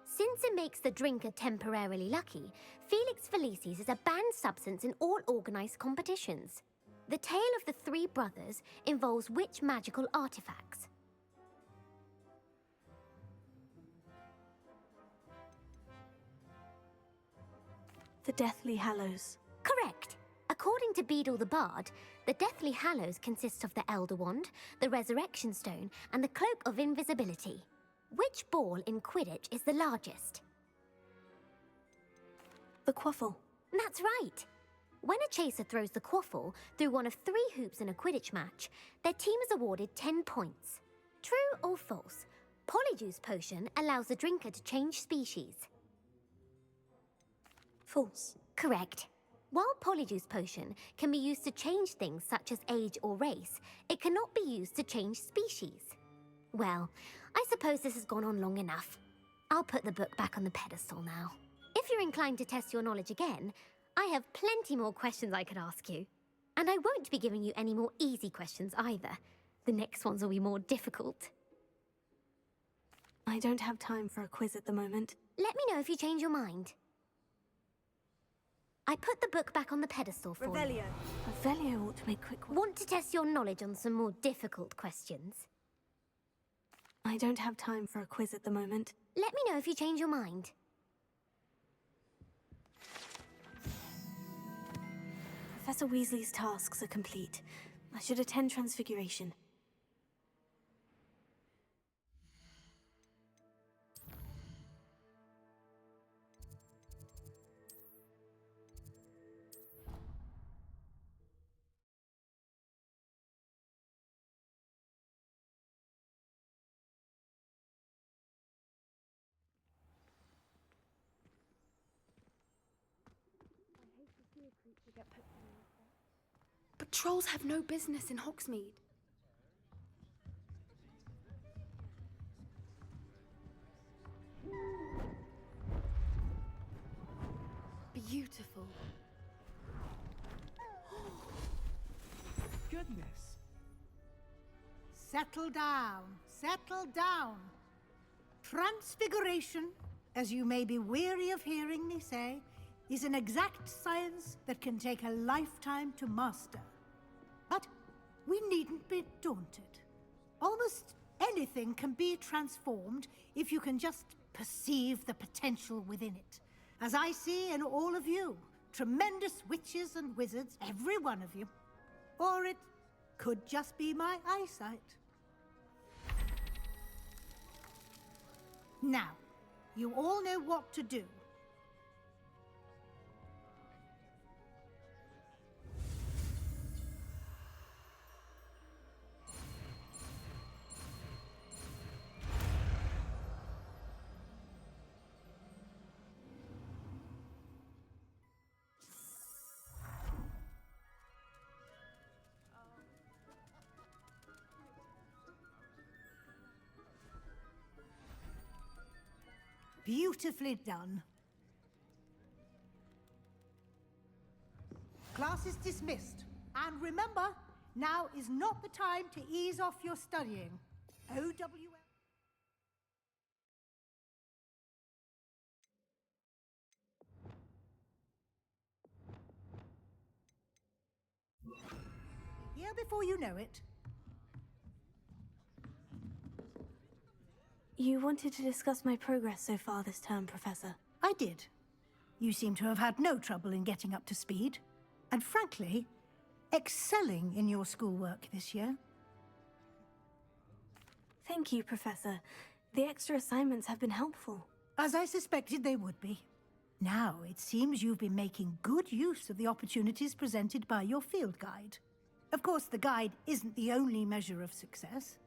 Since it makes the drinker temporarily lucky, Felix Felicis is a banned substance in all organised competitions. The tale of the three brothers involves which magical artifacts? The Deathly Hallows. Correct. According to Beedle the Bard, the Deathly Hallows consists of the Elder Wand, the Resurrection Stone, and the Cloak of Invisibility. Which ball in Quidditch is the largest? The Quaffle. That's right. When a chaser throws the quaffle through one of 3 hoops in a Quidditch match, their team is awarded 10 points. True or false? Polyjuice Potion allows the drinker to change species. False. Correct. While Polyjuice Potion can be used to change things such as age or race, it cannot be used to change species. Well, I suppose this has gone on long enough. I'll put the book back on the pedestal now. If you're inclined to test your knowledge again, I have plenty more questions I could ask you. And I won't be giving you any more easy questions either. The next ones will be more difficult. I don't have time for a quiz at the moment. Let me know if you change your mind. I put the book back on the pedestal for Revelio. Revelio ought to make quick work. Want to test your knowledge on some more difficult questions? I don't have time for a quiz at the moment. Let me know if you change your mind. Professor Weasley's tasks are complete. I should attend Transfiguration. But trolls have no business in Hogsmeade. Beautiful. Goodness. Settle down. Settle down. Transfiguration, as you may be weary of hearing me say, is an exact science that can take a lifetime to master. But we needn't be daunted. Almost anything can be transformed if you can just perceive the potential within it. As I see in all of you, tremendous witches and wizards, every one of you. Or it could just be my eyesight. Now, you all know what to do. Beautifully done. Class is dismissed. And remember, now is not the time to ease off your studying. OWL. Here before you know it. You wanted to discuss my progress so far this term, Professor. I did. You seem to have had no trouble in getting up to speed. And frankly, excelling in your schoolwork this year. Thank you, Professor. The extra assignments have been helpful. As I suspected they would be. Now, it seems you've been making good use of the opportunities presented by your field guide. Of course, the guide isn't the only measure of success.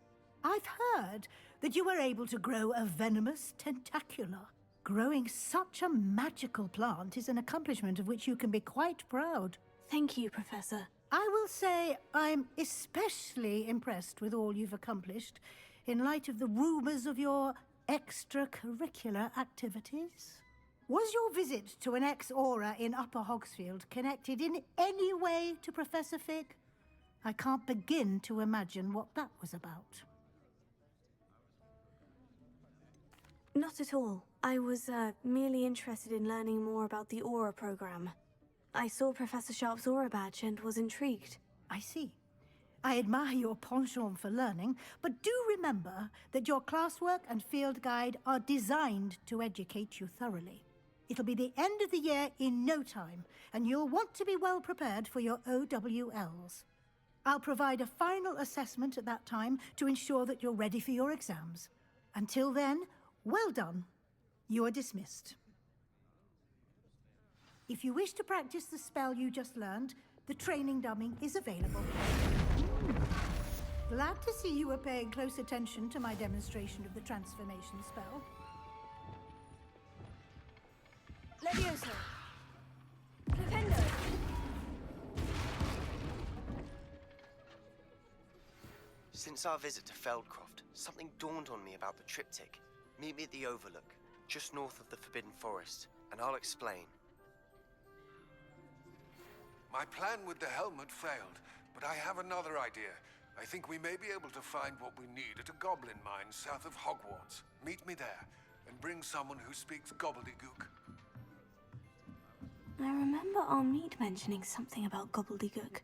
I've heard that you were able to grow a venomous tentacula. Growing such a magical plant is an accomplishment of which you can be quite proud. Thank you, Professor. I will say I'm especially impressed with all you've accomplished in light of the rumors of your extracurricular activities. Was your visit to an ex-aura in Upper Hogsfield connected in any way to Professor Fig? I can't begin to imagine what that was about. Not at all. I was merely interested in learning more about the Aura program. I saw Professor Sharp's Aura badge and was intrigued. I see. I admire your penchant for learning, but do remember that your classwork and field guide are designed to educate you thoroughly. It'll be the end of the year in no time, and you'll want to be well prepared for your OWLs. I'll provide a final assessment at that time to ensure that you're ready for your exams. Until then, well done. You are dismissed. If you wish to practice the spell you just learned, the training dummy is available. Glad to see you were paying close attention to my demonstration of the transformation spell. Levioso! Flipendo! Since our visit to Feldcroft, something dawned on me about the triptych. Meet me at the Overlook, just north of the Forbidden Forest, and I'll explain. My plan with the helmet failed, but I have another idea. I think we may be able to find what we need at a goblin mine south of Hogwarts. Meet me there, and bring someone who speaks gobbledygook. I remember our meet mentioning something about gobbledygook.